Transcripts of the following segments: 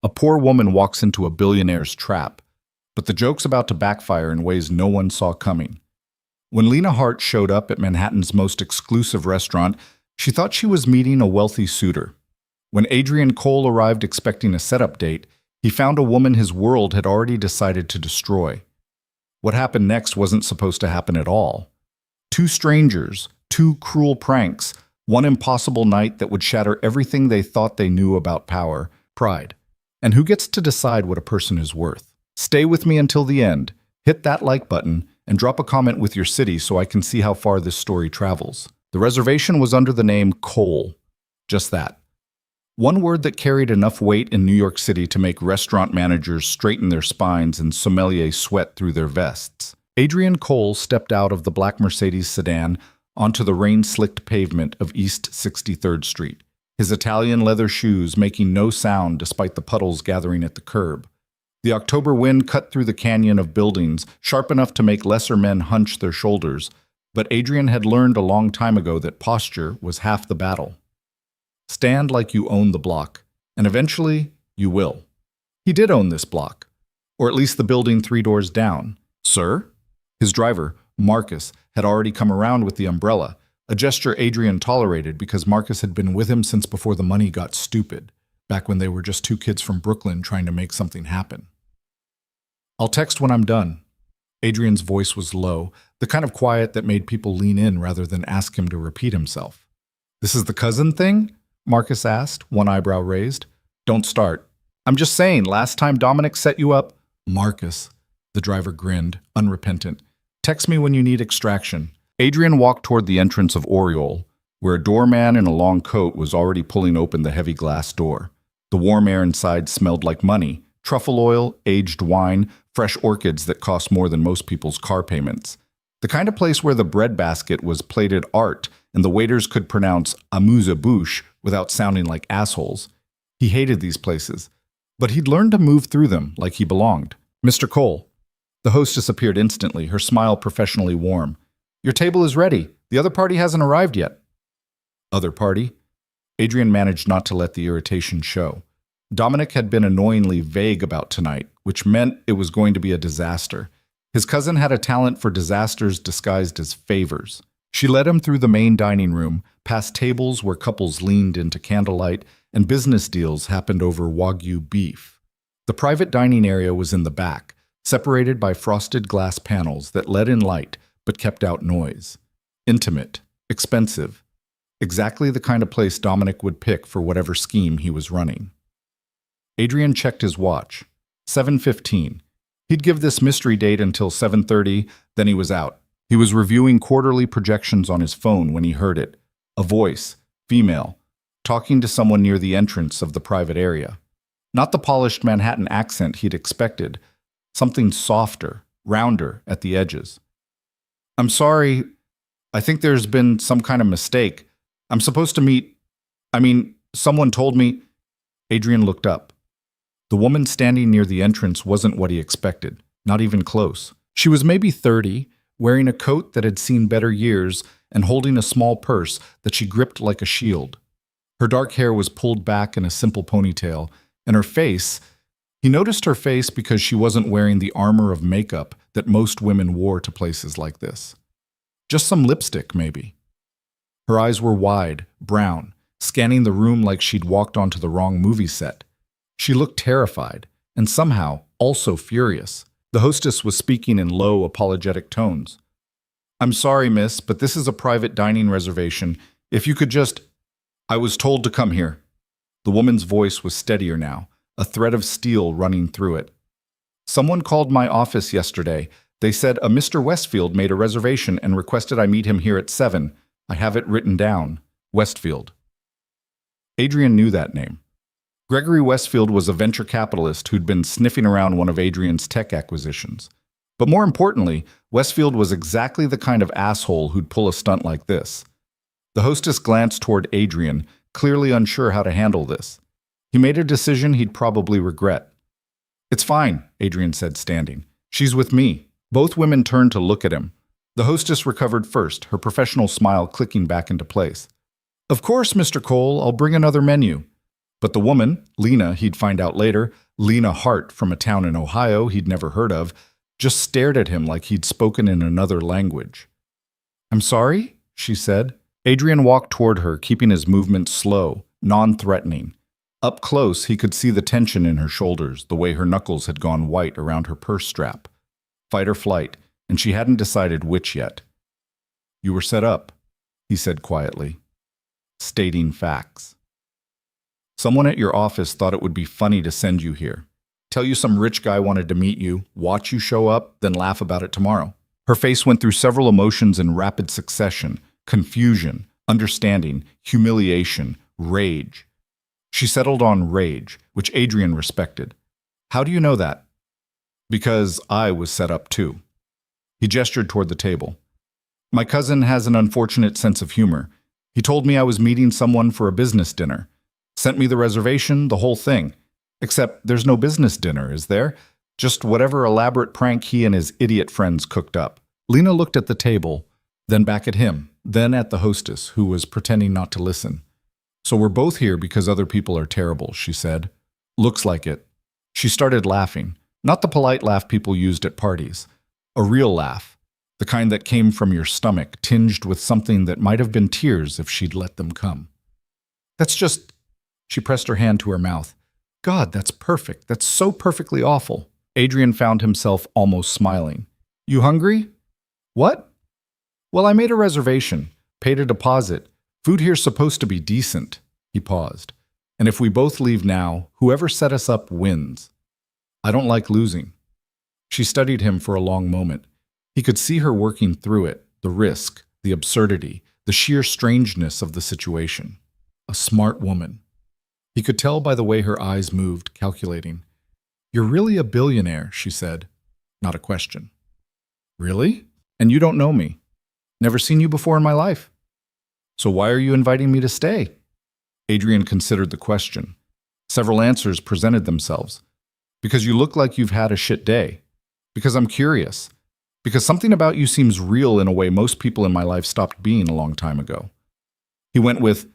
A poor woman walks into a billionaire's trap, but the joke's about to backfire in ways no one saw coming. When Lena Hart showed up at Manhattan's most exclusive restaurant, she thought she was meeting a wealthy suitor. When Adrian Cole arrived expecting a setup date, he found a woman his world had already decided to destroy. What happened next wasn't supposed to happen at all. Two strangers, two cruel pranks, one impossible night that would shatter everything they thought they knew about power, pride. And who gets to decide what a person is worth? Stay with me until the end, hit that like button, and drop a comment with your city so I can see how far this story travels. The reservation was under the name Cole. Just that. One word that carried enough weight in New York City to make restaurant managers straighten their spines and sommeliers sweat through their vests. Adrian Cole stepped out of the black Mercedes sedan onto the rain-slicked pavement of East 63rd Street, his Italian leather shoes making no sound despite the puddles gathering at the curb. The October wind cut through the canyon of buildings, sharp enough to make lesser men hunch their shoulders, but Adrian had learned a long time ago that posture was half the battle. Stand like you own the block, and eventually you will. He did own this block, or at least the building 3 doors down. Sir? His driver, Marcus, had already come around with the umbrella, a gesture Adrian tolerated because Marcus had been with him since before the money got stupid, back when they were just 2 kids from Brooklyn trying to make something happen. I'll text when I'm done. Adrian's voice was low, the kind of quiet that made people lean in rather than ask him to repeat himself. This is the cousin thing? Marcus asked, one eyebrow raised. Don't start. I'm just saying, last time Dominic set you up... Marcus, the driver grinned, unrepentant. Text me when you need extraction. Adrian walked toward the entrance of Oriole, where a doorman in a long coat was already pulling open the heavy glass door. The warm air inside smelled like money, truffle oil, aged wine, fresh orchids that cost more than most people's car payments. The kind of place where the breadbasket was plated art and the waiters could pronounce amuse-bouche without sounding like assholes. He hated these places, but he'd learned to move through them like he belonged. Mr. Cole. The hostess appeared instantly, her smile professionally warm. Your table is ready. The other party hasn't arrived yet. Other party? Adrian managed not to let the irritation show. Dominic had been annoyingly vague about tonight, which meant it was going to be a disaster. His cousin had a talent for disasters disguised as favors. She led him through the main dining room, past tables where couples leaned into candlelight, and business deals happened over Wagyu beef. The private dining area was in the back, separated by frosted glass panels that let in light but kept out noise. Intimate, expensive, exactly the kind of place Dominic would pick for whatever scheme he was running. Adrian checked his watch. 7:15. He'd give this mystery date until 7:30, then he was out. He was reviewing quarterly projections on his phone when he heard it. A voice, female, talking to someone near the entrance of the private area. Not the polished Manhattan accent he'd expected, something softer, rounder at the edges. I'm sorry, I think there's been some kind of mistake. I'm supposed to meet... someone told me... Adrian looked up. The woman standing near the entrance wasn't what he expected, not even close. She was maybe 30, wearing a coat that had seen better years and holding a small purse that she gripped like a shield. Her dark hair was pulled back in a simple ponytail, and her face... He noticed her face because she wasn't wearing the armor of makeup that most women wore to places like this. Just some lipstick, maybe. Her eyes were wide, brown, scanning the room like she'd walked onto the wrong movie set. She looked terrified, and somehow also furious. The hostess was speaking in low, apologetic tones. I'm sorry, miss, but this is a private dining reservation. If you could just... I was told to come here. The woman's voice was steadier now, a thread of steel running through it. Someone called my office yesterday. They said a Mr. Westfield made a reservation and requested I meet him here at 7. I have it written down. Westfield. Adrian knew that name. Gregory Westfield was a venture capitalist who'd been sniffing around one of Adrian's tech acquisitions. But more importantly, Westfield was exactly the kind of asshole who'd pull a stunt like this. The hostess glanced toward Adrian, clearly unsure how to handle this. He made a decision he'd probably regret. It's fine, Adrian said, standing. She's with me. Both women turned to look at him. The hostess recovered first, her professional smile clicking back into place. Of course, Mr. Cole, I'll bring another menu. But the woman, Lena, he'd find out later, Lena Hart from a town in Ohio he'd never heard of, just stared at him like he'd spoken in another language. "I'm sorry?" she said. Adrian walked toward her, keeping his movements slow, non-threatening. Up close, he could see the tension in her shoulders, the way her knuckles had gone white around her purse strap. Fight or flight, and she hadn't decided which yet. "You were set up," he said quietly, stating facts. "Someone at your office thought it would be funny to send you here. Tell you some rich guy wanted to meet you, watch you show up, then laugh about it tomorrow." Her face went through several emotions in rapid succession: confusion, understanding, humiliation, rage. She settled on rage, which Adrian respected. "How do you know that?" "Because I was set up too." He gestured toward the table. "My cousin has an unfortunate sense of humor. He told me I was meeting someone for a business dinner. Sent me the reservation, the whole thing. Except there's no business dinner, is there? Just whatever elaborate prank he and his idiot friends cooked up." Lena looked at the table, then back at him, then at the hostess, who was pretending not to listen. "So we're both here because other people are terrible," she said. "Looks like it." She started laughing, not the polite laugh people used at parties. A real laugh, the kind that came from your stomach, tinged with something that might have been tears if she'd let them come. "That's just..." She pressed her hand to her mouth. "God, that's perfect. That's so perfectly awful." Adrian found himself almost smiling. "You hungry?" "What?" "Well, I made a reservation, paid a deposit. Food here's supposed to be decent." He paused. "And if we both leave now, whoever set us up wins. I don't like losing." She studied him for a long moment. He could see her working through it, the risk, the absurdity, the sheer strangeness of the situation. A smart woman. He could tell by the way her eyes moved, calculating. "You're really a billionaire," she said. Not a question. "Really? And you don't know me. Never seen you before in my life. So why are you inviting me to stay?" Adrian considered the question. Several answers presented themselves. "Because you look like you've had a shit day. Because I'm curious. Because something about you seems real in a way most people in my life stopped being a long time ago." He went with,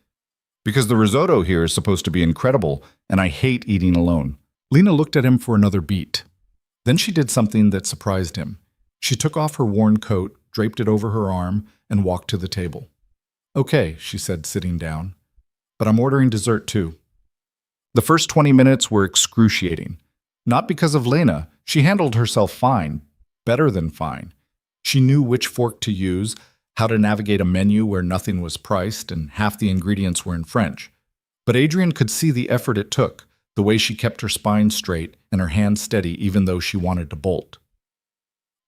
"Because the risotto here is supposed to be incredible, and I hate eating alone." Lena looked at him for another beat. Then she did something that surprised him. She took off her worn coat, draped it over her arm, and walked to the table. "Okay," she said, sitting down. "But I'm ordering dessert too." The first 20 minutes were excruciating. Not because of Lena. She handled herself fine, better than fine. She knew which fork to use, how to navigate a menu where nothing was priced and half the ingredients were in French. But Adrian could see the effort it took, the way she kept her spine straight and her hands steady even though she wanted to bolt.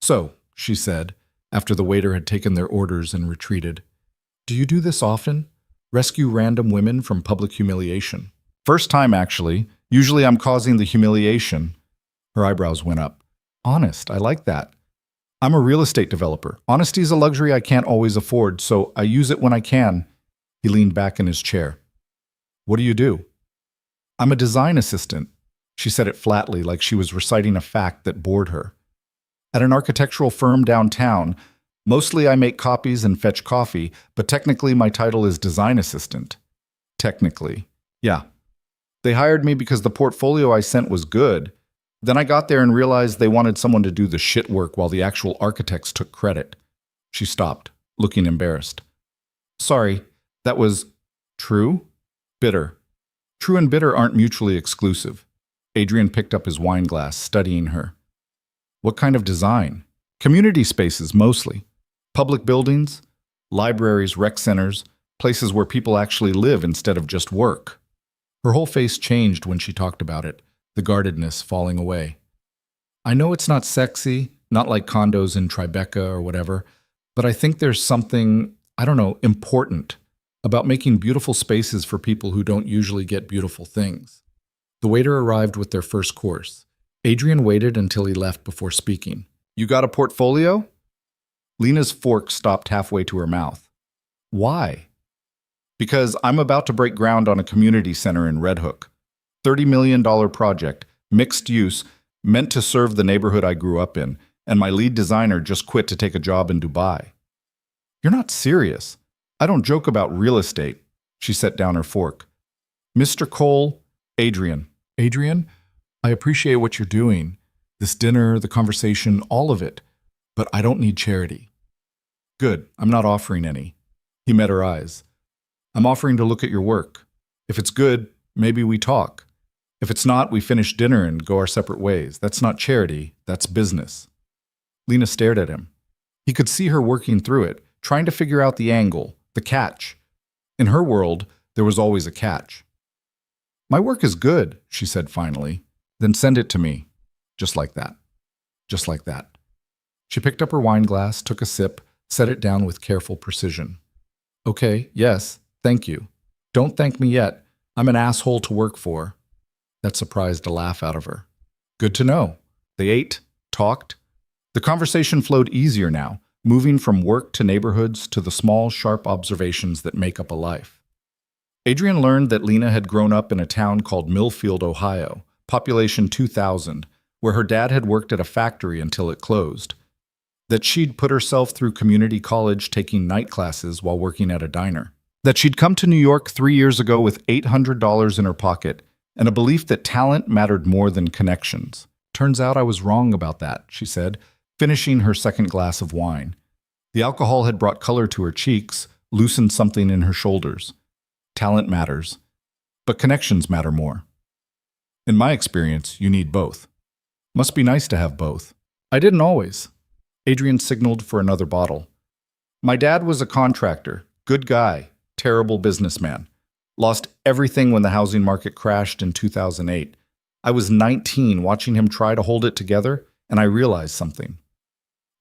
"So," she said, after the waiter had taken their orders and retreated, "do you do this often? Rescue random women from public humiliation?" "First time, actually. Usually I'm causing the humiliation." Her eyebrows went up. "Honest, I like that. I'm a real estate developer. Honesty is a luxury I can't always afford, so I use it when I can." He leaned back in his chair. "What do you do?" "I'm a design assistant." She said it flatly, like she was reciting a fact that bored her. "At an architectural firm downtown. Mostly I make copies and fetch coffee, but technically my title is design assistant." "Technically." "Yeah. They hired me because the portfolio I sent was good. Then I got there and realized they wanted someone to do the shit work while the actual architects took credit." She stopped, looking embarrassed. "Sorry, that was..." "True?" "Bitter." "True and bitter aren't mutually exclusive." Adrian picked up his wine glass, studying her. "What kind of design?" "Community spaces, mostly. Public buildings, libraries, rec centers, places where people actually live instead of just work." Her whole face changed when she talked about it, the guardedness falling away. "I know it's not sexy, not like condos in Tribeca or whatever, but I think there's something, I don't know, important about making beautiful spaces for people who don't usually get beautiful things." The waiter arrived with their first course. Adrian waited until he left before speaking. "You got a portfolio?" Lena's fork stopped halfway to her mouth. "Why?" "Because I'm about to break ground on a community center in Red Hook. $30 million project, mixed use, meant to serve the neighborhood I grew up in, and my lead designer just quit to take a job in Dubai." "You're not serious." "I don't joke about real estate." She set down her fork. "Mr. Cole, Adrian. Adrian, I appreciate what you're doing. This dinner, the conversation, all of it. But I don't need charity. Good, I'm not offering any. He met her eyes. I'm offering to look at your work. If it's good, maybe we talk. If it's not, we finish dinner and go our separate ways. That's not charity, that's business. Lena stared at him. He could see her working through it, trying to figure out the angle, the catch. In her world, there was always a catch. My work is good, she said finally. Then send it to me. Just like that. Just like that. She picked up her wine glass, took a sip, set it down with careful precision. Okay, yes, thank you. Don't thank me yet. I'm an asshole to work for. That surprised a laugh out of her. Good to know. They ate, talked. The conversation flowed easier now, moving from work to neighborhoods to the small, sharp observations that make up a life. Adrian learned that Lena had grown up in a town called Millfield, Ohio, population 2,000, where her dad had worked at a factory until it closed. That she'd put herself through community college taking night classes while working at a diner. That she'd come to New York 3 years ago with $800 in her pocket and a belief that talent mattered more than connections. Turns out I was wrong about that, she said, finishing her second glass of wine. The alcohol had brought color to her cheeks, loosened something in her shoulders. Talent matters, but connections matter more. In my experience, you need both. Must be nice to have both. I didn't always. Adrian signaled for another bottle. My dad was a contractor, good guy, terrible businessman. Lost everything when the housing market crashed in 2008. I was 19 watching him try to hold it together, and I realized something.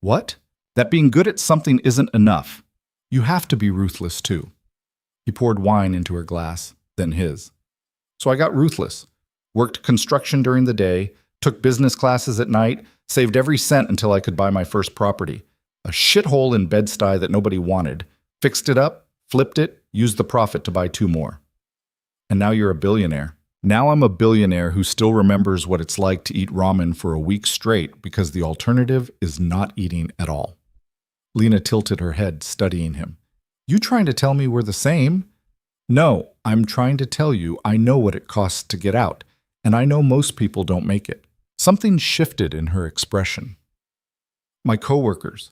What? That being good at something isn't enough. You have to be ruthless too. He poured wine into her glass, then his. So I got ruthless. Worked construction during the day, took business classes at night, saved every cent until I could buy my first property. A shithole in Bed-Stuy that nobody wanted. Fixed it up, flipped it, used the profit to buy 2 more. And now you're a billionaire. Now I'm a billionaire who still remembers what it's like to eat ramen for a week straight because the alternative is not eating at all. Lena tilted her head, studying him. You trying to tell me we're the same? No, I'm trying to tell you I know what it costs to get out, and I know most people don't make it. Something shifted in her expression. My coworkers,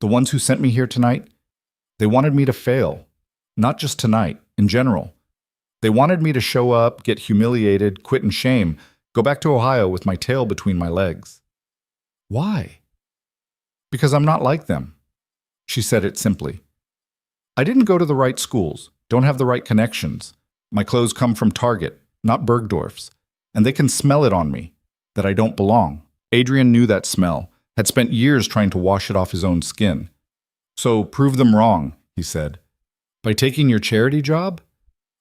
the ones who sent me here tonight, they wanted me to fail. Not just tonight, in general. They wanted me to show up, get humiliated, quit in shame, go back to Ohio with my tail between my legs. Why? Because I'm not like them. She said it simply. I didn't go to the right schools, don't have the right connections. My clothes come from Target, not Bergdorf's, and they can smell it on me, that I don't belong. Adrian knew that smell, had spent years trying to wash it off his own skin. So prove them wrong, he said. By taking your charity job?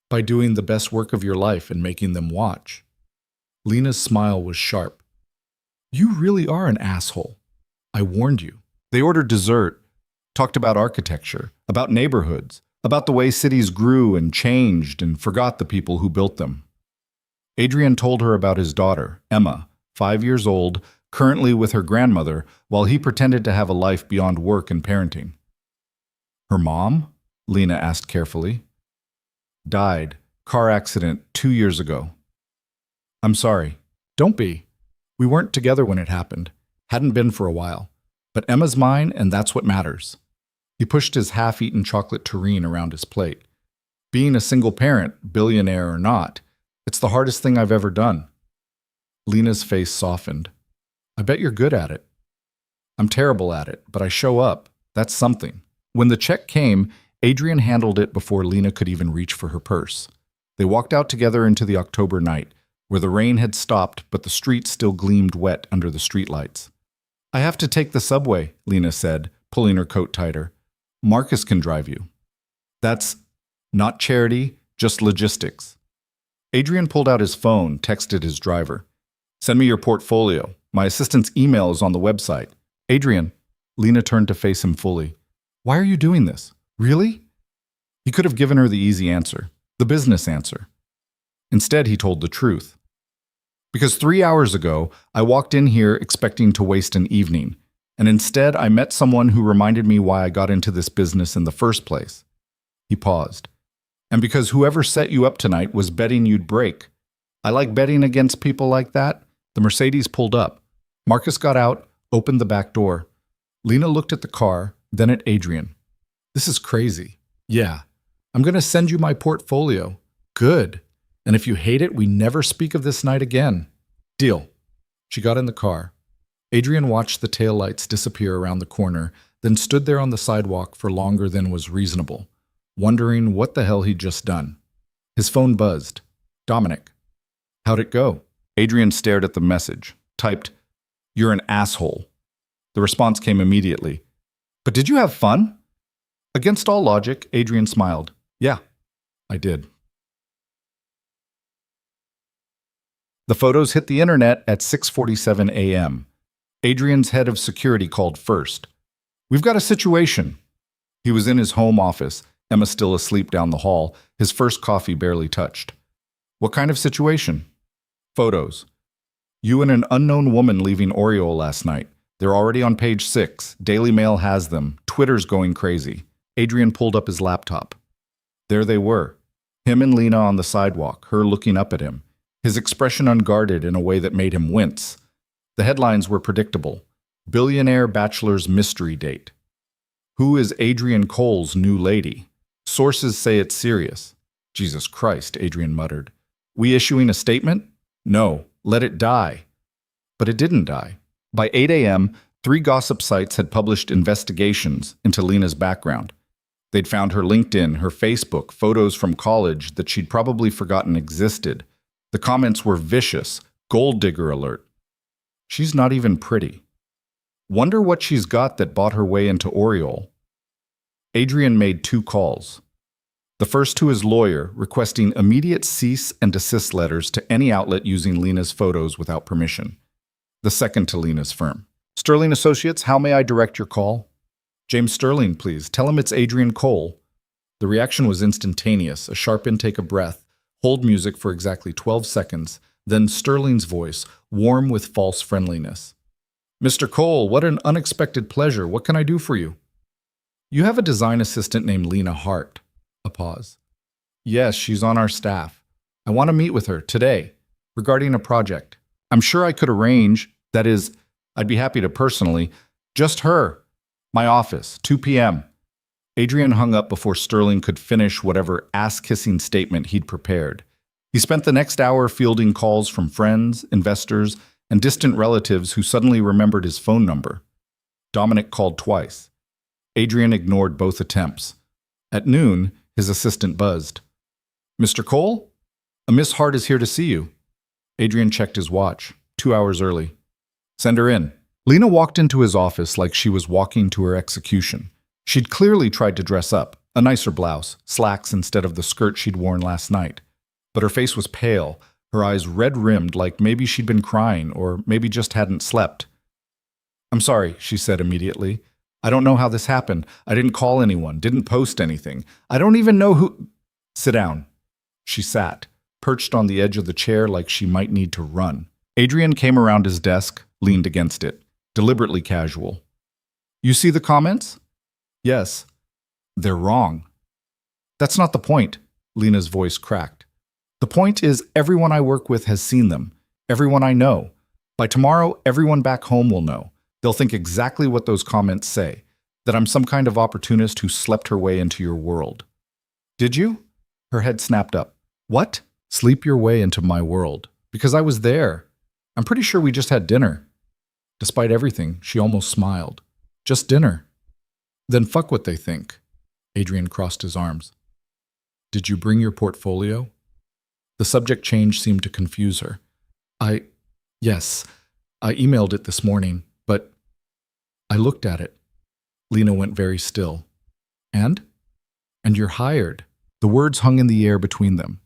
By doing the best work of your life and making them watch. Lena's smile was sharp. You really are an asshole. I warned you. They ordered dessert, talked about architecture, about neighborhoods, about the way cities grew and changed and forgot the people who built them. Adrian told her about his daughter, Emma, 5 years old, currently with her grandmother, while he pretended to have a life beyond work and parenting. Her mom? Lena asked carefully. Died. Car accident 2 years ago. I'm sorry. Don't be. We weren't together when it happened. Hadn't been for a while. But Emma's mine, and that's what matters. He pushed his half-eaten chocolate tureen around his plate. Being a single parent, billionaire or not, it's the hardest thing I've ever done. Lena's face softened. I bet you're good at it. I'm terrible at it, but I show up. That's something. When the check came, Adrian handled it before Lena could even reach for her purse. They walked out together into the October night, where the rain had stopped but the streets still gleamed wet under the streetlights. I have to take the subway, Lena said, pulling her coat tighter. Marcus can drive you. That's not charity, just logistics. Adrian pulled out his phone, texted his driver. Send me your portfolio. My assistant's email is on the website. Adrian. Lena turned to face him fully. Why are you doing this? Really? He could have given her the easy answer, the business answer. Instead, he told the truth. Because 3 hours ago, I walked in here expecting to waste an evening, and instead I met someone who reminded me why I got into this business in the first place. He paused. And because whoever set you up tonight was betting you'd break. I like betting against people like that. The Mercedes pulled up. Marcus got out, opened the back door. Lena looked at the car, then at Adrian. This is crazy. Yeah. I'm going to send you my portfolio. Good. And if you hate it, we never speak of this night again. Deal. She got in the car. Adrian watched the taillights disappear around the corner, then stood there on the sidewalk for longer than was reasonable, wondering what the hell he'd just done. His phone buzzed. Dominic. How'd it go? Adrian stared at the message, typed, "You're an asshole." The response came immediately. "But did you have fun?" Against all logic, Adrian smiled. "Yeah, I did." The photos hit the internet at 6:47 a.m. Adrian's head of security called first. "We've got a situation." He was in his home office, Emma still asleep down the hall, his first coffee barely touched. "What kind of situation?" "Photos. You and an unknown woman leaving Oriole last night. They're already on page 6. Daily Mail has them. Twitter's going crazy." Adrian pulled up his laptop. There they were. Him and Lena on the sidewalk, her looking up at him, his expression unguarded in a way that made him wince. The headlines were predictable. Billionaire Bachelor's Mystery Date. Who is Adrian Cole's new lady? Sources say it's serious. Jesus Christ, Adrian muttered. We issuing a statement? No, let it die. But it didn't die. By 8 a.m., 3 gossip sites had published investigations into Lena's background. They'd found her LinkedIn, her Facebook, photos from college that she'd probably forgotten existed. The comments were vicious, gold digger alert. She's not even pretty. Wonder what she's got that bought her way into Oriole. Adrian made 2 calls. The first to his lawyer, requesting immediate cease and desist letters to any outlet using Lena's photos without permission. The second to Lena's firm. Sterling Associates, how may I direct your call? James Sterling, please. Tell him it's Adrian Cole. The reaction was instantaneous, a sharp intake of breath, hold music for exactly 12 seconds, then Sterling's voice, warm with false friendliness. Mr. Cole, what an unexpected pleasure. What can I do for you? You have a design assistant named Lena Hart. A pause. Yes, she's on our staff. I want to meet with her today, regarding a project. I'm sure I could arrange, that is, I'd be happy to personally, just her. My office, 2 p.m. Adrian hung up before Sterling could finish whatever ass-kissing statement he'd prepared. He spent the next hour fielding calls from friends, investors, and distant relatives who suddenly remembered his phone number. Dominic called twice. Adrian ignored both attempts. At noon, his assistant buzzed. Mr. Cole? A Miss Hart is here to see you. Adrian checked his watch. 2 hours early. Send her in. Lena walked into his office like she was walking to her execution. She'd clearly tried to dress up, a nicer blouse, slacks instead of the skirt she'd worn last night. But her face was pale, her eyes red-rimmed like maybe she'd been crying or maybe just hadn't slept. I'm sorry, she said immediately. I don't know how this happened. I didn't call anyone, didn't post anything. I don't even know who… Sit down. She sat, perched on the edge of the chair like she might need to run. Adrian came around his desk, leaned against it, deliberately casual. You see the comments? Yes. They're wrong. That's not the point, Lena's voice cracked. The point is everyone I work with has seen them, everyone I know. By tomorrow, everyone back home will know. They'll think exactly what those comments say, that I'm some kind of opportunist who slept her way into your world. Did you? Her head snapped up. What? Sleep your way into my world. Because I was there. I'm pretty sure we just had dinner. Despite everything, she almost smiled. Just dinner. Then fuck what they think. Adrian crossed his arms. Did you bring your portfolio? The subject change seemed to confuse her. Yes, I emailed it this morning, but I looked at it. Lena went very still. And? And you're hired. The words hung in the air between them.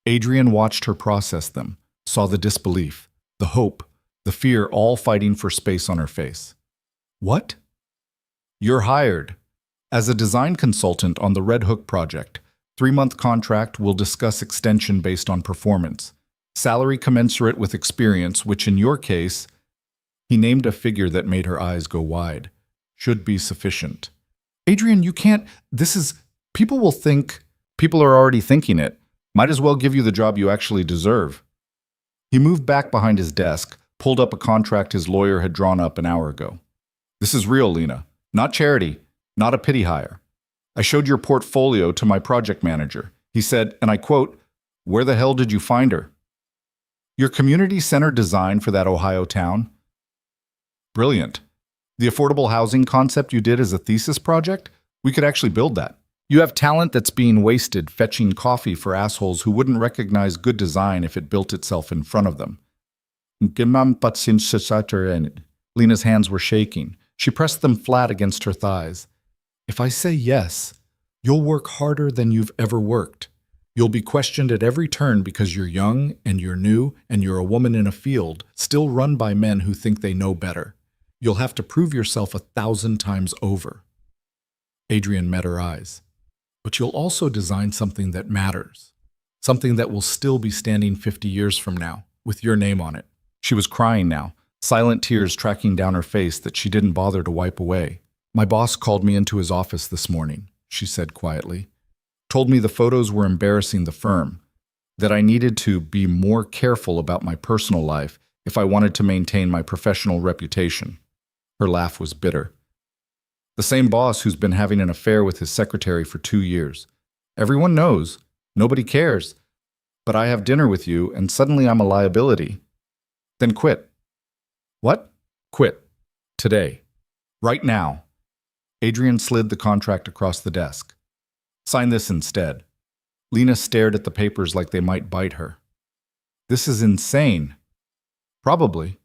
Adrian watched her process them, saw the disbelief, the hope, the fear all fighting for space on her face. What? You're hired. As a design consultant on the Red Hook project. 3-month contract will discuss extension based on performance. Salary commensurate with experience, which in your case, he named a figure that made her eyes go wide, should be sufficient. Adrian, you can't, people will think, people are already thinking it. Might as well give you the job you actually deserve. He moved back behind his desk, pulled up a contract his lawyer had drawn up an hour ago. This is real, Lena. Not charity, not a pity hire. I showed your portfolio to my project manager. He said, and I quote, "Where the hell did you find her?" Your community center design for that Ohio town? Brilliant. The affordable housing concept you did as a thesis project? We could actually build that. You have talent that's being wasted fetching coffee for assholes who wouldn't recognize good design if it built itself in front of them. Lena's hands were shaking. She pressed them flat against her thighs. If I say yes, you'll work harder than you've ever worked. You'll be questioned at every turn because you're young and you're new and you're a woman in a field still run by men who think they know better. You'll have to prove yourself 1,000 times over. Adrian met her eyes. But you'll also design something that matters. Something that will still be standing 50 years from now, with your name on it. She was crying now, silent tears tracking down her face that she didn't bother to wipe away. My boss called me into his office this morning, she said quietly. Told me the photos were embarrassing the firm, that I needed to be more careful about my personal life if I wanted to maintain my professional reputation. Her laugh was bitter. The same boss who's been having an affair with his secretary for 2 years. Everyone knows. Nobody cares. But I have dinner with you, and suddenly I'm a liability. Then quit. What? Quit. Today. Right now. Adrian slid the contract across the desk. Sign this instead. Lena stared at the papers like they might bite her. This is insane. Probably.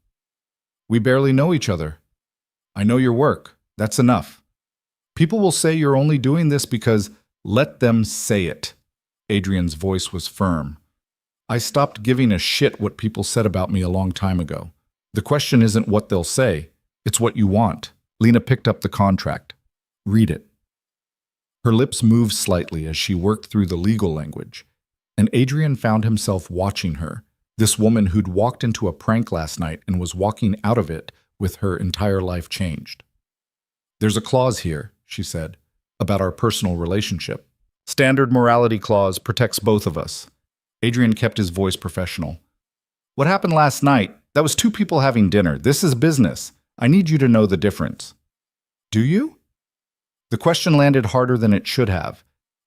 We barely know each other. I know your work. That's enough. People will say you're only doing this because let them say it. Adrian's voice was firm. I stopped giving a shit what people said about me a long time ago. The question isn't what they'll say. It's what you want. Lena picked up the contract. Read it. Her lips moved slightly as she worked through the legal language, and Adrian found himself watching her, this woman who'd walked into a prank last night and was walking out of it with her entire life changed. There's a clause here, she said, about our personal relationship. Standard morality clause protects both of us. Adrian kept his voice professional. What happened last night? That was 2 people having dinner. This is business. I need you to know the difference. Do you? The question landed harder than it should have.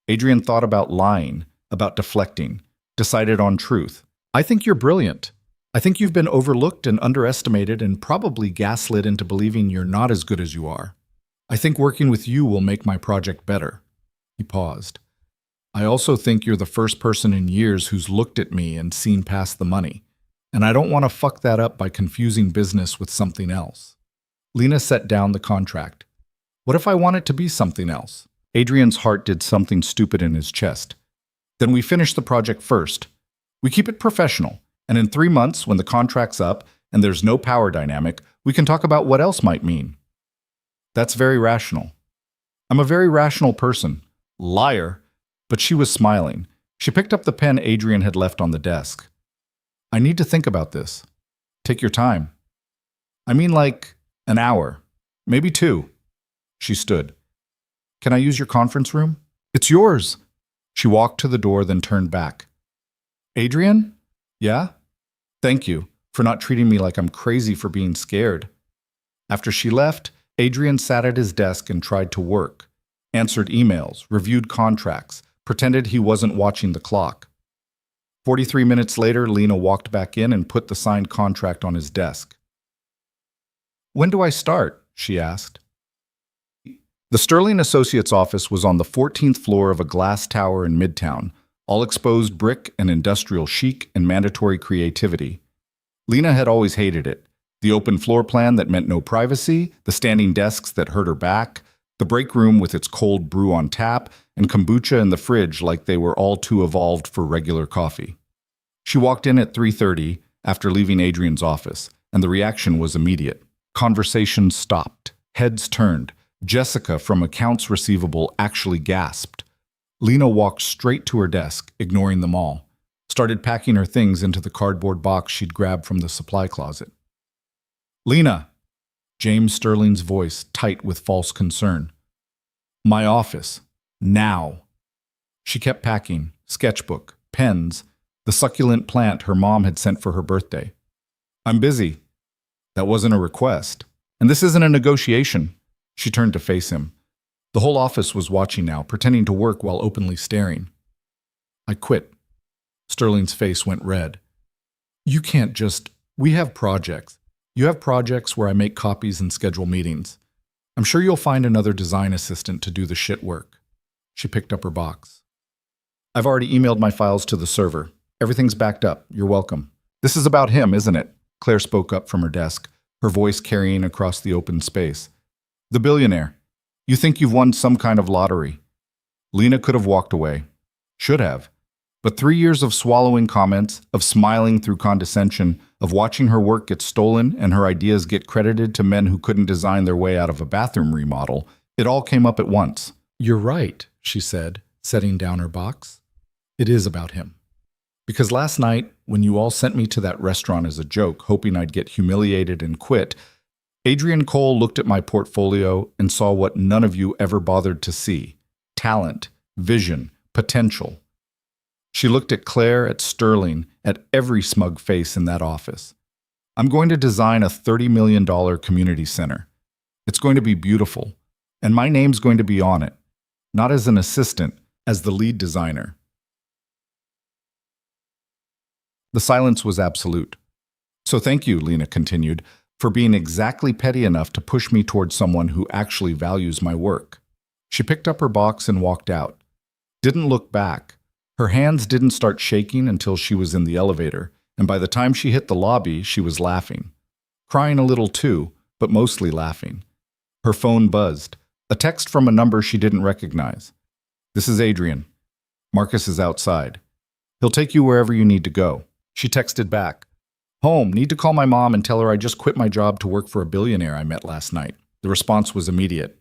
Adrian thought about lying, about deflecting, decided on truth. I think you're brilliant. I think you've been overlooked and underestimated and probably gaslit into believing you're not as good as you are. I think working with you will make my project better. He paused. I also think you're the first person in years who's looked at me and seen past the money. And I don't want to fuck that up by confusing business with something else. Lena set down the contract. What if I want it to be something else? Adrian's heart did something stupid in his chest. Then we finish the project first. We keep it professional. And in 3 months, when the contract's up and there's no power dynamic, we can talk about what else might mean. That's very rational. I'm a very rational person. Liar. But she was smiling. She picked up the pen Adrian had left on the desk. I need to think about this. Take your time. I mean like an hour. Maybe 2. She stood. Can I use your conference room? It's yours. She walked to the door, then turned back. Adrian? Yeah? Thank you for not treating me like I'm crazy for being scared. After she left, Adrian sat at his desk and tried to work, answered emails, reviewed contracts, pretended he wasn't watching the clock. 43 minutes later, Lena walked back in and put the signed contract on his desk. When do I start? She asked. The Sterling Associates office was on the 14th floor of a glass tower in Midtown, all exposed brick and industrial chic and mandatory creativity. Lena had always hated it. The open floor plan that meant no privacy, the standing desks that hurt her back, the break room with its cold brew on tap, and kombucha in the fridge like they were all too evolved for regular coffee. She walked in at 3:30 after leaving Adrian's office, and the reaction was immediate. Conversations stopped. Heads turned. Jessica from accounts receivable actually gasped. Lena walked straight to her desk, ignoring them all, started packing her things into the cardboard box she'd grabbed from the supply closet. Lena! James Sterling's voice tight with false concern. My office. Now. She kept packing, sketchbook, pens, the succulent plant her mom had sent for her birthday. I'm busy. That wasn't a request. And this isn't a negotiation. She turned to face him. The whole office was watching now, pretending to work while openly staring. I quit. Sterling's face went red. You can't just... We have projects. You have projects where I make copies and schedule meetings. I'm sure you'll find another design assistant to do the shit work. She picked up her box. I've already emailed my files to the server. Everything's backed up. You're welcome. This is about him, isn't it? Claire spoke up from her desk, her voice carrying across the open space. The billionaire. You think you've won some kind of lottery. Lena could have walked away. Should have. But 3 years of swallowing comments, of smiling through condescension, of watching her work get stolen and her ideas get credited to men who couldn't design their way out of a bathroom remodel, it all came up at once. You're right, she said, setting down her box. It is about him. Because last night, when you all sent me to that restaurant as a joke, hoping I'd get humiliated and quit, Adrian Cole looked at my portfolio and saw what none of you ever bothered to see. Talent, vision, potential. She looked at Claire, at Sterling, at every smug face in that office. I'm going to design a $30 million community center. It's going to be beautiful, and my name's going to be on it, not as an assistant, as the lead designer. The silence was absolute. So thank you, Lena continued, for being exactly petty enough to push me towards someone who actually values my work. She picked up her box and walked out. Didn't look back. Her hands didn't start shaking until she was in the elevator, and by the time she hit the lobby, she was laughing. Crying a little too, but mostly laughing. Her phone buzzed. A text from a number she didn't recognize. This is Adrian. Marcus is outside. He'll take you wherever you need to go. She texted back. Home, need to call my mom and tell her I just quit my job to work for a billionaire I met last night. The response was immediate.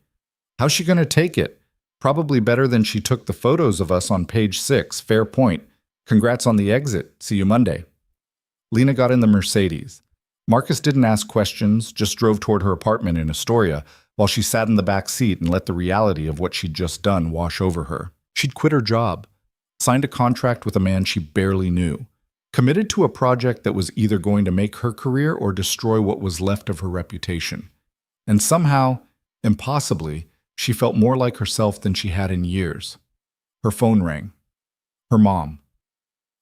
How's she going to take it? Probably better than she took the photos of us on page 6. Fair point. Congrats on the exit. See you Monday. Lena got in the Mercedes. Marcus didn't ask questions, just drove toward her apartment in Astoria, while she sat in the back seat and let the reality of what she'd just done wash over her. She'd quit her job, signed a contract with a man she barely knew, committed to a project that was either going to make her career or destroy what was left of her reputation. And somehow, impossibly, she felt more like herself than she had in years. Her phone rang. Her mom.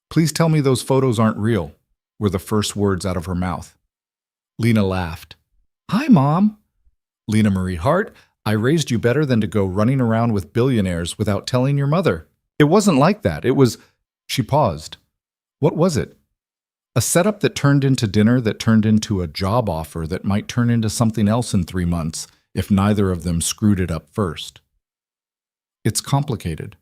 Please tell me those photos aren't real, were the first words out of her mouth. Lena laughed. Hi, Mom. Lena Marie Hart, I raised you better than to go running around with billionaires without telling your mother. It wasn't like that. It was... She paused. What was it? A setup that turned into dinner that turned into a job offer that might turn into something else in 3 months if neither of them screwed it up first. It's complicated.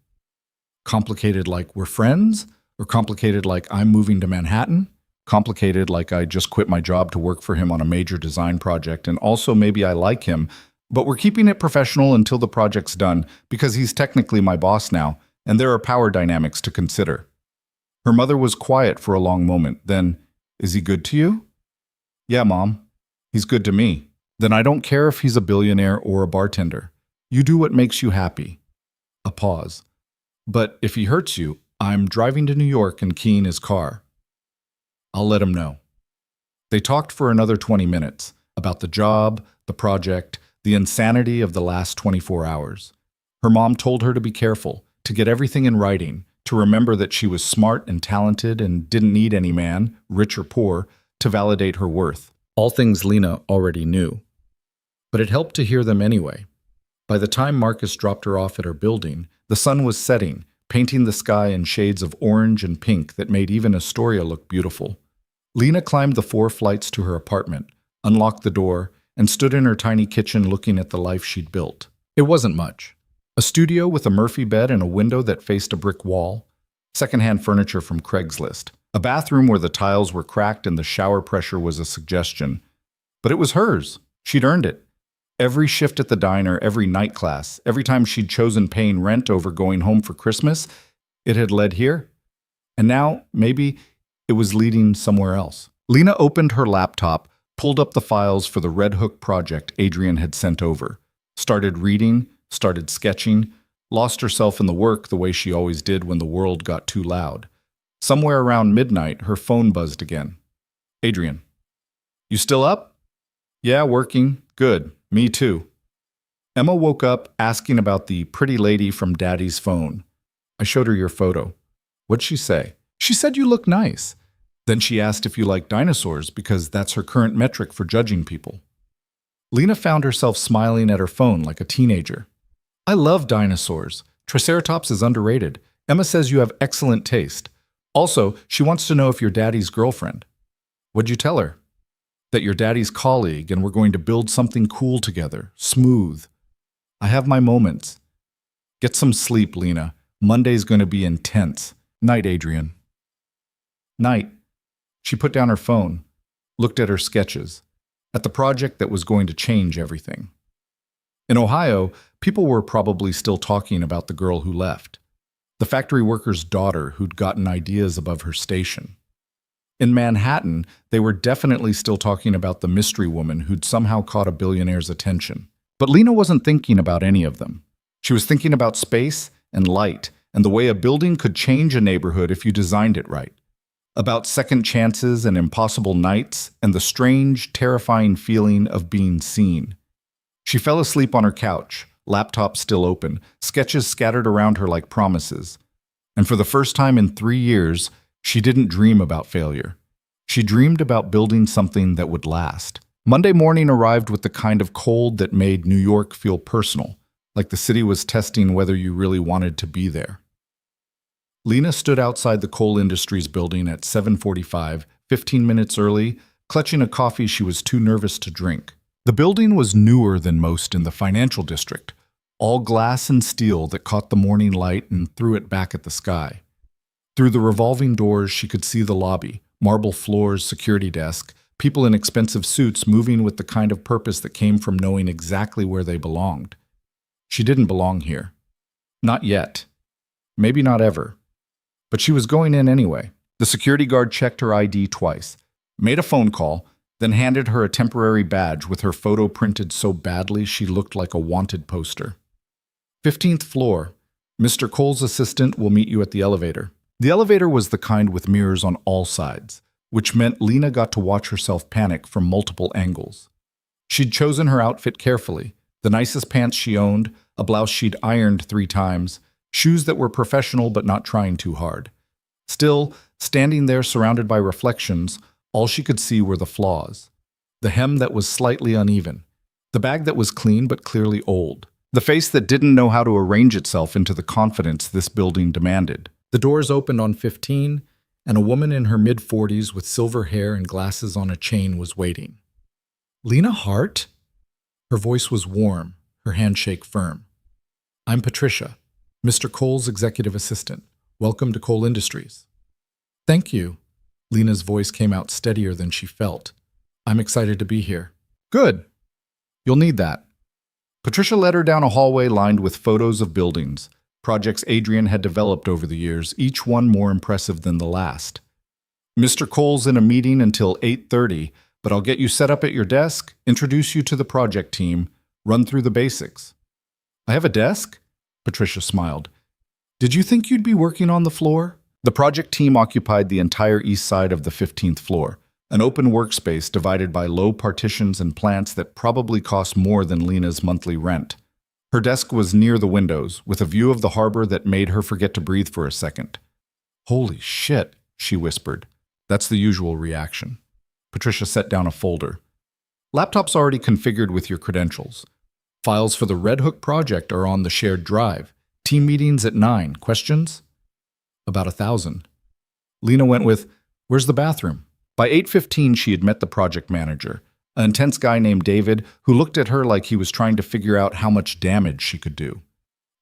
Complicated like we're friends? Or complicated like I'm moving to Manhattan? Complicated like I just quit my job to work for him on a major design project, and also maybe I like him, but we're keeping it professional until the project's done because he's technically my boss now, and there are power dynamics to consider. Her mother was quiet for a long moment. Then, is he good to you? Yeah, Mom. He's good to me. Then I don't care if he's a billionaire or a bartender. You do what makes you happy. A pause. But if he hurts you, I'm driving to New York and keying his car. I'll let him know. They talked for another 20 minutes about the job, the project, the insanity of the last 24 hours. Her mom told her to be careful, to get everything in writing, to remember that she was smart and talented and didn't need any man, rich or poor, to validate her worth. All things Lena already knew. But it helped to hear them anyway. By the time Marcus dropped her off at her building, the sun was setting, painting the sky in shades of orange and pink that made even Astoria look beautiful. Lena climbed the 4 flights to her apartment, unlocked the door, and stood in her tiny kitchen looking at the life she'd built. It wasn't much. A studio with a Murphy bed and a window that faced a brick wall. Secondhand furniture from Craigslist. A bathroom where the tiles were cracked and the shower pressure was a suggestion. But it was hers. She'd earned it. Every shift at the diner, every night class, every time she'd chosen paying rent over going home for Christmas, it had led here. And now, maybe, it was leading somewhere else. Lena opened her laptop, pulled up the files for the Red Hook project Adrian had sent over, started reading, started sketching, lost herself in the work the way she always did when the world got too loud. Somewhere around midnight, her phone buzzed again. Adrian. You still up? Yeah, working. Good. Me too. Emma woke up asking about the pretty lady from Daddy's phone. I showed her your photo. What'd she say? She said you look nice. Then she asked if you like dinosaurs because that's her current metric for judging people. Lena found herself smiling at her phone like a teenager. I love dinosaurs. Triceratops is underrated. Emma says you have excellent taste. Also, she wants to know if you're Daddy's girlfriend. What'd you tell her? That you're Daddy's colleague and we're going to build something cool together. Smooth. I have my moments. Get some sleep, Lena. Monday's going to be intense. Night, Adrian. Night. She put down her phone, looked at her sketches, at the project that was going to change everything. In Ohio, people were probably still talking about the girl who left, the factory worker's daughter who'd gotten ideas above her station. In Manhattan, they were definitely still talking about the mystery woman who'd somehow caught a billionaire's attention. But Lena wasn't thinking about any of them. She was thinking about space and light and the way a building could change a neighborhood if you designed it right. About second chances and impossible nights and the strange, terrifying feeling of being seen. She fell asleep on her couch, laptop still open, sketches scattered around her like promises. And for the first time in 3 years, she didn't dream about failure. She dreamed about building something that would last. Monday morning arrived with the kind of cold that made New York feel personal, like the city was testing whether you really wanted to be there. Lena stood outside the coal industries building at 7:45, 15 minutes early, clutching a coffee she was too nervous to drink. The building was newer than most in the financial district, all glass and steel that caught the morning light and threw it back at the sky. Through the revolving doors, she could see the lobby, marble floors, security desk, people in expensive suits moving with the kind of purpose that came from knowing exactly where they belonged. She didn't belong here. Not yet. Maybe not ever. But she was going in anyway. The security guard checked her ID twice, made a phone call, then handed her a temporary badge with her photo printed so badly she looked like a wanted poster. 15th floor. Mr. Cole's assistant will meet you at the elevator. The elevator was the kind with mirrors on all sides, which meant Lena got to watch herself panic from multiple angles. She'd chosen her outfit carefully, the nicest pants she owned, a blouse she'd ironed 3 times, shoes that were professional but not trying too hard. Still, standing there surrounded by reflections, all she could see were the flaws. The hem that was slightly uneven, the bag that was clean but clearly old, the face that didn't know how to arrange itself into the confidence this building demanded. The doors opened on 15, and a woman in her mid-40s with silver hair and glasses on a chain was waiting. Lena Hart? Her voice was warm, her handshake firm. I'm Patricia, Mr. Cole's executive assistant. Welcome to Cole Industries. Thank you. Lena's voice came out steadier than she felt. I'm excited to be here. Good. You'll need that. Patricia led her down a hallway lined with photos of buildings, projects Adrian had developed over the years, each one more impressive than the last. Mr. Cole's in a meeting until 8:30, but I'll get you set up at your desk, introduce you to the project team, run through the basics. I have a desk? Patricia smiled. Did you think you'd be working on the floor? The project team occupied the entire east side of the 15th floor, an open workspace divided by low partitions and plants that probably cost more than Lena's monthly rent. Her desk was near the windows, with a view of the harbor that made her forget to breathe for a second. Holy shit, she whispered. That's the usual reaction. Patricia set down a folder. Laptop's already configured with your credentials. Files for the Red Hook project are on the shared drive. Team meetings at 9. Questions? About 1,000. Lena went with, where's the bathroom? By 8:15, she had met the project manager, an intense guy named David who looked at her like he was trying to figure out how much damage she could do,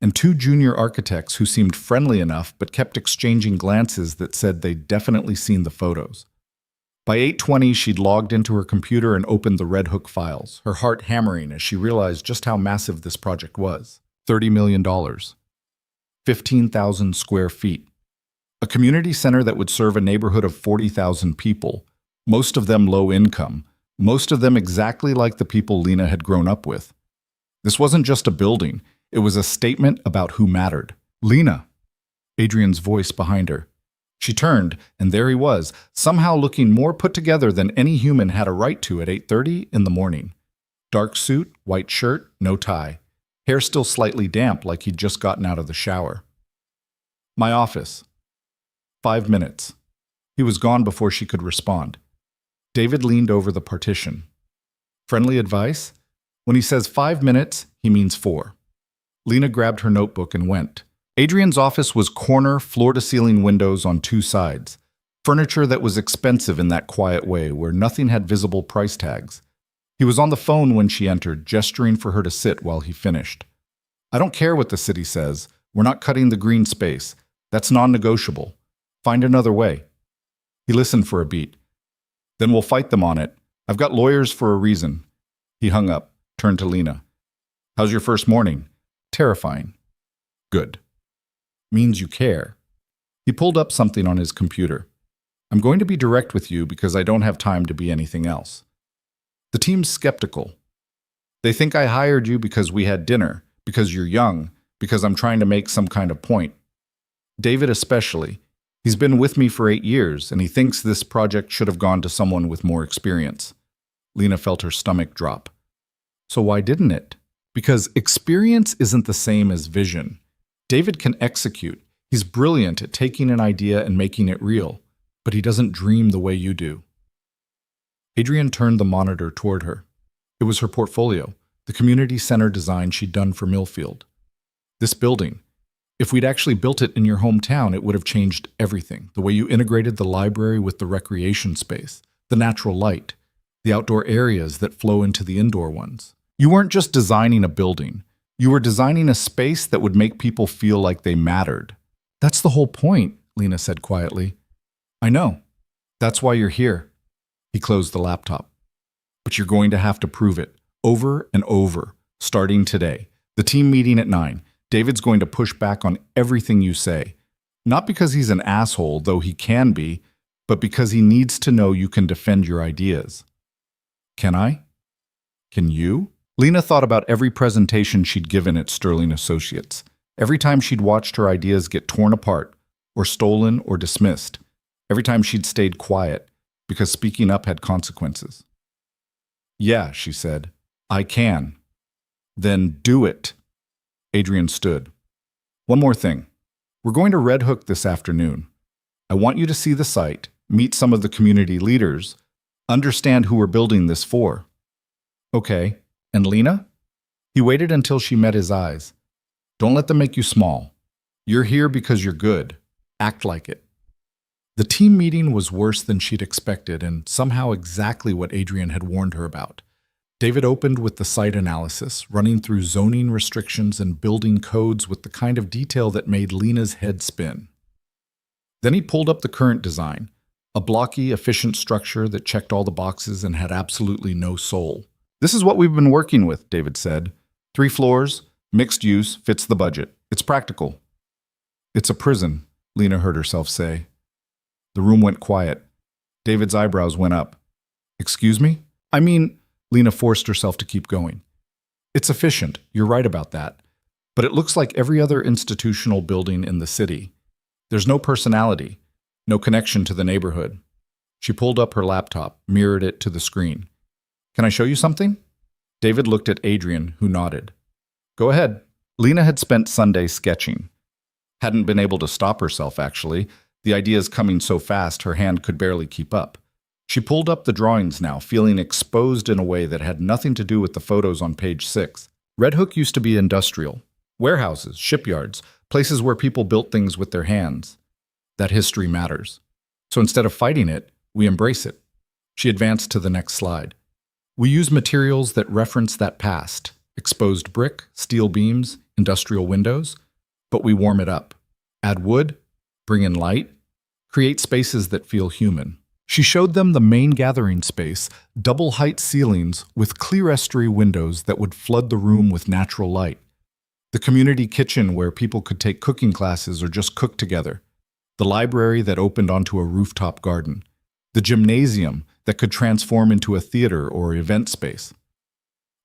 and 2 junior architects who seemed friendly enough but kept exchanging glances that said they'd definitely seen the photos. By 8:20, she'd logged into her computer and opened the Red Hook files, her heart hammering as she realized just how massive this project was. $30 million. 15,000 square feet. A community center that would serve a neighborhood of 40,000 people, most of them low income, most of them exactly like the people Lena had grown up with. This wasn't just a building, it was a statement about who mattered. Lena, Adrian's voice behind her. She turned, and there he was, somehow looking more put together than any human had a right to at 8:30 in the morning. Dark suit, white shirt, no tie. Hair still slightly damp like he'd just gotten out of the shower. My office. 5 minutes. He was gone before she could respond. David leaned over the partition. Friendly advice? When he says 5 minutes, he means 4. Lena grabbed her notebook and went. Adrian's office was corner, floor-to-ceiling windows on 2 sides. Furniture that was expensive in that quiet way, where nothing had visible price tags. He was on the phone when she entered, gesturing for her to sit while he finished. I don't care what the city says. We're not cutting the green space. That's non-negotiable. Find another way. He listened for a beat. Then we'll fight them on it. I've got lawyers for a reason. He hung up, turned to Lena. How's your first morning? Terrifying. Good. Means you care. He pulled up something on his computer. I'm going to be direct with you because I don't have time to be anything else. The team's skeptical. They think I hired you because we had dinner, because you're young, because I'm trying to make some kind of point. David especially. He's been with me for 8 years, and he thinks this project should have gone to someone with more experience. Lena felt her stomach drop. So why didn't it? Because experience isn't the same as vision. David can execute. He's brilliant at taking an idea and making it real, but he doesn't dream the way you do. Adrian turned the monitor toward her. It was her portfolio, the community center design she'd done for Millfield. This building, if we'd actually built it in your hometown, it would have changed everything. The way you integrated the library with the recreation space, the natural light, the outdoor areas that flow into the indoor ones. You weren't just designing a building. You were designing a space that would make people feel like they mattered. That's the whole point, Lena said quietly. I know. That's why you're here. He closed the laptop. But you're going to have to prove it, over and over, starting today. The team meeting at 9. David's going to push back on everything you say. Not because he's an asshole, though he can be, but because he needs to know you can defend your ideas. Can I? Can you? Lena thought about every presentation she'd given at Sterling Associates. Every time she'd watched her ideas get torn apart, or stolen or dismissed. Every time she'd stayed quiet, because speaking up had consequences. Yeah, she said. I can. Then do it. Adrian stood. One more thing. We're going to Red Hook this afternoon. I want you to see the site, meet some of the community leaders, understand who we're building this for. Okay. And Lena? He waited until she met his eyes. Don't let them make you small. You're here because you're good. Act like it. The team meeting was worse than she'd expected and somehow exactly what Adrian had warned her about. David opened with the site analysis, running through zoning restrictions and building codes with the kind of detail that made Lena's head spin. Then he pulled up the current design, a blocky, efficient structure that checked all the boxes and had absolutely no soul. This is what we've been working with, David said. 3 floors, mixed use, fits the budget. It's practical. It's a prison, Lena heard herself say. The room went quiet. David's eyebrows went up. Excuse me? I mean, Lena forced herself to keep going. It's efficient, you're right about that. But it looks like every other institutional building in the city. There's no personality, no connection to the neighborhood. She pulled up her laptop, mirrored it to the screen. Can I show you something? David looked at Adrian, who nodded. Go ahead. Lena had spent Sunday sketching. Hadn't been able to stop herself, actually. The ideas coming so fast her hand could barely keep up. She pulled up the drawings now, feeling exposed in a way that had nothing to do with the photos on page 6. Red Hook used to be industrial. Warehouses, shipyards, places where people built things with their hands. That history matters. So instead of fighting it, we embrace it. She advanced to the next slide. We use materials that reference that past, exposed brick, steel beams, industrial windows, but we warm it up. Add wood, bring in light, create spaces that feel human. She showed them the main gathering space, double-height ceilings with clerestory windows that would flood the room with natural light. The community kitchen where people could take cooking classes or just cook together. The library that opened onto a rooftop garden. The gymnasium that could transform into a theater or event space.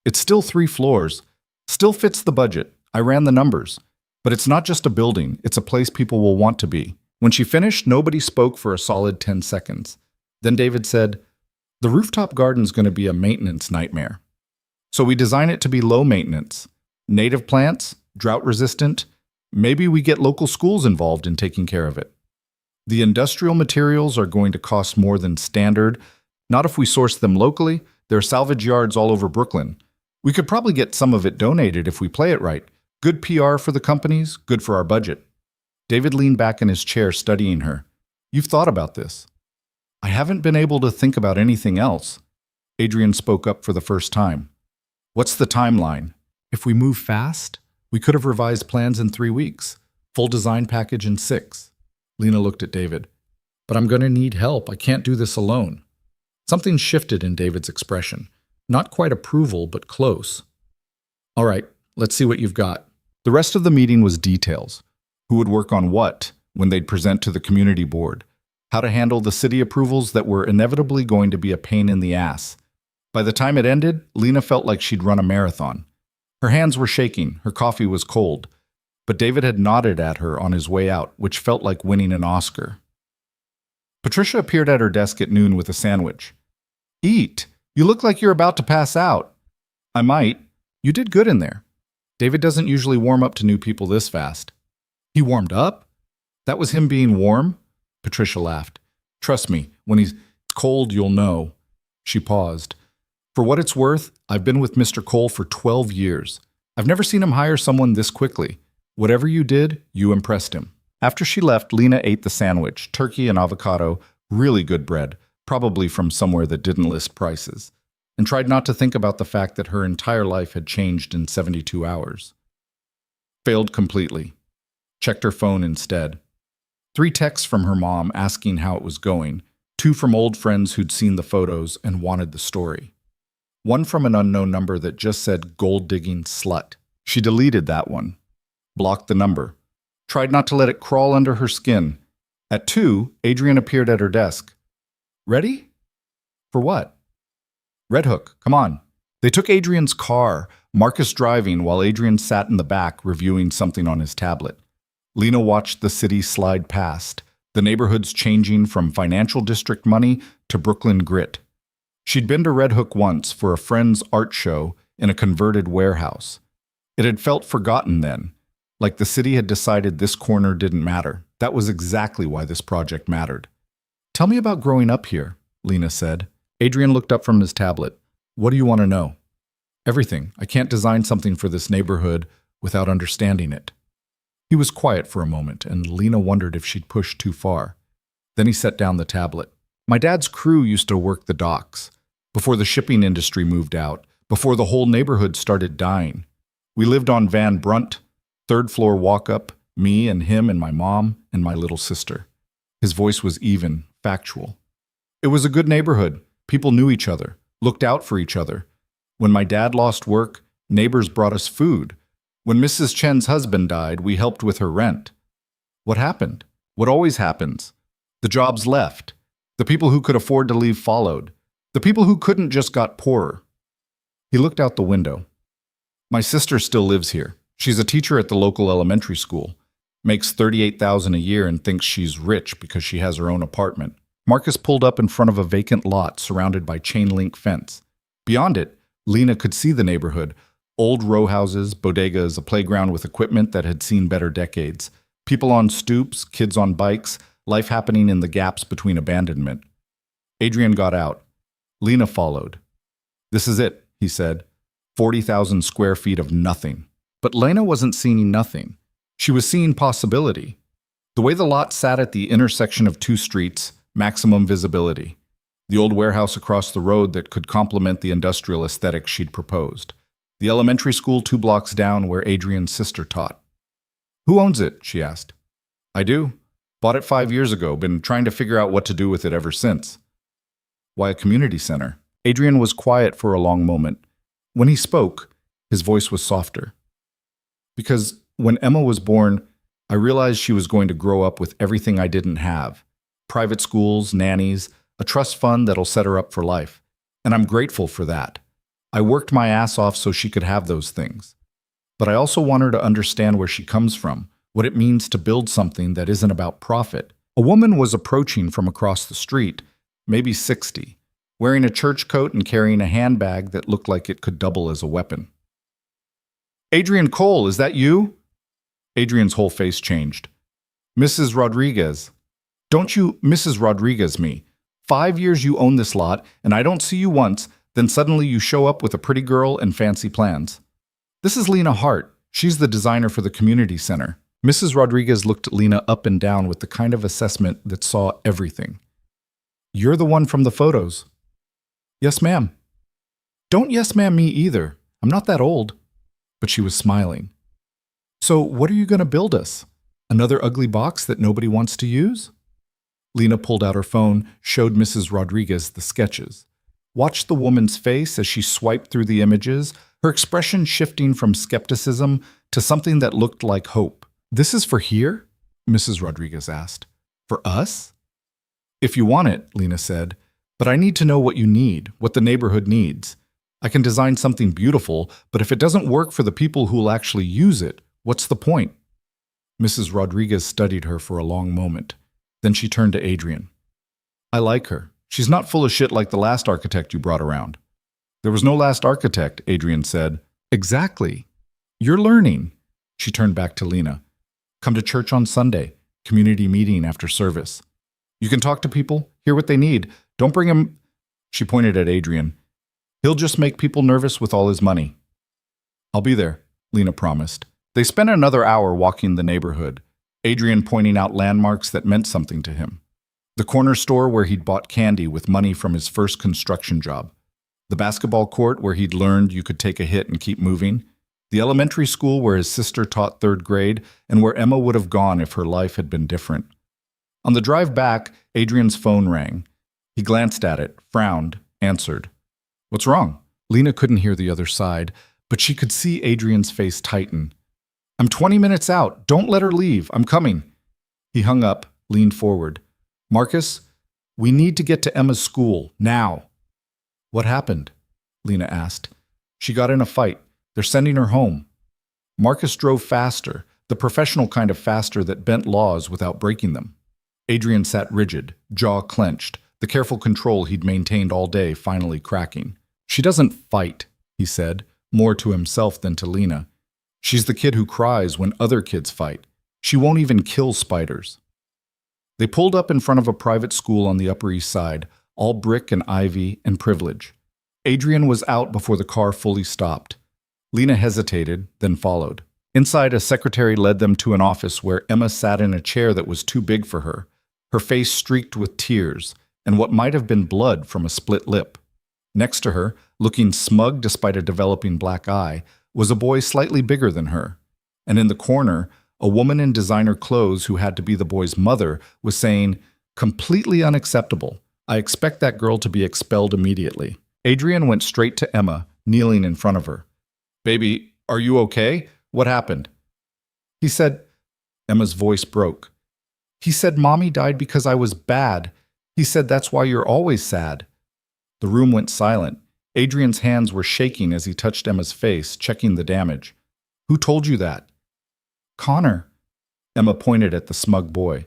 It's still 3 floors, still fits the budget. I ran the numbers. But it's not just a building, it's a place people will want to be. When she finished, nobody spoke for a solid 10 seconds. Then David said, "The rooftop garden's going to be a maintenance nightmare. So we design it to be low maintenance. Native plants, drought resistant. Maybe we get local schools involved in taking care of it. The industrial materials are going to cost more than standard. Not if we source them locally. There are salvage yards all over Brooklyn. We could probably get some of it donated if we play it right. Good PR for the companies, good for our budget." David leaned back in his chair, studying her. "You've thought about this." "I haven't been able to think about anything else." Adrian spoke up for the first time. "What's the timeline? If we move fast, we could have revised plans in 3 weeks. Full design package in 6. Lena looked at David. "But I'm going to need help. I can't do this alone." Something shifted in David's expression. Not quite approval, but close. "All right, let's see what you've got." The rest of the meeting was details. Who would work on what when they'd present to the community board. How to handle the city approvals that were inevitably going to be a pain in the ass. By the time it ended, Lena felt like she'd run a marathon. Her hands were shaking, her coffee was cold. But David had nodded at her on his way out, which felt like winning an Oscar. Patricia appeared at her desk at noon with a sandwich. "Eat! You look like you're about to pass out." "I might. You did good in there." David doesn't usually warm up to new people this fast. "He warmed up? That was him being warm?" Patricia laughed. "Trust me, when he's cold, you'll know." She paused. "For what it's worth, I've been with Mr. Cole for 12 years. I've never seen him hire someone this quickly. Whatever you did, you impressed him." After she left, Lena ate the sandwich, turkey and avocado, really good bread, probably from somewhere that didn't list prices, and tried not to think about the fact that her entire life had changed in 72 hours. Failed completely. Checked her phone instead. 3 texts from her mom asking how it was going, 2 from old friends who'd seen the photos and wanted the story. 1 from an unknown number that just said gold-digging slut. She deleted that one. Blocked the number. Tried not to let it crawl under her skin. At 2, Adrian appeared at her desk. "Ready?" "For what?" "Red Hook, come on." They took Adrian's car, Marcus driving while Adrian sat in the back reviewing something on his tablet. Lena watched the city slide past, the neighborhoods changing from financial district money to Brooklyn grit. She'd been to Red Hook once for a friend's art show in a converted warehouse. It had felt forgotten then, like the city had decided this corner didn't matter. That was exactly why this project mattered. "Tell me about growing up here," Lena said. Adrian looked up from his tablet. "What do you want to know?" "Everything. I can't design something for this neighborhood without understanding it." He was quiet for a moment, and Lena wondered if she'd pushed too far. Then he set down the tablet. "My dad's crew used to work the docks, before the shipping industry moved out, before the whole neighborhood started dying. We lived on Van Brunt, 3rd floor walk-up, me and him and my mom and my little sister." His voice was even, factual. "It was a good neighborhood. People knew each other, looked out for each other. When my dad lost work, neighbors brought us food. When Mrs. Chen's husband died, we helped with her rent. What happened? What always happens? The jobs left. The people who could afford to leave followed. The people who couldn't just got poorer." He looked out the window. "My sister still lives here. She's a teacher at the local elementary school. Makes $38,000 a year and thinks she's rich because she has her own apartment." Marcus pulled up in front of a vacant lot surrounded by chain-link fence. Beyond it, Lena could see the neighborhood. Old row houses, bodegas, a playground with equipment that had seen better decades. People on stoops, kids on bikes, life happening in the gaps between abandonment. Adrian got out. Lena followed. "This is it," he said. 40,000 square feet of nothing. But Lena wasn't seeing nothing. She was seeing possibility. The way the lot sat at the intersection of 2 streets, maximum visibility. The old warehouse across the road that could complement the industrial aesthetic she'd proposed. The elementary school 2 blocks down where Adrian's sister taught. "Who owns it?" she asked. "I do. Bought it 5 years ago. Been trying to figure out what to do with it ever since." "Why a community center?" Adrian was quiet for a long moment. When he spoke, his voice was softer. "Because when Emma was born, I realized she was going to grow up with everything I didn't have. Private schools, nannies, a trust fund that'll set her up for life. And I'm grateful for that. I worked my ass off so she could have those things. But I also want her to understand where she comes from, what it means to build something that isn't about profit. A woman was approaching from across the street, maybe 60, wearing a church coat and carrying a handbag that looked like it could double as a weapon. "Adrian Cole, is that you?" Adrian's whole face changed. "Mrs. Rodriguez." "Don't you Mrs. Rodriguez me. 5 years you own this lot, and I don't see you once, then suddenly you show up with a pretty girl and fancy plans. This is Lena Hart. She's the designer for the community center." Mrs. Rodriguez looked at Lena up and down with the kind of assessment that saw everything. "You're the one from the photos." "Yes, ma'am." "Don't yes, ma'am me either. I'm not that old." But she was smiling. "So what are you going to build us? Another ugly box that nobody wants to use?" Lena pulled out her phone, showed Mrs. Rodriguez the sketches. Watched the woman's face as she swiped through the images, her expression shifting from skepticism to something that looked like hope. "This is for here?" Mrs. Rodriguez asked. "For us?" "If you want it," Lena said, "but I need to know what you need, what the neighborhood needs. I can design something beautiful, but if it doesn't work for the people who will actually use it, what's the point?" Mrs. Rodriguez studied her for a long moment. Then she turned to Adrian. "I like her. She's not full of shit like the last architect you brought around." "There was no last architect," Adrian said. "Exactly. You're learning." She turned back to Lena. "Come to church on Sunday, community meeting after service. You can talk to people, hear what they need. Don't bring him—" She pointed at Adrian. "He'll just make people nervous with all his money." "I'll be there," Lena promised. They spent another hour walking the neighborhood, Adrian pointing out landmarks that meant something to him. The corner store where he'd bought candy with money from his first construction job. The basketball court where he'd learned you could take a hit and keep moving. The elementary school where his sister taught 3rd grade and where Emma would have gone if her life had been different. On the drive back, Adrian's phone rang. He glanced at it, frowned, answered. "What's wrong?" Lena couldn't hear the other side, but she could see Adrian's face tighten. "I'm 20 minutes out. Don't let her leave. I'm coming." He hung up, leaned forward. "Marcus, we need to get to Emma's school, now." "What happened?" Lena asked. "She got in a fight. They're sending her home." Marcus drove faster, the professional kind of faster that bent laws without breaking them. Adrian sat rigid, jaw clenched, the careful control he'd maintained all day finally cracking. "She doesn't fight," he said, more to himself than to Lena. "She's the kid who cries when other kids fight. She won't even kill spiders." They pulled up in front of a private school on the Upper East Side, all brick and ivy and privilege. Adrian was out before the car fully stopped. Lena hesitated, then followed. Inside, a secretary led them to an office where Emma sat in a chair that was too big for her, her face streaked with tears and what might have been blood from a split lip. Next to her, looking smug despite a developing black eye, was a boy slightly bigger than her. And in the corner, a woman in designer clothes who had to be the boy's mother was saying, "Completely unacceptable. I expect that girl to be expelled immediately." Adrian went straight to Emma, kneeling in front of her. "Baby, are you okay? What happened?" He said, Emma's voice broke. "He said Mommy died because I was bad. He said that's why you're always sad." The room went silent. Adrian's hands were shaking as he touched Emma's face, checking the damage. "Who told you that?" "Connor." Emma pointed at the smug boy.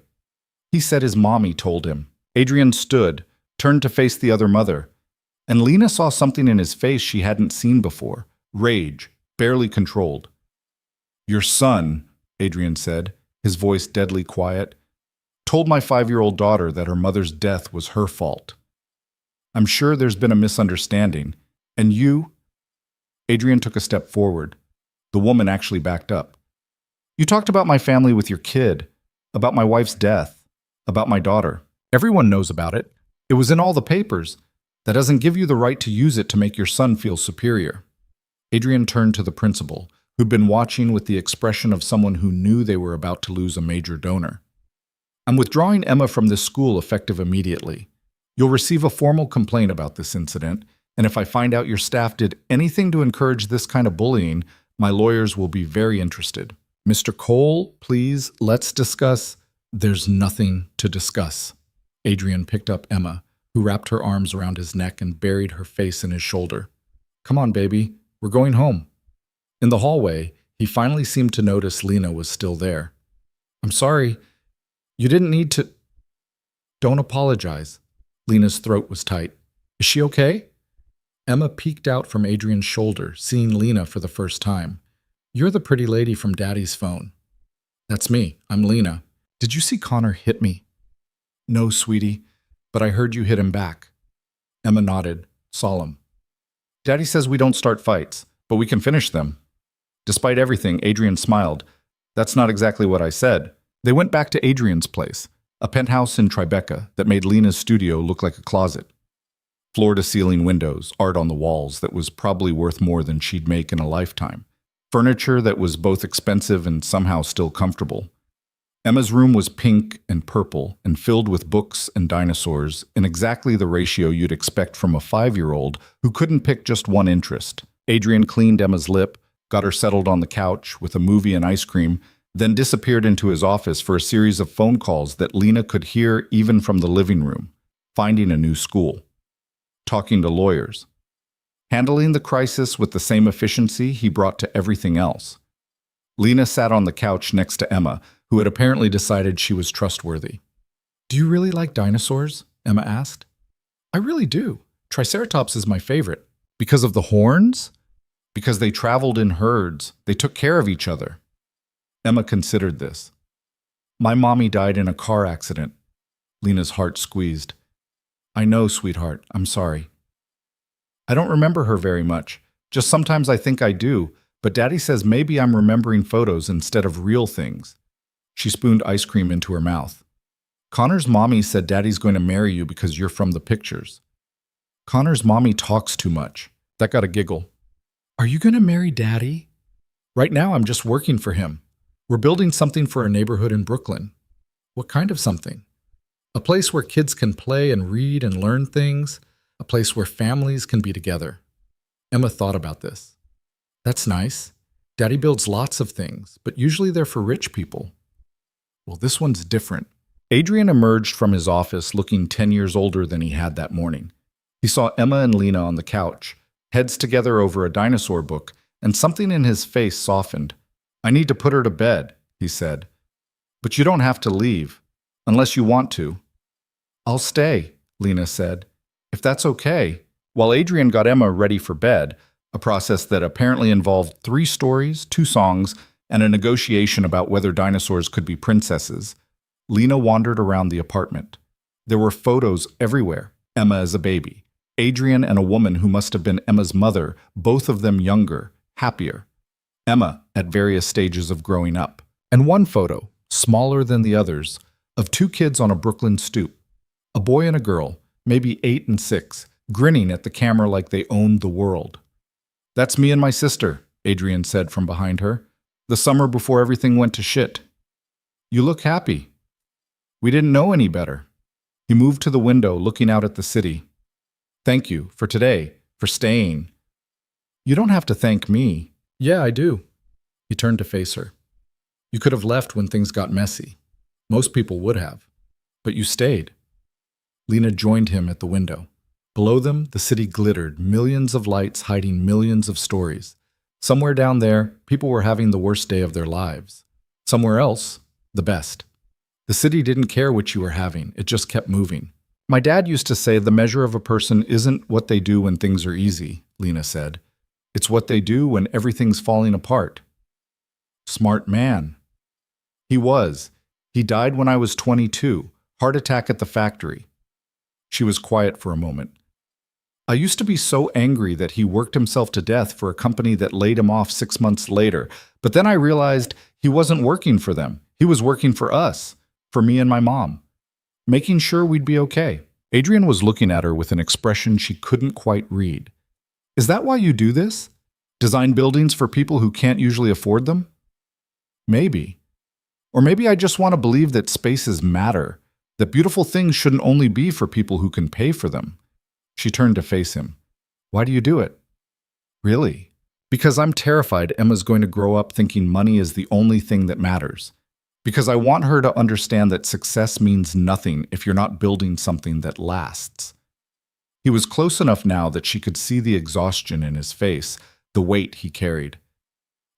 "He said his mommy told him." Adrian stood, turned to face the other mother. And Lena saw something in his face she hadn't seen before. Rage, barely controlled. "Your son," Adrian said, his voice deadly quiet, "told my 5-year-old daughter that her mother's death was her fault. I'm sure there's been a misunderstanding. And you—" Adrian took a step forward. The woman actually backed up. "You talked about my family with your kid, about my wife's death, about my daughter. Everyone knows about it. It was in all the papers. That doesn't give you the right to use it to make your son feel superior." Adrian turned to the principal, who'd been watching with the expression of someone who knew they were about to lose a major donor. "I'm withdrawing Emma from this school effective immediately. You'll receive a formal complaint about this incident, and if I find out your staff did anything to encourage this kind of bullying, my lawyers will be very interested." "Mr. Cole, please, let's discuss—" "There's nothing to discuss." Adrian picked up Emma, who wrapped her arms around his neck and buried her face in his shoulder. "Come on, baby. We're going home." In the hallway, he finally seemed to notice Lena was still there. I'm sorry. You didn't need to. Don't apologize. Lena's throat was tight. Is she okay? Emma peeked out from Adrian's shoulder, seeing Lena for the first time. You're the pretty lady from Daddy's phone. That's me. I'm Lena. Did you see Connor hit me? No, sweetie, but I heard you hit him back. Emma nodded, solemn. Daddy says we don't start fights, but we can finish them. Despite everything, Adrian smiled. That's not exactly what I said. They went back to Adrian's place, a penthouse in Tribeca that made Lena's studio look like a closet. Floor-to-ceiling windows, art on the walls that was probably worth more than she'd make in a lifetime. Furniture that was both expensive and somehow still comfortable. Emma's room was pink and purple and filled with books and dinosaurs in exactly the ratio you'd expect from a 5-year-old who couldn't pick just one interest. Adrian cleaned Emma's lip, got her settled on the couch with a movie and ice cream, then disappeared into his office for a series of phone calls that Lena could hear even from the living room, finding a new school, talking to lawyers, handling the crisis with the same efficiency he brought to everything else. Lena sat on the couch next to Emma, who had apparently decided she was trustworthy. Do you really like dinosaurs? Emma asked. I really do. Triceratops is my favorite. Because of the horns? Because they traveled in herds. They took care of each other. Emma considered this. My mommy died in a car accident. Lena's heart squeezed. I know, sweetheart. I'm sorry. I don't remember her very much. Just sometimes I think I do, but Daddy says maybe I'm remembering photos instead of real things. She spooned ice cream into her mouth. Connor's mommy said Daddy's going to marry you because you're from the pictures. Connor's mommy talks too much. That got a giggle. Are you going to marry Daddy? Right now I'm just working for him. We're building something for a neighborhood in Brooklyn. What kind of something? A place where kids can play and read and learn things. A place where families can be together. Emma thought about this. That's nice. Daddy builds lots of things, but usually they're for rich people. Well, this one's different. Adrian emerged from his office looking 10 years older than he had that morning. He saw Emma and Lena on the couch, heads together over a dinosaur book, and something in his face softened. I need to put her to bed, he said. But you don't have to leave, unless you want to. I'll stay, Lena said. If that's okay. While Adrian got Emma ready for bed, a process that apparently involved 3 stories, 2 songs, and a negotiation about whether dinosaurs could be princesses, Lena wandered around the apartment. There were photos everywhere. Emma as a baby, Adrian and a woman who must have been Emma's mother, both of them younger, happier. Emma at various stages of growing up. And one photo, smaller than the others, of 2 kids on a Brooklyn stoop. A boy and a girl, maybe 8 and 6, grinning at the camera like they owned the world. That's me and my sister, Adrian said from behind her. The summer before everything went to shit. You look happy. We didn't know any better. He moved to the window, looking out at the city. Thank you for today, for staying. You don't have to thank me. Yeah, I do. He turned to face her. You could have left when things got messy. Most people would have. But you stayed. Lena joined him at the window. Below them, the city glittered, millions of lights hiding millions of stories. Somewhere down there, people were having the worst day of their lives. Somewhere else, the best. The city didn't care what you were having, it just kept moving. My dad used to say the measure of a person isn't what they do when things are easy, Lena said. It's what they do when everything's falling apart. Smart man. He was. He died when I was 22, heart attack at the factory. She was quiet for a moment. I used to be so angry that he worked himself to death for a company that laid him off 6 months later, but then I realized he wasn't working for them. He was working for us, for me and my mom, making sure we'd be okay. Adrian was looking at her with an expression she couldn't quite read. Is that why you do this? Design buildings for people who can't usually afford them? Maybe. Or maybe I just want to believe that spaces matter, that beautiful things shouldn't only be for people who can pay for them. She turned to face him. Why do you do it? Really? Because I'm terrified Emma's going to grow up thinking money is the only thing that matters. Because I want her to understand that success means nothing if you're not building something that lasts. He was close enough now that she could see the exhaustion in his face, the weight he carried.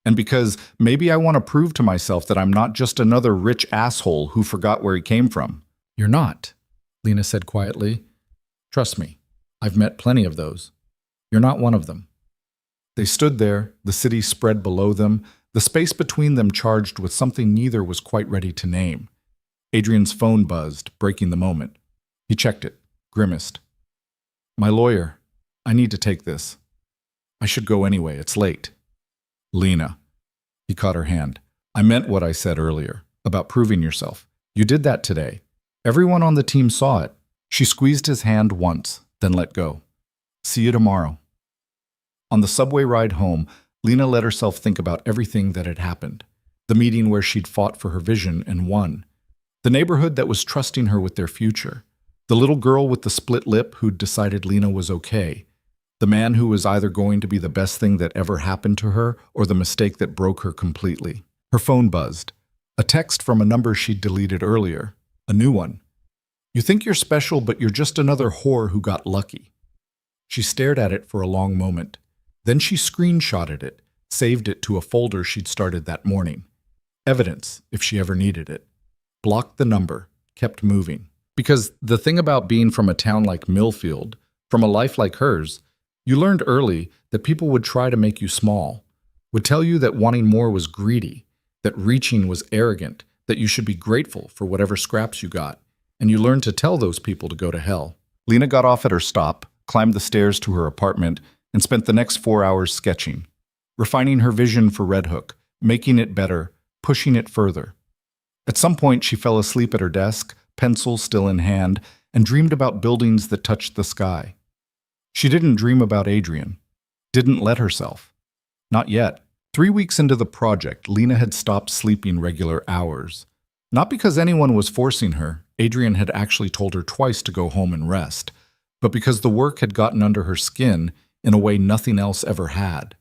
And because maybe I want to prove to myself that I'm not just another rich asshole who forgot where he came from. You're not, Lena said quietly. Trust me, I've met plenty of those. You're not one of them. They stood there, the city spread below them, the space between them charged with something neither was quite ready to name. Adrian's phone buzzed, breaking the moment. He checked it, grimaced. My lawyer. I need to take this. I should go anyway, it's late. Lena. He caught her hand. I meant what I said earlier, about proving yourself. You did that today. Everyone on the team saw it. She squeezed his hand once, then let go. See you tomorrow. On the subway ride home, Lena let herself think about everything that had happened. The meeting where she'd fought for her vision and won. The neighborhood that was trusting her with their future. The little girl with the split lip who'd decided Lena was okay. The man who was either going to be the best thing that ever happened to her or the mistake that broke her completely. Her phone buzzed. A text from a number she'd deleted earlier. A new one. You think you're special, but you're just another whore who got lucky. She stared at it for a long moment. Then she screenshotted it, saved it to a folder she'd started that morning. Evidence, if she ever needed it. Blocked the number, kept moving. Because the thing about being from a town like Millfield, from a life like hers, you learned early that people would try to make you small, would tell you that wanting more was greedy, that reaching was arrogant, that you should be grateful for whatever scraps you got, and you learned to tell those people to go to hell. Lena got off at her stop, climbed the stairs to her apartment, and spent the next 4 hours sketching, refining her vision for Red Hook, making it better, pushing it further. At some point, she fell asleep at her desk, pencil still in hand, and dreamed about buildings that touched the sky. She didn't dream about Adrian. Didn't let herself. Not yet. 3 weeks into the project, Lena had stopped sleeping regular hours. Not because anyone was forcing her, Adrian had actually told her twice to go home and rest, but because the work had gotten under her skin in a way nothing else ever had.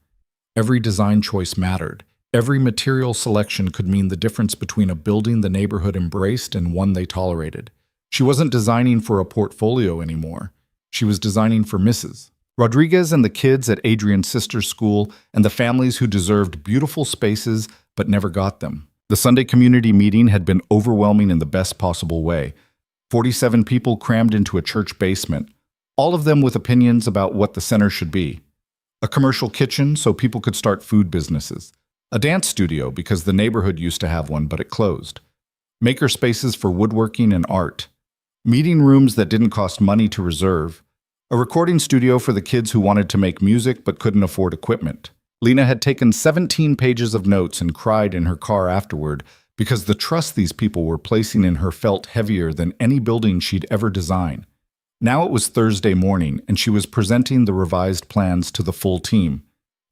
Every design choice mattered. Every material selection could mean the difference between a building the neighborhood embraced and one they tolerated. She wasn't designing for a portfolio anymore. She was designing for Mrs. Rodriguez and the kids at Adrian's sister's school and the families who deserved beautiful spaces but never got them. The Sunday community meeting had been overwhelming in the best possible way. 47 people crammed into a church basement, all of them with opinions about what the center should be. A commercial kitchen so people could start food businesses. A dance studio because the neighborhood used to have one but it closed. Maker spaces for woodworking and art. Meeting rooms that didn't cost money to reserve. A recording studio for the kids who wanted to make music but couldn't afford equipment. Lena had taken 17 pages of notes and cried in her car afterward because the trust these people were placing in her felt heavier than any building she'd ever designed. Now it was Thursday morning, and she was presenting the revised plans to the full team.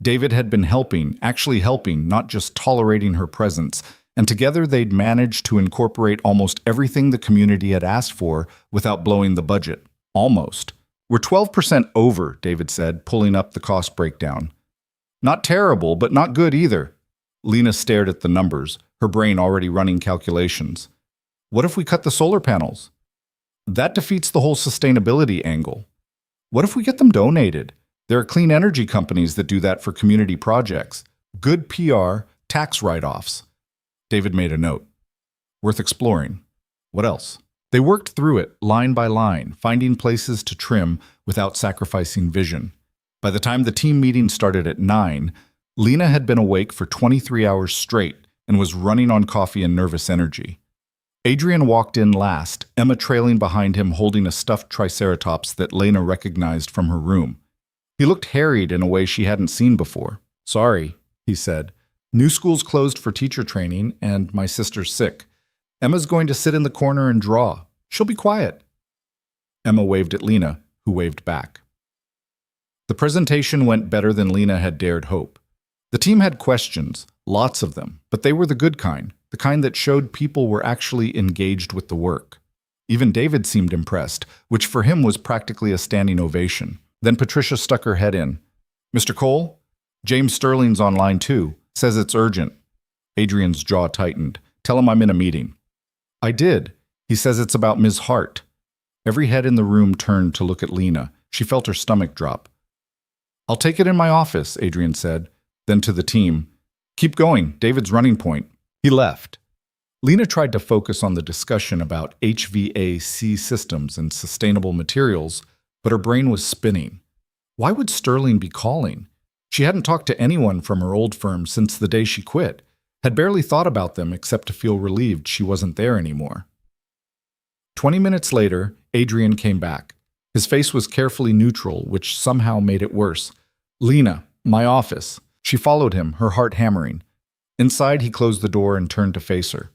David had been helping, actually helping, not just tolerating her presence, and together they'd managed to incorporate almost everything the community had asked for without blowing the budget. Almost. We're 12% over, David said, pulling up the cost breakdown. Not terrible, but not good either. Lena stared at the numbers, her brain already running calculations. What if we cut the solar panels? That defeats the whole sustainability angle. What if we get them donated? There are clean energy companies that do that for community projects. Good PR, tax write-offs. David made a note. Worth exploring. What else? They worked through it, line by line, finding places to trim without sacrificing vision. By the time the team meeting started at 9, Lena had been awake for 23 hours straight and was running on coffee and nervous energy. Adrian walked in last, Emma trailing behind him holding a stuffed triceratops that Lena recognized from her room. He looked harried in a way she hadn't seen before. Sorry, he said. New school's closed for teacher training, and my sister's sick. Emma's going to sit in the corner and draw. She'll be quiet. Emma waved at Lena, who waved back. The presentation went better than Lena had dared hope. The team had questions, lots of them, but they were the good kind, the kind that showed people were actually engaged with the work. Even David seemed impressed, which for him was practically a standing ovation. Then Patricia stuck her head in. Mr. Cole? James Sterling's on line 2. Says it's urgent. Adrian's jaw tightened. Tell him I'm in a meeting. I did. He says it's about Ms. Hart. Every head in the room turned to look at Lena. She felt her stomach drop. I'll take it in my office, Adrian said. Then to the team. Keep going, David's running point. He left. Lena tried to focus on the discussion about HVAC systems and sustainable materials, but her brain was spinning. Why would Sterling be calling? She hadn't talked to anyone from her old firm since the day she quit, had barely thought about them except to feel relieved she wasn't there anymore. 20 minutes later, Adrian came back. His face was carefully neutral, which somehow made it worse. Lena, my office. She followed him, her heart hammering. Inside, he closed the door and turned to face her.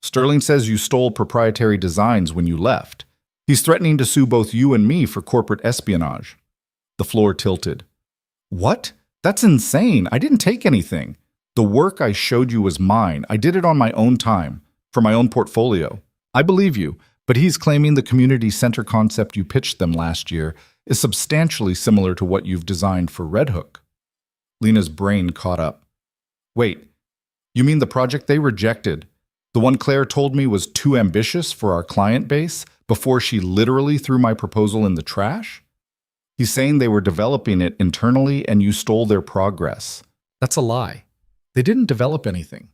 Sterling says you stole proprietary designs when you left. He's threatening to sue both you and me for corporate espionage. The floor tilted. What? That's insane. I didn't take anything. The work I showed you was mine. I did it on my own time, for my own portfolio. I believe you, but he's claiming the community center concept you pitched them last year is substantially similar to what you've designed for Red Hook. Lena's brain caught up. Wait, you mean the project they rejected? The one Claire told me was too ambitious for our client base before she literally threw my proposal in the trash? He's saying they were developing it internally and you stole their progress. That's a lie. They didn't develop anything.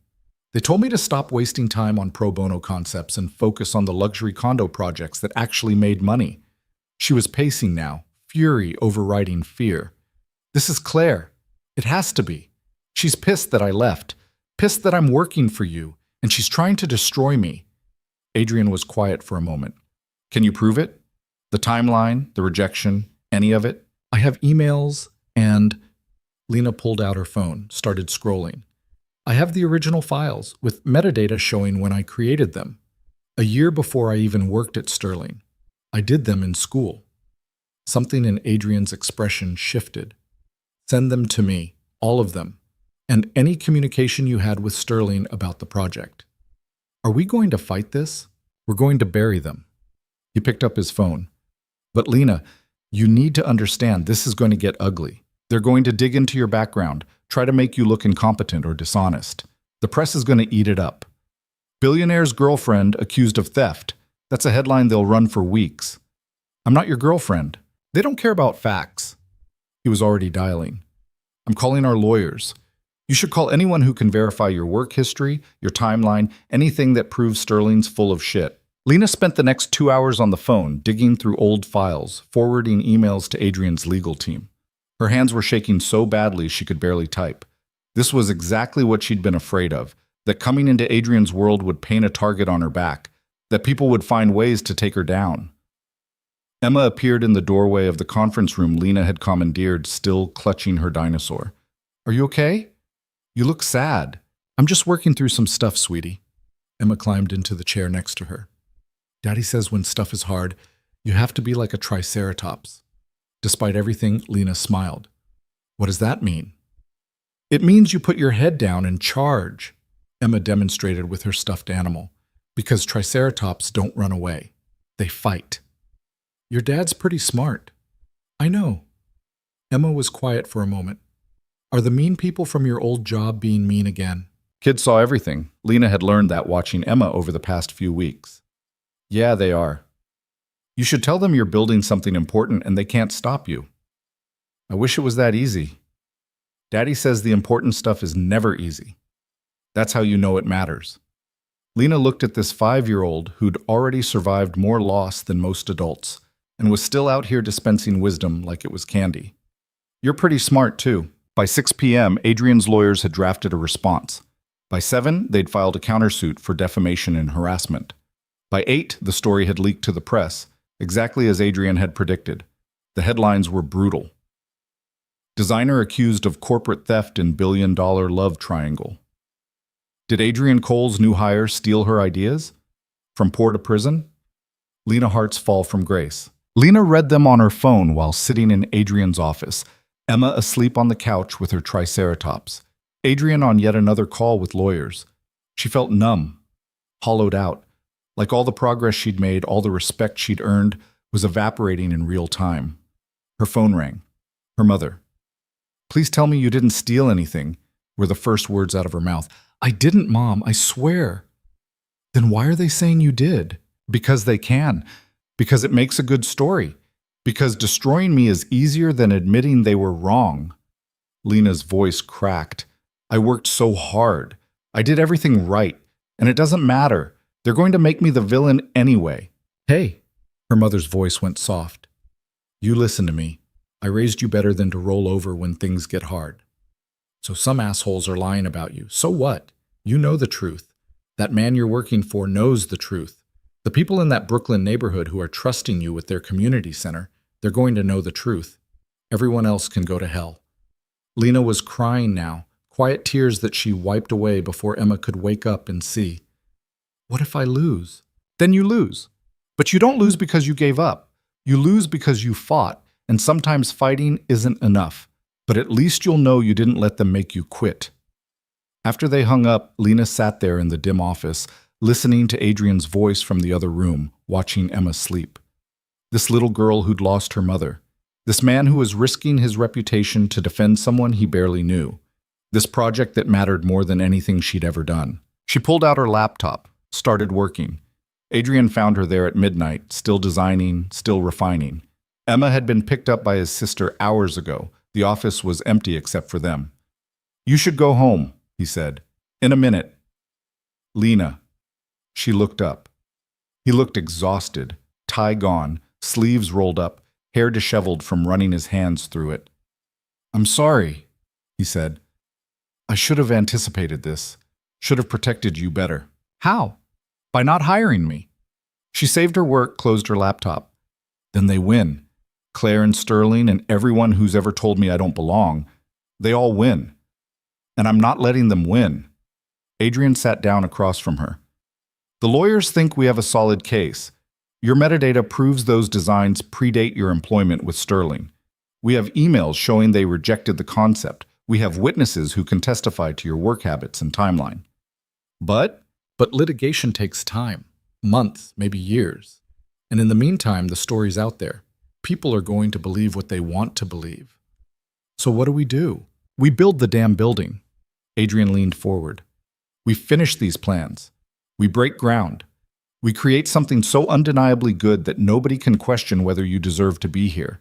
They told me to stop wasting time on pro bono concepts and focus on the luxury condo projects that actually made money. She was pacing now, fury overriding fear. This is Claire. It has to be. She's pissed that I left, pissed that I'm working for you, and she's trying to destroy me. Adrian was quiet for a moment. Can you prove it? The timeline, the rejection, any of it? I have emails and... Lena pulled out her phone, started scrolling. I have the original files, with metadata showing when I created them. A year before I even worked at Sterling. I did them in school. Something in Adrian's expression shifted. Send them to me, all of them, and any communication you had with Sterling about the project. Are we going to fight this? We're going to bury them. He picked up his phone. But Lena, you need to understand this is going to get ugly. They're going to dig into your background, try to make you look incompetent or dishonest. The press is going to eat it up. Billionaire's girlfriend accused of theft. That's a headline they'll run for weeks. I'm not your girlfriend. They don't care about facts. He was already dialing. I'm calling our lawyers. You should call anyone who can verify your work history, your timeline, anything that proves Sterling's full of shit. Lena spent the next 2 hours on the phone, digging through old files, forwarding emails to Adrian's legal team. Her hands were shaking so badly she could barely type. This was exactly what she'd been afraid of, that coming into Adrian's world would paint a target on her back, that people would find ways to take her down. Emma appeared in the doorway of the conference room Lena had commandeered, still clutching her dinosaur. Are you okay? You look sad. I'm just working through some stuff, sweetie. Emma climbed into the chair next to her. Daddy says when stuff is hard, you have to be like a triceratops. Despite everything, Lena smiled. What does that mean? It means you put your head down and charge, Emma demonstrated with her stuffed animal, because triceratops don't run away. They fight. Your dad's pretty smart. I know. Emma was quiet for a moment. Are the mean people from your old job being mean again? Kids saw everything. Lena had learned that watching Emma over the past few weeks. Yeah, they are. You should tell them you're building something important and they can't stop you. I wish it was that easy. Daddy says the important stuff is never easy. That's how you know it matters. Lena looked at this 5-year-old who'd already survived more loss than most adults and was still out here dispensing wisdom like it was candy. You're pretty smart, too. By 6 p.m., Adrian's lawyers had drafted a response. By 7, they'd filed a countersuit for defamation and harassment. By 8, the story had leaked to the press, exactly as Adrian had predicted. The headlines were brutal. Designer accused of corporate theft in billion-dollar love triangle. Did Adrian Cole's new hire steal her ideas? From poor to prison? Lena Hart's fall from grace. Lena read them on her phone while sitting in Adrian's office, Emma asleep on the couch with her triceratops, Adrian on yet another call with lawyers. She felt numb, hollowed out, like all the progress she'd made, all the respect she'd earned, was evaporating in real time. Her phone rang. Her mother. Please tell me you didn't steal anything, were the first words out of her mouth. I didn't, Mom, I swear. Then why are they saying you did? Because they can. Because it makes a good story. Because destroying me is easier than admitting they were wrong. Lena's voice cracked. I worked so hard. I did everything right. And it doesn't matter. They're going to make me the villain anyway. Hey, her mother's voice went soft. You listen to me. I raised you better than to roll over when things get hard. So some assholes are lying about you. So what? You know the truth. That man you're working for knows the truth. The people in that Brooklyn neighborhood who are trusting you with their community center, they're going to know the truth. Everyone else can go to hell. Lena was crying now, quiet tears that she wiped away before Emma could wake up and see. What if I lose? Then you lose. But you don't lose because you gave up. You lose because you fought, and sometimes fighting isn't enough. But at least you'll know you didn't let them make you quit. After they hung up, Lena sat there in the dim office, listening to Adrian's voice from the other room, watching Emma sleep. This little girl who'd lost her mother. This man who was risking his reputation to defend someone he barely knew. This project that mattered more than anything she'd ever done. She pulled out her laptop, started working. Adrian found her there at midnight, still designing, still refining. Emma had been picked up by his sister hours ago. The office was empty except for them. You should go home, he said. In a minute. Lena. She looked up. He looked exhausted, tie gone, sleeves rolled up, hair disheveled from running his hands through it. I'm sorry, he said. I should have anticipated this. Should have protected you better. How? By not hiring me. She saved her work, closed her laptop. Then they win. Claire and Sterling and everyone who's ever told me I don't belong, they all win. And I'm not letting them win. Adrian sat down across from her. The lawyers think we have a solid case. Your metadata proves those designs predate your employment with Sterling. We have emails showing they rejected the concept. We have witnesses who can testify to your work habits and timeline. But litigation takes time. Months, maybe years. And in the meantime, the story's out there. People are going to believe what they want to believe. So what do? We build the damn building. Adrian leaned forward. We finish these plans. We break ground. We create something so undeniably good that nobody can question whether you deserve to be here.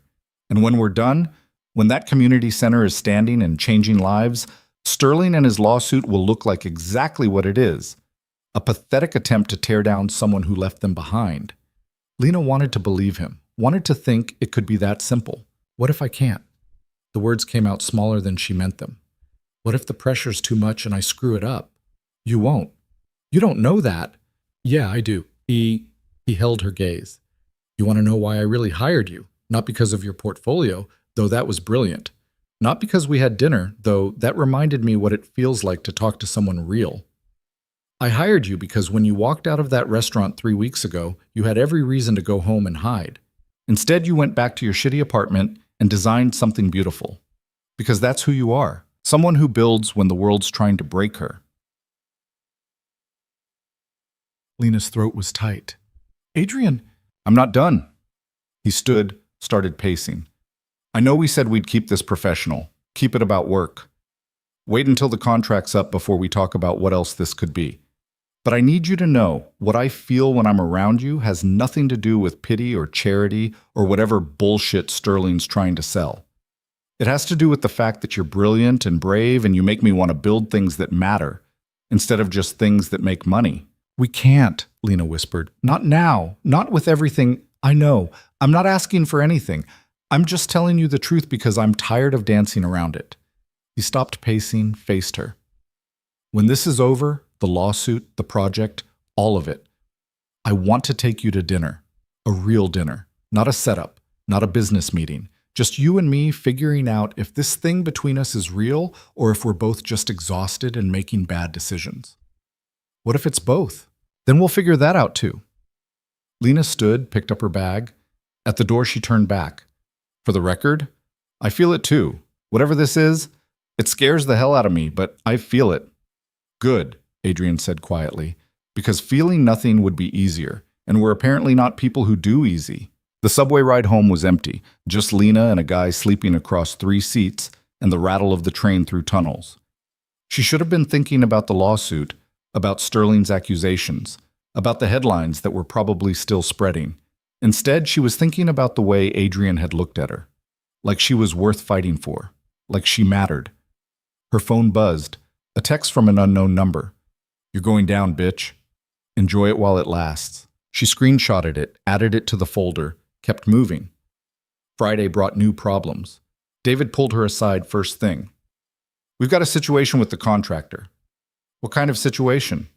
And when we're done, when that community center is standing and changing lives, Sterling and his lawsuit will look like exactly what it is. A pathetic attempt to tear down someone who left them behind. Lena wanted to believe him, wanted to think it could be that simple. What if I can't? The words came out smaller than she meant them. What if the pressure's too much and I screw it up? You won't. You don't know that. Yeah, I do. He held her gaze. You want to know why I really hired you? Not because of your portfolio, though that was brilliant. Not because we had dinner, though that reminded me what it feels like to talk to someone real. I hired you because when you walked out of that restaurant 3 weeks ago, you had every reason to go home and hide. Instead, you went back to your shitty apartment and designed something beautiful. Because that's who you are. Someone who builds when the world's trying to break her. Lena's throat was tight. Adrian, I'm not done. He stood, started pacing. I know we said we'd keep this professional, keep it about work. Wait until the contract's up before we talk about what else this could be. But I need you to know what I feel when I'm around you has nothing to do with pity or charity or whatever bullshit Sterling's trying to sell. It has to do with the fact that you're brilliant and brave and you make me want to build things that matter, instead of just things that make money. We can't, Lena whispered. Not now. Not with everything. I know. I'm not asking for anything. I'm just telling you the truth because I'm tired of dancing around it. He stopped pacing, faced her. When this is over, the lawsuit, the project, all of it, I want to take you to dinner. A real dinner. Not a setup. Not a business meeting. Just you and me figuring out if this thing between us is real or if we're both just exhausted and making bad decisions. What if it's both? Then we'll figure that out too. Lena stood, picked up her bag. At the door, she turned back. For the record, I feel it too. Whatever this is, it scares the hell out of me, but I feel it. Good, Adrian said quietly, because feeling nothing would be easier, and we're apparently not people who do easy. The subway ride home was empty, just Lena and a guy sleeping across 3 seats and the rattle of the train through tunnels. She should have been thinking about the lawsuit, about Sterling's accusations, about the headlines that were probably still spreading. Instead, she was thinking about the way Adrian had looked at her, like she was worth fighting for, like she mattered. Her phone buzzed. A text from an unknown number. You're going down, bitch. Enjoy it while it lasts. She screenshotted it, added it to the folder, kept moving. Friday brought new problems. David pulled her aside first thing. We've got a situation with the contractor. What kind of situation?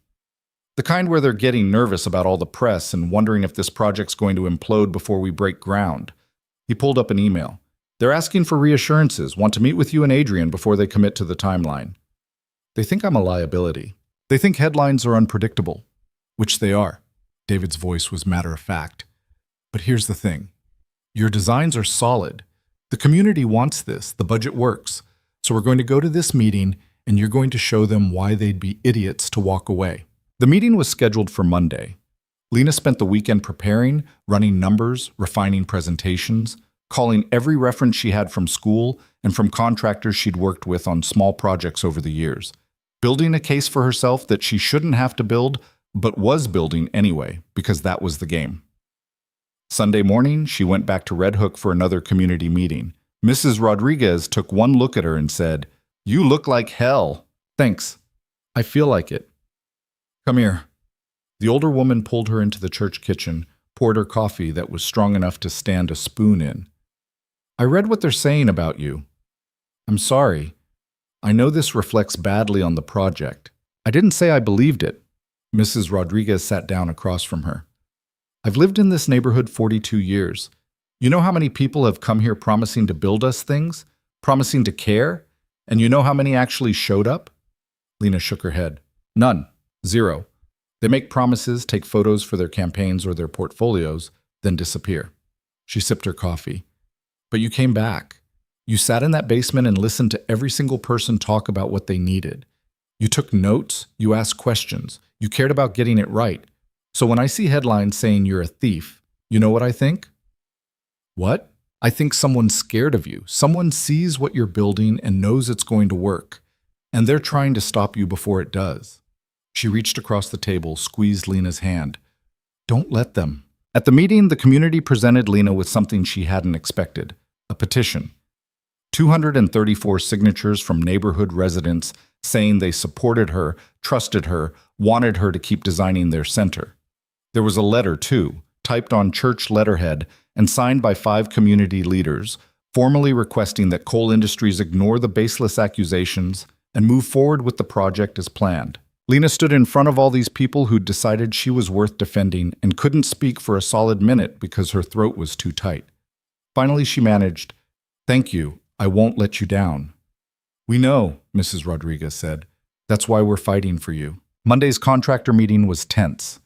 The kind where they're getting nervous about all the press and wondering if this project's going to implode before we break ground. He pulled up an email. They're asking for reassurances, want to meet with you and Adrian before they commit to the timeline. They think I'm a liability. They think headlines are unpredictable, which they are. David's voice was matter-of-fact. But here's the thing. Your designs are solid. The community wants this. The budget works. So we're going to go to this meeting, and you're going to show them why they'd be idiots to walk away. The meeting was scheduled for Monday. Lena spent the weekend preparing, running numbers, refining presentations, calling every reference she had from school and from contractors she'd worked with on small projects over the years, building a case for herself that she shouldn't have to build, but was building anyway, because that was the game. Sunday morning, she went back to Red Hook for another community meeting. Mrs. Rodriguez took one look at her and said, "You look like hell." "Thanks. I feel like it." "Come here." The older woman pulled her into the church kitchen, poured her coffee that was strong enough to stand a spoon in. "I read what they're saying about you. I'm sorry. I know this reflects badly on the project. I didn't say I believed it." Mrs. Rodriguez sat down across from her. "I've lived in this neighborhood 42 years. You know how many people have come here promising to build us things? Promising to care? And you know how many actually showed up?" Lena shook her head. "None. Zero. They make promises, take photos for their campaigns or their portfolios, then disappear." She sipped her coffee. "But you came back. You sat in that basement and listened to every single person talk about what they needed. You took notes, you asked questions, you cared about getting it right. So when I see headlines saying you're a thief, you know what I think?" "What?" "I think someone's scared of you. Someone sees what you're building and knows it's going to work. And they're trying to stop you before it does." She reached across the table, squeezed Lena's hand. "Don't let them." At the meeting, the community presented Lena with something she hadn't expected, a petition. 234 signatures from neighborhood residents saying they supported her, trusted her, wanted her to keep designing their center. There was a letter, too, typed on church letterhead and signed by 5 community leaders, formally requesting that coal industries ignore the baseless accusations and move forward with the project as planned. Lena stood in front of all these people who'd decided she was worth defending and couldn't speak for a solid minute because her throat was too tight. Finally, she managed, "Thank you. I won't let you down." "We know," Mrs. Rodriguez said. "That's why we're fighting for you." Monday's contractor meeting was tense.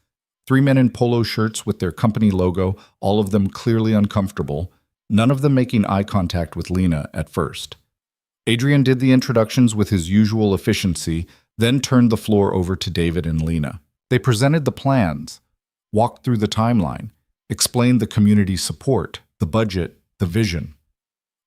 3 men in polo shirts with their company logo, all of them clearly uncomfortable, none of them making eye contact with Lena at first. Adrian did the introductions with his usual efficiency, then turned the floor over to David and Lena. They presented the plans, walked through the timeline, explained the community support, the budget, the vision.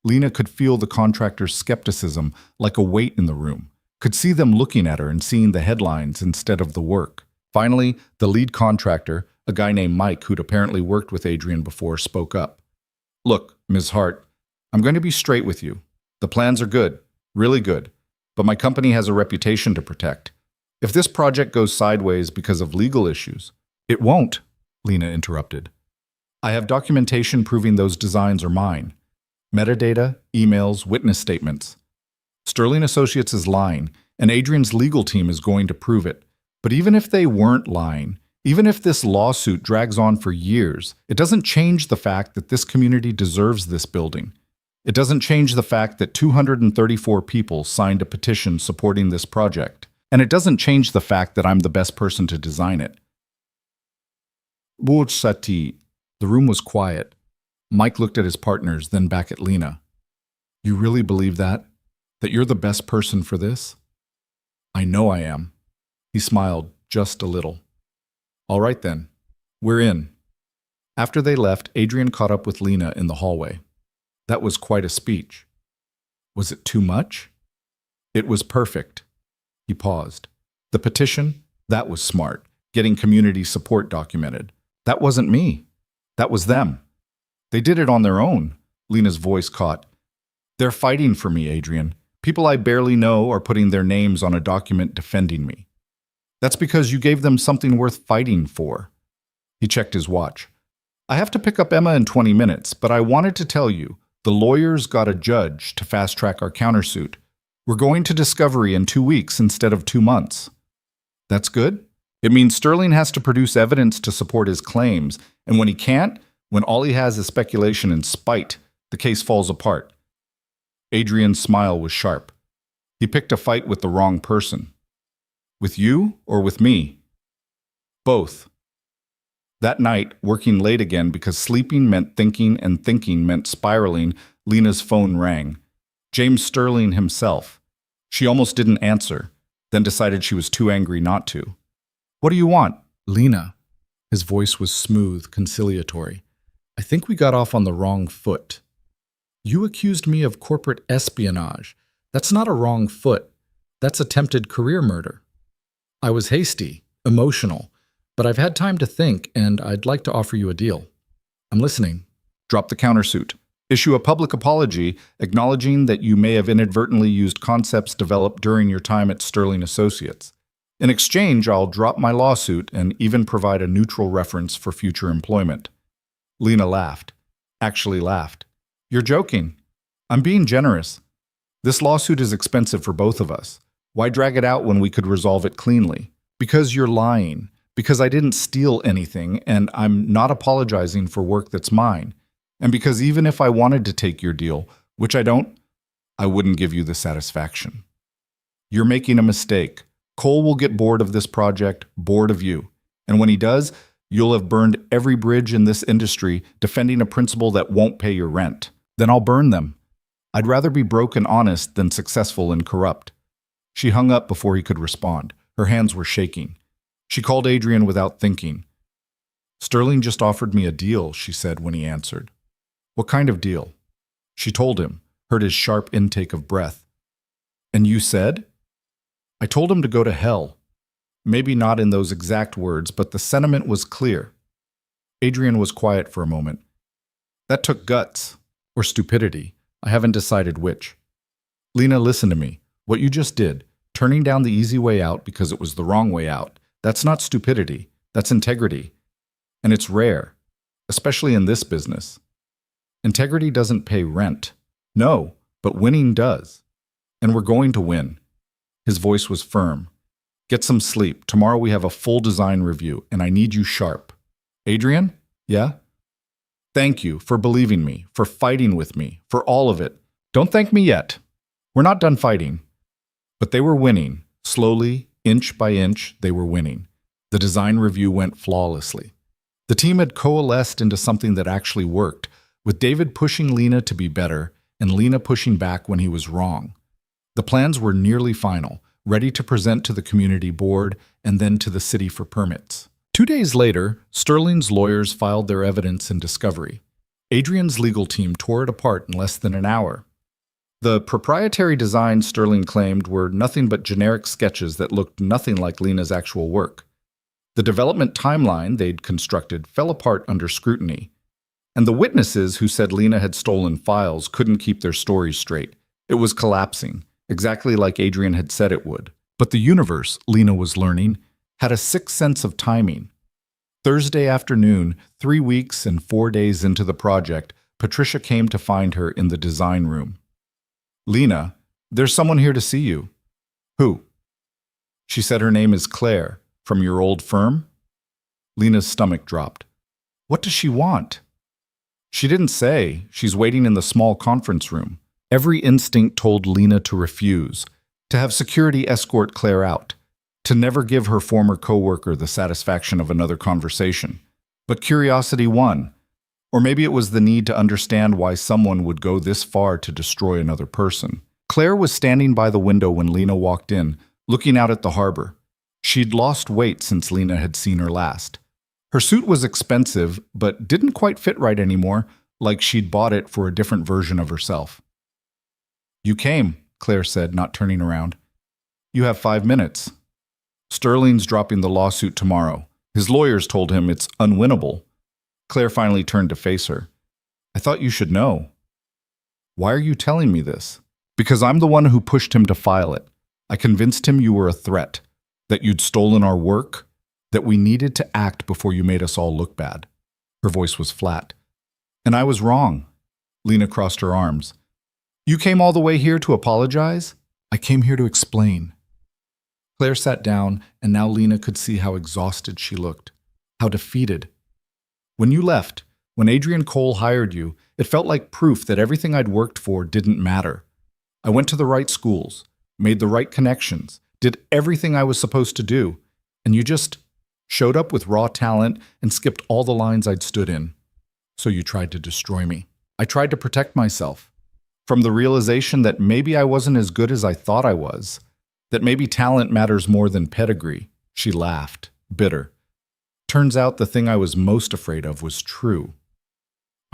Lena could feel the contractor's skepticism like a weight in the room, could see them looking at her and seeing the headlines instead of the work. Finally, the lead contractor, a guy named Mike who'd apparently worked with Adrian before, spoke up. "Look, Ms. Hart, I'm going to be straight with you. The plans are good, really good, but my company has a reputation to protect. If this project goes sideways because of legal issues—" "It won't," Lena interrupted. "I have documentation proving those designs are mine. Metadata, emails, witness statements. Sterling Associates is lying, and Adrian's legal team is going to prove it. But even if they weren't lying, even if this lawsuit drags on for years, it doesn't change the fact that this community deserves this building. It doesn't change the fact that 234 people signed a petition supporting this project. And it doesn't change the fact that I'm the best person to design it." Bursati. The room was quiet. Mike looked at his partners, then back at Lena. "You really believe that? That you're the best person for this?" "I know I am." He smiled, just a little. "All right then. We're in." After they left, Adrian caught up with Lena in the hallway. "That was quite a speech." "Was it too much?" "It was perfect." He paused. "The petition? That was smart. Getting community support documented. That wasn't me. That was them. They did it on their own." Lena's voice caught. "They're fighting for me, Adrian. People I barely know are putting their names on a document defending me. That's because you gave them something worth fighting for. He checked his watch. I have to pick up Emma in 20 minutes, but I wanted to tell you, the lawyers got a judge to fast-track our countersuit. We're going to discovery in 2 weeks instead of 2 months. That's good? It means Sterling has to produce evidence to support his claims, and when he can't, when all he has is speculation and spite, the case falls apart. Adrian's smile was sharp. He picked a fight with the wrong person. With you or with me? Both. That night, working late again because sleeping meant thinking and thinking meant spiraling, Lena's phone rang. James Sterling himself. She almost didn't answer, then decided she was too angry not to. What do you want? Lena. His voice was smooth, conciliatory. I think we got off on the wrong foot. You accused me of corporate espionage. That's not a wrong foot. That's attempted career murder. I was hasty, emotional, but I've had time to think, and I'd like to offer you a deal. I'm listening. Drop the countersuit. Issue a public apology acknowledging that you may have inadvertently used concepts developed during your time at Sterling Associates. In exchange, I'll drop my lawsuit and even provide a neutral reference for future employment. Lena laughed. Actually laughed. You're joking. I'm being generous. This lawsuit is expensive for both of us. Why drag it out when we could resolve it cleanly? Because you're lying. Because I didn't steal anything, and I'm not apologizing for work that's mine. And because even if I wanted to take your deal, which I don't, I wouldn't give you the satisfaction. You're making a mistake. Cole will get bored of this project, bored of you. And when he does, you'll have burned every bridge in this industry defending a principle that won't pay your rent. Then I'll burn them. I'd rather be broke and honest than successful and corrupt. She hung up before he could respond. Her hands were shaking. She called Adrian without thinking. Sterling just offered me a deal, she said when he answered. What kind of deal? She told him, heard his sharp intake of breath. And you said? I told him to go to hell. Maybe not in those exact words, but the sentiment was clear. Adrian was quiet for a moment. That took guts. Or stupidity. I haven't decided which. Lena, listen to me. What you just did, turning down the easy way out because it was the wrong way out, that's not stupidity. That's integrity. And it's rare, especially in this business. Integrity doesn't pay rent. No, but winning does. And we're going to win. His voice was firm. Get some sleep. Tomorrow we have a full design review, and I need you sharp. Adrian? Yeah? Thank you for believing me, for fighting with me, for all of it. Don't thank me yet. We're not done fighting. But they were winning. Slowly, inch by inch, they were winning. The design review went flawlessly. The team had coalesced into something that actually worked, with David pushing Lena to be better and Lena pushing back when he was wrong. The plans were nearly final, ready to present to the community board and then to the city for permits. 2 days later, Sterling's lawyers filed their evidence in discovery. Adrian's legal team tore it apart in less than an hour. The proprietary designs Sterling claimed were nothing but generic sketches that looked nothing like Lena's actual work. The development timeline they'd constructed fell apart under scrutiny. And the witnesses who said Lena had stolen files couldn't keep their stories straight. It was collapsing, exactly like Adrian had said it would. But the universe, Lena was learning, had a sixth sense of timing. Thursday afternoon, 3 weeks and 4 days into the project, Patricia came to find her in the design room. Lena, there's someone here to see you. Who? She said her name is Claire, from your old firm? Lena's stomach dropped. What does she want? She didn't say. She's waiting in the small conference room. Every instinct told Lena to refuse, to have security escort Claire out, to never give her former coworker the satisfaction of another conversation. But curiosity won. Or maybe it was the need to understand why someone would go this far to destroy another person. Claire was standing by the window when Lena walked in, looking out at the harbor. She'd lost weight since Lena had seen her last. Her suit was expensive, but didn't quite fit right anymore, like she'd bought it for a different version of herself. You came, Claire said, not turning around. You have 5 minutes. Sterling's dropping the lawsuit tomorrow. His lawyers told him it's unwinnable. Claire finally turned to face her. I thought you should know. Why are you telling me this? Because I'm the one who pushed him to file it. I convinced him you were a threat, that you'd stolen our work, that we needed to act before you made us all look bad. Her voice was flat. And I was wrong. Lena crossed her arms. You came all the way here to apologize? I came here to explain. Claire sat down, and now Lena could see how exhausted she looked, how defeated. When you left, when Adrian Cole hired you, it felt like proof that everything I'd worked for didn't matter. I went to the right schools, made the right connections, did everything I was supposed to do, and you just showed up with raw talent and skipped all the lines I'd stood in. So you tried to destroy me. I tried to protect myself from the realization that maybe I wasn't as good as I thought I was, that maybe talent matters more than pedigree. She laughed, bitter. Turns out the thing I was most afraid of was true.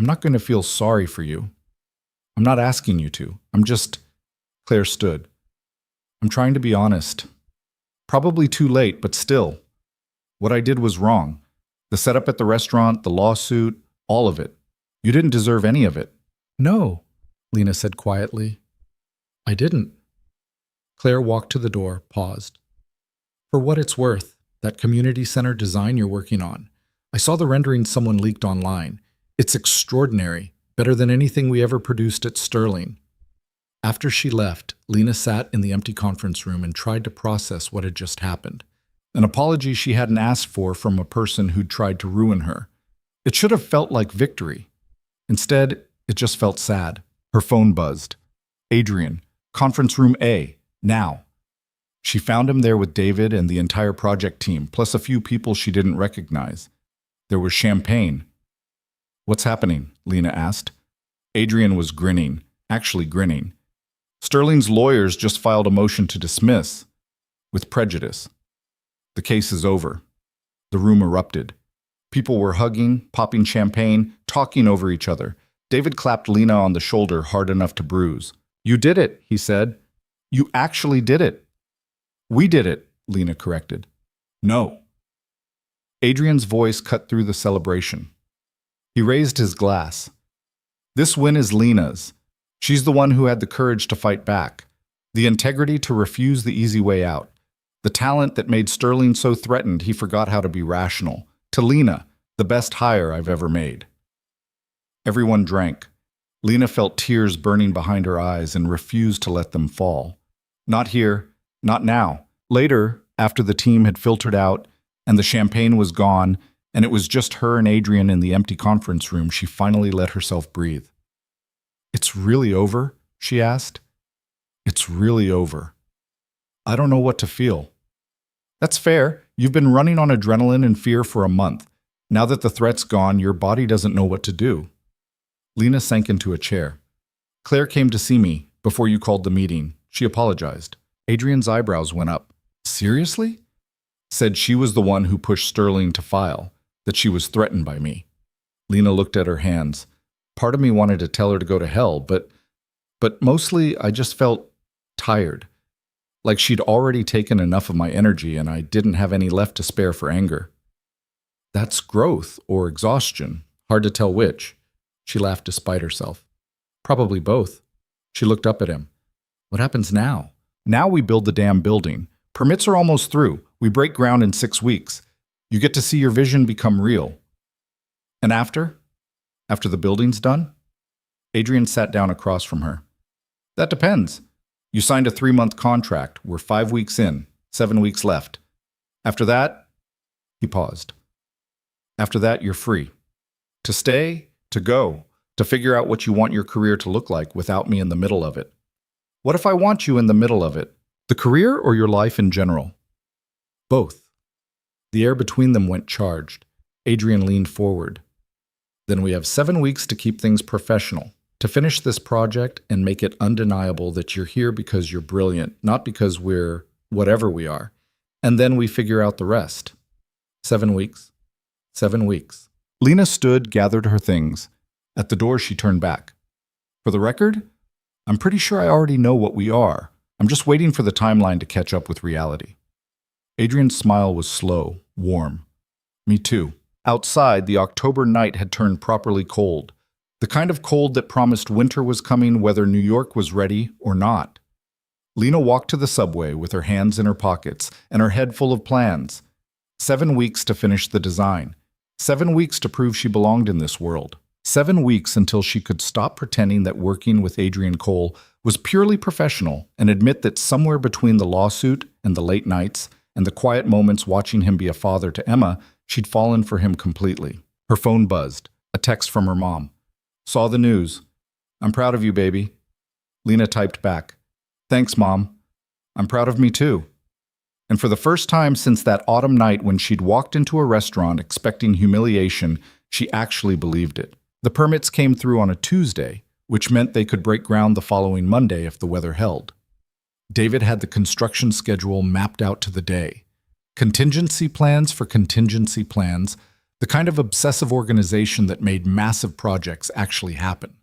I'm not going to feel sorry for you. I'm not asking you to. Claire stood. I'm trying to be honest. Probably too late, but still. What I did was wrong. The setup at the restaurant, the lawsuit, all of it. You didn't deserve any of it. No, Lena said quietly. I didn't. Claire walked to the door, paused. For what it's worth, that community center design you're working on, I saw the rendering someone leaked online. It's extraordinary, better than anything we ever produced at Sterling. After she left, Lena sat in the empty conference room and tried to process what had just happened. An apology she hadn't asked for from a person who'd tried to ruin her. It should have felt like victory. Instead, it just felt sad. Her phone buzzed. Adrian, conference room A, now. She found him there with David and the entire project team, plus a few people she didn't recognize. There was champagne. What's happening? Lena asked. Adrian was grinning, actually grinning. Sterling's lawyers just filed a motion to dismiss, with prejudice. The case is over. The room erupted. People were hugging, popping champagne, talking over each other. David clapped Lena on the shoulder hard enough to bruise. You did it, he said. You actually did it. We did it, Lena corrected. No. Adrian's voice cut through the celebration. He raised his glass. This win is Lena's. She's the one who had the courage to fight back, the integrity to refuse the easy way out, the talent that made Sterling so threatened he forgot how to be rational. To Lena, the best hire I've ever made. Everyone drank. Lena felt tears burning behind her eyes and refused to let them fall. Not here, not now. Later, after the team had filtered out and the champagne was gone and it was just her and Adrian in the empty conference room, she finally let herself breathe. It's really over? She asked. It's really over. I don't know what to feel. That's fair. You've been running on adrenaline and fear for a month. Now that the threat's gone, your body doesn't know what to do. Lena sank into a chair. Claire came to see me before you called the meeting. She apologized. Adrian's eyebrows went up. Seriously? Said she was the one who pushed Sterling to file, that she was threatened by me. Lena looked at her hands. Part of me wanted to tell her to go to hell, but mostly I just felt tired. Like she'd already taken enough of my energy and I didn't have any left to spare for anger. That's growth or exhaustion. Hard to tell which. She laughed despite herself. Probably both. She looked up at him. What happens now? Now we build the damn building. Permits are almost through. We break ground in 6 weeks. You get to see your vision become real. And after? After the building's done? Adrian sat down across from her. That depends. You signed a 3-month contract. We're 5 weeks in, 7 weeks left. After that, he paused. After that, you're free. To stay, to go, to figure out what you want your career to look like without me in the middle of it. What if I want you in the middle of it? The career or your life in general? Both. The air between them went charged. Adrian leaned forward. Then we have 7 weeks to keep things professional, to finish this project and make it undeniable that you're here because you're brilliant, not because we're whatever we are. And then we figure out the rest. 7 weeks. 7 weeks. Lena stood, gathered her things. At the door, she turned back. For the record, I'm pretty sure I already know what we are. I'm just waiting for the timeline to catch up with reality. Adrian's smile was slow, warm. Me too. Outside, the October night had turned properly cold. The The kind of cold that promised winter was coming whether New York was ready or not. Lena walked to the subway with her hands in her pockets and her head full of plans. 7 weeks to finish the design. 7 weeks to prove she belonged in this world. 7 weeks until she could stop pretending that working with Adrian Cole was purely professional and admit that somewhere between the lawsuit and the late nights and the quiet moments watching him be a father to Emma, she'd fallen for him completely. Her phone buzzed. A text from her mom. Saw the news. I'm proud of you, baby. Lena typed back. Thanks, Mom. I'm proud of me too. And for the first time since that autumn night when she'd walked into a restaurant expecting humiliation, she actually believed it. The permits came through on a Tuesday, which meant they could break ground the following Monday if the weather held. David had the construction schedule mapped out to the day. Contingency plans for contingency plans, the kind of obsessive organization that made massive projects actually happen.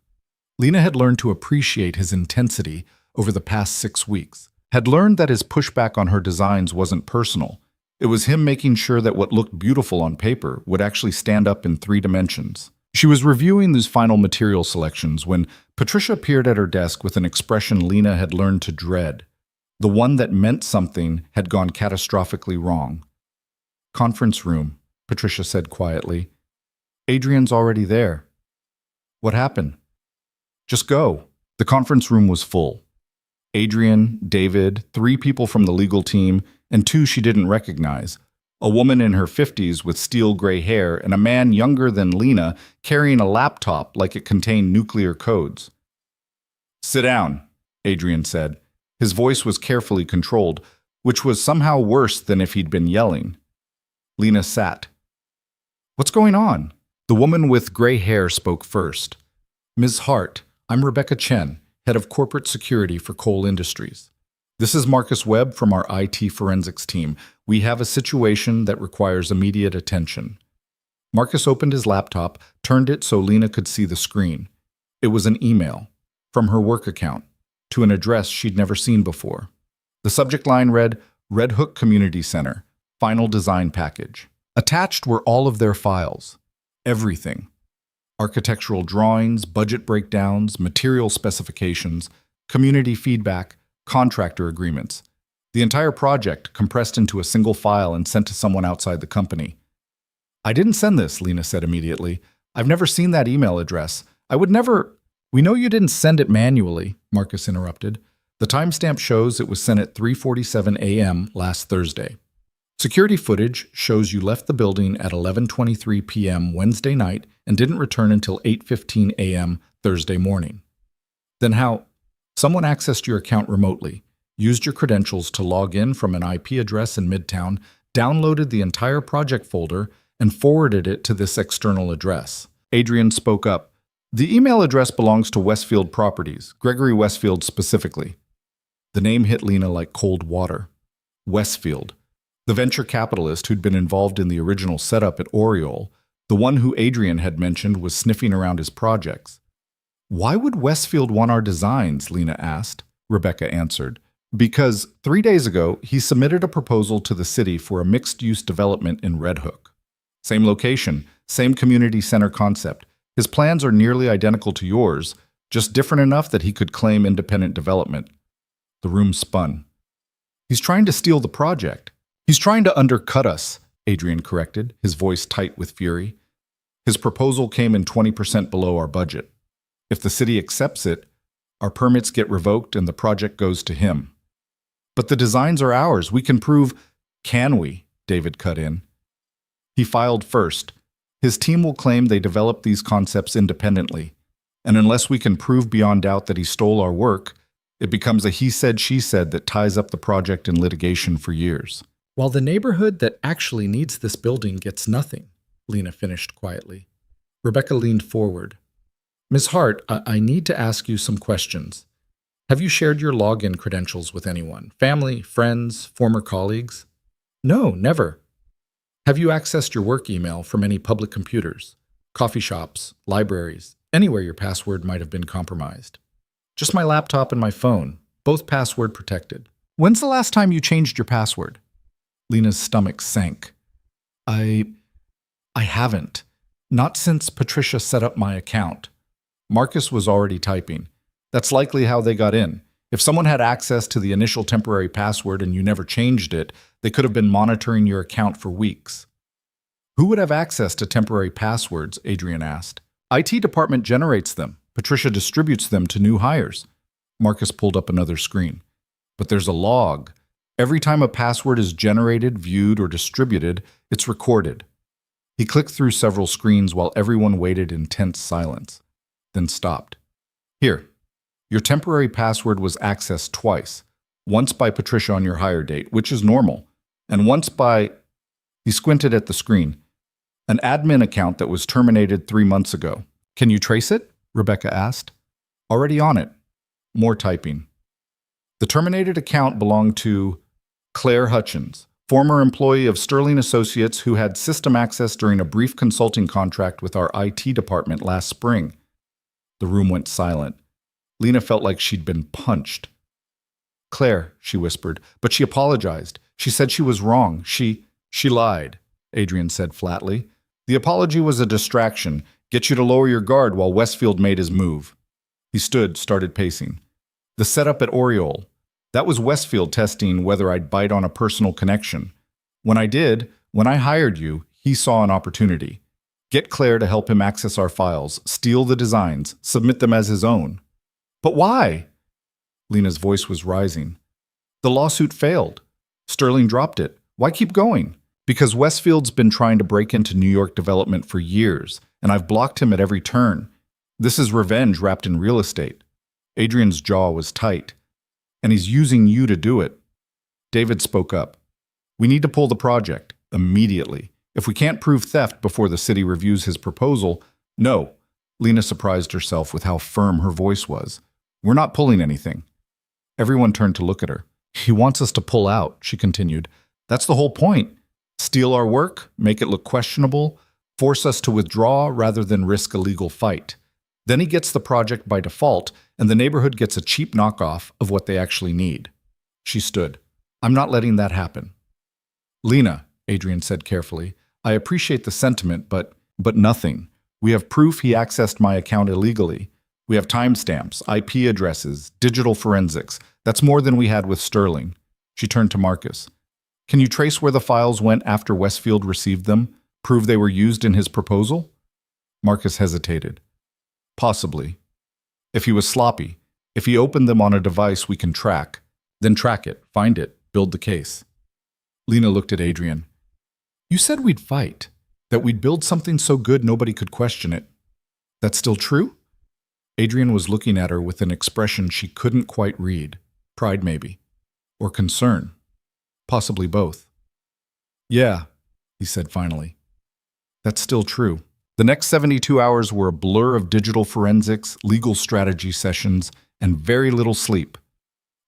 Lena had learned to appreciate his intensity over the past 6 weeks, had learned that his pushback on her designs wasn't personal. It was him making sure that what looked beautiful on paper would actually stand up in 3 dimensions. She was reviewing these final material selections when Patricia appeared at her desk with an expression Lena had learned to dread. The one that meant something had gone catastrophically wrong. Conference room, Patricia said quietly. Adrian's already there. What happened? Just go. The conference room was full. Adrian, David, 3 people from the legal team, and 2 she didn't recognize. A woman in her 50s with steel gray hair and a man younger than Lena carrying a laptop like it contained nuclear codes. Sit down, Adrian said. His voice was carefully controlled, which was somehow worse than if he'd been yelling. Lena sat. What's going on? The woman with gray hair spoke first. Ms. Hart, I'm Rebecca Chen, head of corporate security for Cole Industries. This is Marcus Webb from our IT forensics team. We have a situation that requires immediate attention. Marcus opened his laptop, turned it so Lena could see the screen. It was an email from her work account to an address she'd never seen before. The subject line read, Red Hook Community Center, Final Design Package. Attached were all of their files. Everything. Architectural drawings, budget breakdowns, material specifications, community feedback, contractor agreements. The entire project compressed into a single file and sent to someone outside the company. I didn't send this, Lena said immediately. I've never seen that email address. I would never... We know you didn't send it manually, Marcus interrupted. The timestamp shows it was sent at 3:47 a.m. last Thursday. Security footage shows you left the building at 11:23 p.m. Wednesday night and didn't return until 8:15 a.m. Thursday morning. Then how? Someone accessed your account remotely, used your credentials to log in from an IP address in Midtown, downloaded the entire project folder, and forwarded it to this external address. Adrian spoke up. The email address belongs to Westfield Properties, Gregory Westfield specifically. The name hit Lena like cold water. Westfield. The venture capitalist who'd been involved in the original setup at Oriole, the one who Adrian had mentioned was sniffing around his projects. Why would Westfield want our designs? Lena asked. Rebecca answered. Because 3 days ago, he submitted a proposal to the city for a mixed-use development in Red Hook. Same location, same community center concept. His plans are nearly identical to yours, just different enough that he could claim independent development. The room spun. He's trying to steal the project. He's trying to undercut us, Adrian corrected, his voice tight with fury. His proposal came in 20% below our budget. If the city accepts it, our permits get revoked and the project goes to him. But the designs are ours. We can prove... Can we? David cut in. He filed first. His team will claim they developed these concepts independently. And unless we can prove beyond doubt that he stole our work, it becomes a he said, she said that ties up the project in litigation for years. While the neighborhood that actually needs this building gets nothing, Lena finished quietly. Rebecca leaned forward. Ms. Hart, I need to ask you some questions. Have you shared your login credentials with anyone? Family, friends, former colleagues? No, never. Have you accessed your work email from any public computers, coffee shops, libraries, anywhere your password might have been compromised? Just my laptop and my phone, both password protected. When's the last time you changed your password? Lena's stomach sank. I haven't. Not since Patricia set up my account. Marcus was already typing. That's likely how they got in. If someone had access to the initial temporary password and you never changed it, they could have been monitoring your account for weeks. Who would have access to temporary passwords? Adrian asked. IT department generates them. Patricia distributes them to new hires. Marcus pulled up another screen. But there's a log. Every time a password is generated, viewed, or distributed, it's recorded. He clicked through several screens while everyone waited in tense silence, then stopped. Here, your temporary password was accessed twice. Once by Patricia on your hire date, which is normal, and once by... He squinted at the screen. An admin account that was terminated 3 months ago. Can you trace it? Rebecca asked. Already on it. More typing. The terminated account belonged to Claire Hutchins, former employee of Sterling Associates who had system access during a brief consulting contract with our IT department last spring. The room went silent. Lena felt like she'd been punched. Claire, she whispered, but she apologized. She said she was wrong. She lied, Adrian said flatly. The apology was a distraction, get you to lower your guard while Westfield made his move. He stood, started pacing. The setup at Oriole. That was Westfield testing whether I'd bite on a personal connection. When I did, when I hired you, he saw an opportunity. Get Claire to help him access our files, steal the designs, submit them as his own. But why? Lena's voice was rising. The lawsuit failed. Sterling dropped it. Why keep going? Because Westfield's been trying to break into New York development for years, and I've blocked him at every turn. This is revenge wrapped in real estate. Adrian's jaw was tight. And he's using you to do it. David spoke up. We need to pull the project, immediately. If we can't prove theft before the city reviews his proposal, no. Lena surprised herself with how firm her voice was. We're not pulling anything. Everyone turned to look at her. He wants us to pull out, she continued. That's the whole point. Steal our work, make it look questionable, force us to withdraw rather than risk a legal fight. Then he gets the project by default, and the neighborhood gets a cheap knockoff of what they actually need. She stood. I'm not letting that happen. Lena, Adrian said carefully, I appreciate the sentiment, but nothing. We have proof he accessed my account illegally. We have timestamps, IP addresses, digital forensics. That's more than we had with Sterling. She turned to Marcus. Can you trace where the files went after Westfield received them? Prove they were used in his proposal? Marcus hesitated. Possibly. If he was sloppy, if he opened them on a device we can track, then track it, find it, build the case. Lena looked at Adrian. You said we'd fight, that we'd build something so good nobody could question it. That's still true? Adrian was looking at her with an expression she couldn't quite read. Pride, maybe. Or concern. Possibly both. Yeah, he said finally. That's still true. The next 72 hours were a blur of digital forensics, legal strategy sessions, and very little sleep.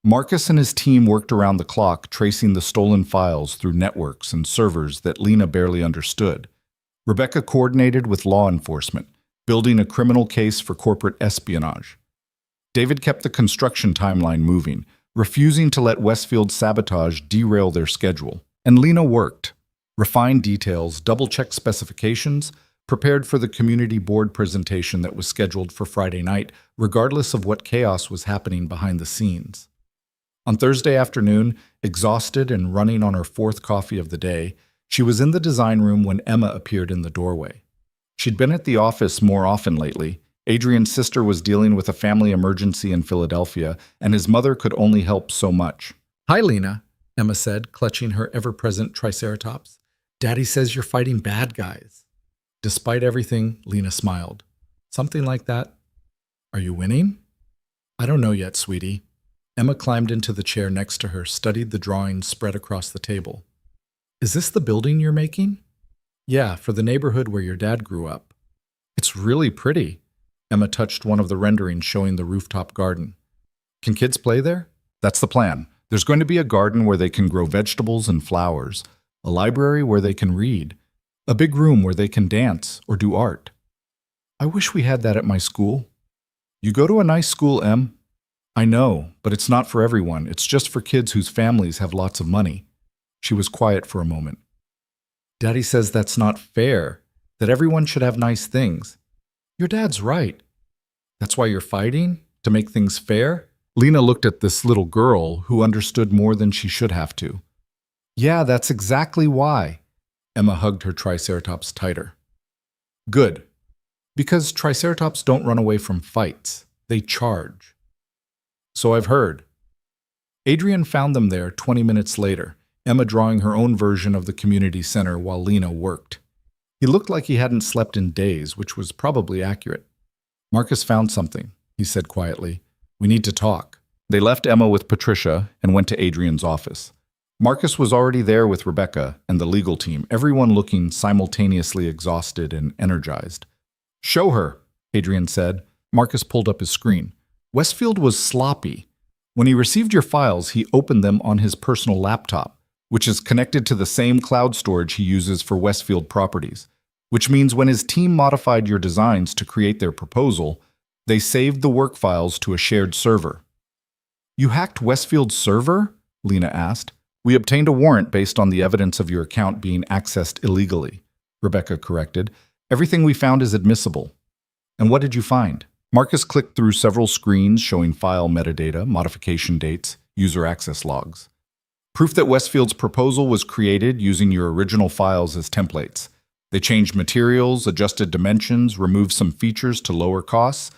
Marcus and his team worked around the clock, tracing the stolen files through networks and servers that Lena barely understood. Rebecca coordinated with law enforcement, building a criminal case for corporate espionage. David kept the construction timeline moving, refusing to let Westfield's sabotage derail their schedule. And Lena worked, refined details, double-checked specifications, prepared for the community board presentation that was scheduled for Friday night, regardless of what chaos was happening behind the scenes. On Thursday afternoon, exhausted and running on her fourth coffee of the day, she was in the design room when Emma appeared in the doorway. She'd been at the office more often lately. Adrian's sister was dealing with a family emergency in Philadelphia, and his mother could only help so much. Hi, Lena, Emma said, clutching her ever-present triceratops. Daddy says you're fighting bad guys. Despite everything, Lena smiled. Something like that. Are you winning? I don't know yet, sweetie. Emma climbed into the chair next to her, studied the drawings spread across the table. Is this the building you're making? Yeah, for the neighborhood where your dad grew up. It's really pretty. Emma touched one of the renderings showing the rooftop garden. Can kids play there? That's the plan. There's going to be a garden where they can grow vegetables and flowers, a library where they can read, a big room where they can dance or do art. I wish we had that at my school. You go to a nice school, Em. I know, but it's not for everyone. It's just for kids whose families have lots of money. She was quiet for a moment. Daddy says that's not fair, that everyone should have nice things. Your dad's right. That's why you're fighting? To make things fair? Lena looked at this little girl who understood more than she should have to. Yeah, that's exactly why. Emma hugged her Triceratops tighter. Good. Because Triceratops don't run away from fights. They charge. So I've heard. Adrian found them there 20 minutes later, Emma drawing her own version of the community center while Lena worked. He looked like he hadn't slept in days, which was probably accurate. Marcus found something, he said quietly. We need to talk. They left Emma with Patricia and went to Adrian's office. Marcus was already there with Rebecca and the legal team, everyone looking simultaneously exhausted and energized. Show her, Adrian said. Marcus pulled up his screen. Westfield was sloppy. When he received your files, he opened them on his personal laptop, which is connected to the same cloud storage he uses for Westfield properties, which means when his team modified your designs to create their proposal, they saved the work files to a shared server. You hacked Westfield's server? Lena asked. We obtained a warrant based on the evidence of your account being accessed illegally, Rebecca corrected. Everything we found is admissible. And what did you find? Marcus clicked through several screens showing file metadata, modification dates, user access logs. Proof that Westfield's proposal was created using your original files as templates. They changed materials, adjusted dimensions, removed some features to lower costs,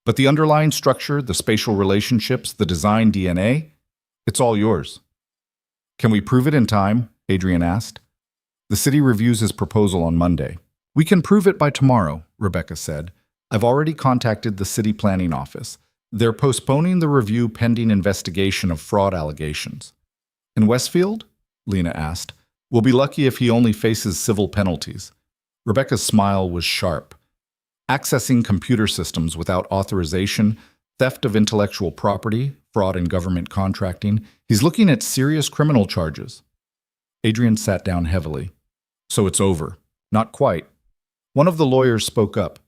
but the underlying structure, the spatial relationships, the design DNA, it's all yours. Can we prove it in time? Adrian asked. The city reviews his proposal on Monday. We can prove it by tomorrow, Rebecca said. I've already contacted the city planning office. They're postponing the review pending investigation of fraud allegations. In Westfield? Lena asked. We'll be lucky if he only faces civil penalties. Rebecca's smile was sharp. Accessing computer systems without authorization, theft of intellectual property, fraud in government contracting, he's looking at serious criminal charges. Adrian sat down heavily. So it's over. Not quite. One of the lawyers spoke up.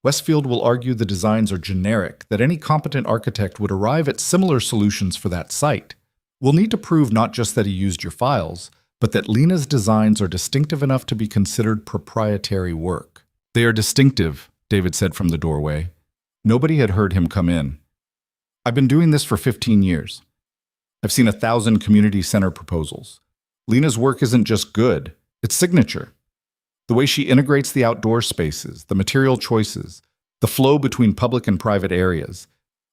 Westfield will argue the designs are generic, that any competent architect would arrive at similar solutions for that site. We'll need to prove not just that he used your files, but that Lena's designs are distinctive enough to be considered proprietary work. They are distinctive, David said from the doorway. Nobody had heard him come in. I've been doing this for 15 years. I've seen 1,000 community center proposals. Lena's work isn't just good, it's signature. The way she integrates the outdoor spaces, the material choices, the flow between public and private areas.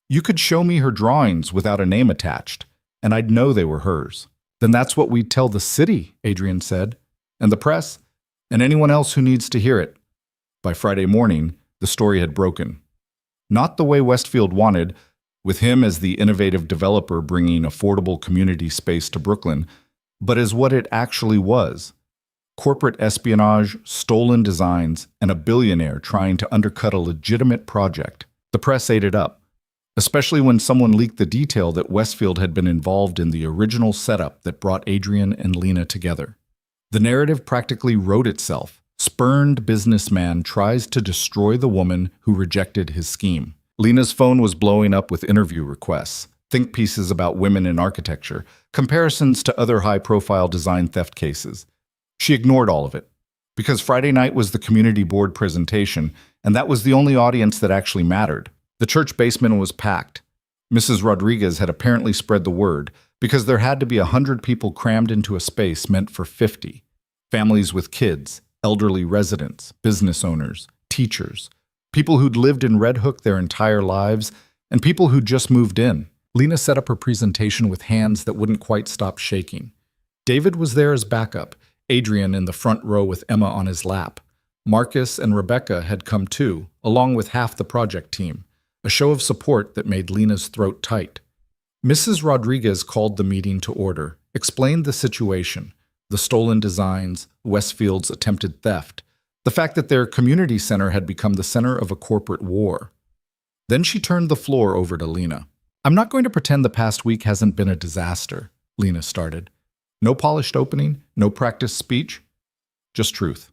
You could show me her drawings without a name attached, and I'd know they were hers. Then that's what we'd tell the city, Adrian said, and the press, and anyone else who needs to hear it. By Friday morning, the story had broken. Not the way Westfield wanted, with him as the innovative developer bringing affordable community space to Brooklyn, but as what it actually was. Corporate espionage, stolen designs, and a billionaire trying to undercut a legitimate project. The press ate it up, especially when someone leaked the detail that Westfield had been involved in the original setup that brought Adrian and Lena together. The narrative practically wrote itself. Spurned businessman tries to destroy the woman who rejected his scheme. Lena's phone was blowing up with interview requests, think pieces about women in architecture, comparisons to other high-profile design theft cases. She ignored all of it, because Friday night was the community board presentation, and that was the only audience that actually mattered. The church basement was packed. Mrs. Rodriguez had apparently spread the word, because there had to be 100 people crammed into a space meant for 50. Families with kids, elderly residents, business owners, teachers, people who'd lived in Red Hook their entire lives, and people who'd just moved in. Lena set up her presentation with hands that wouldn't quite stop shaking. David was there as backup, Adrian in the front row with Emma on his lap. Marcus and Rebecca had come too, along with half the project team, a show of support that made Lena's throat tight. Mrs. Rodriguez called the meeting to order, explained the situation, the stolen designs, Westfield's attempted theft, the fact that their community center had become the center of a corporate war. Then she turned the floor over to Lena. I'm not going to pretend the past week hasn't been a disaster, Lena started. No polished opening, no practiced speech, just truth.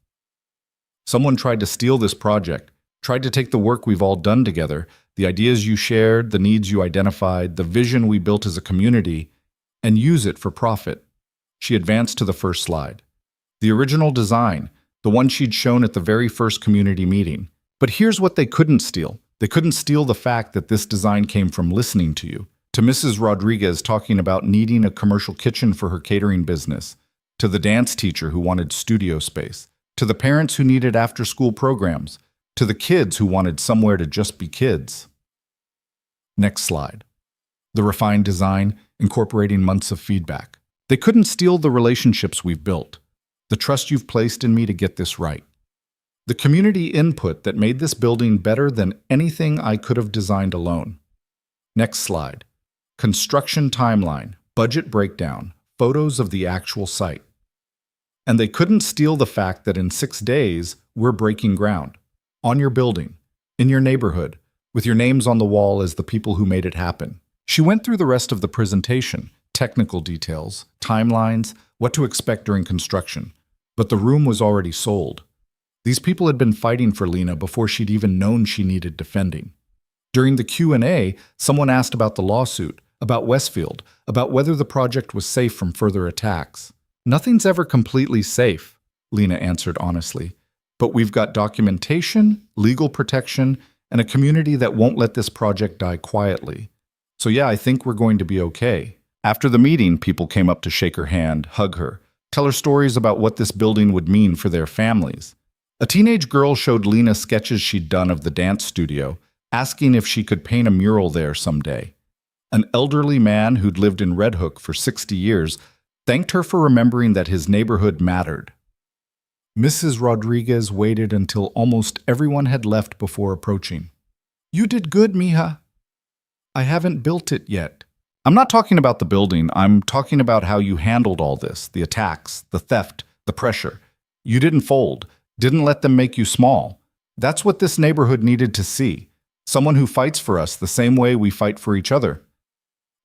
Someone tried to steal this project, tried to take the work we've all done together, the ideas you shared, the needs you identified, the vision we built as a community, and use it for profit. She advanced to the first slide. The original design, the one she'd shown at the very first community meeting. But here's what they couldn't steal. They couldn't steal the fact that this design came from listening to you, to Mrs. Rodriguez talking about needing a commercial kitchen for her catering business, to the dance teacher who wanted studio space, to the parents who needed after-school programs, to the kids who wanted somewhere to just be kids. Next slide. The refined design, incorporating months of feedback. They couldn't steal the relationships we've built, the trust you've placed in me to get this right. The community input that made this building better than anything I could have designed alone. Next slide. Construction timeline, budget breakdown, photos of the actual site. And they couldn't steal the fact that in 6 days, we're breaking ground. On your building, in your neighborhood, with your names on the wall as the people who made it happen. She went through the rest of the presentation, technical details, timelines, what to expect during construction. But the room was already sold. These people had been fighting for Lena before she'd even known she needed defending. During the Q&A, someone asked about the lawsuit, about Westfield, about whether the project was safe from further attacks. Nothing's ever completely safe, Lena answered honestly. But we've got documentation, legal protection, and a community that won't let this project die quietly. So yeah, I think we're going to be okay. After the meeting, people came up to shake her hand, hug her, tell her stories about what this building would mean for their families. A teenage girl showed Lena sketches she'd done of the dance studio, asking if she could paint a mural there someday. An elderly man who'd lived in Red Hook for 60 years thanked her for remembering that his neighborhood mattered. Mrs. Rodriguez waited until almost everyone had left before approaching. You did good, mija. I haven't built it yet. I'm not talking about the building. I'm talking about how you handled all this, the attacks, the theft, the pressure. You didn't fold, didn't let them make you small. That's what this neighborhood needed to see. Someone who fights for us the same way we fight for each other.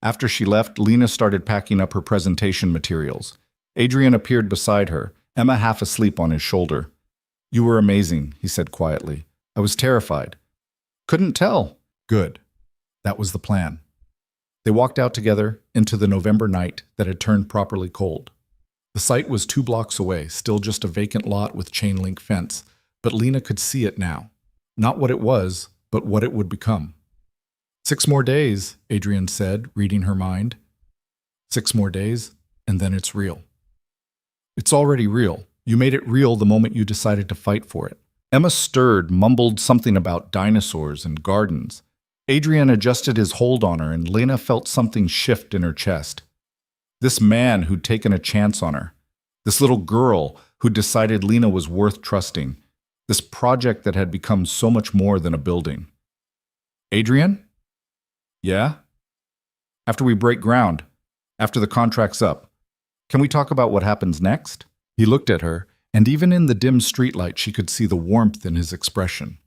After she left, Lena started packing up her presentation materials. Adrian appeared beside her, Emma half asleep on his shoulder. You were amazing, he said quietly. I was terrified. Couldn't tell. Good. That was the plan. They walked out together into the November night that had turned properly cold. The site was 2 blocks away, still just a vacant lot with chain-link fence, but Lena could see it now. Not what it was, but what it would become. 6 more days, Adrian said, reading her mind. 6 more days, and then it's real. It's already real. You made it real the moment you decided to fight for it. Emma stirred, mumbled something about dinosaurs and gardens. Adrian adjusted his hold on her, and Lena felt something shift in her chest. This man who'd taken a chance on her. This little girl who'd decided Lena was worth trusting. This project that had become so much more than a building. Adrian? Yeah? After we break ground, after the contract's up, can we talk about what happens next? He looked at her, and even in the dim streetlight she could see the warmth in his expression.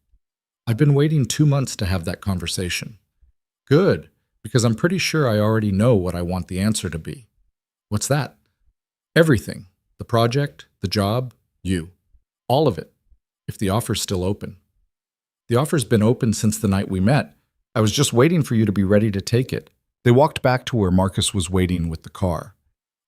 I've been waiting 2 months to have that conversation. Good, because I'm pretty sure I already know what I want the answer to be. What's that? Everything. The project, the job, you. All of it, if the offer's still open. The offer's been open since the night we met. I was just waiting for you to be ready to take it. They walked back to where Marcus was waiting with the car.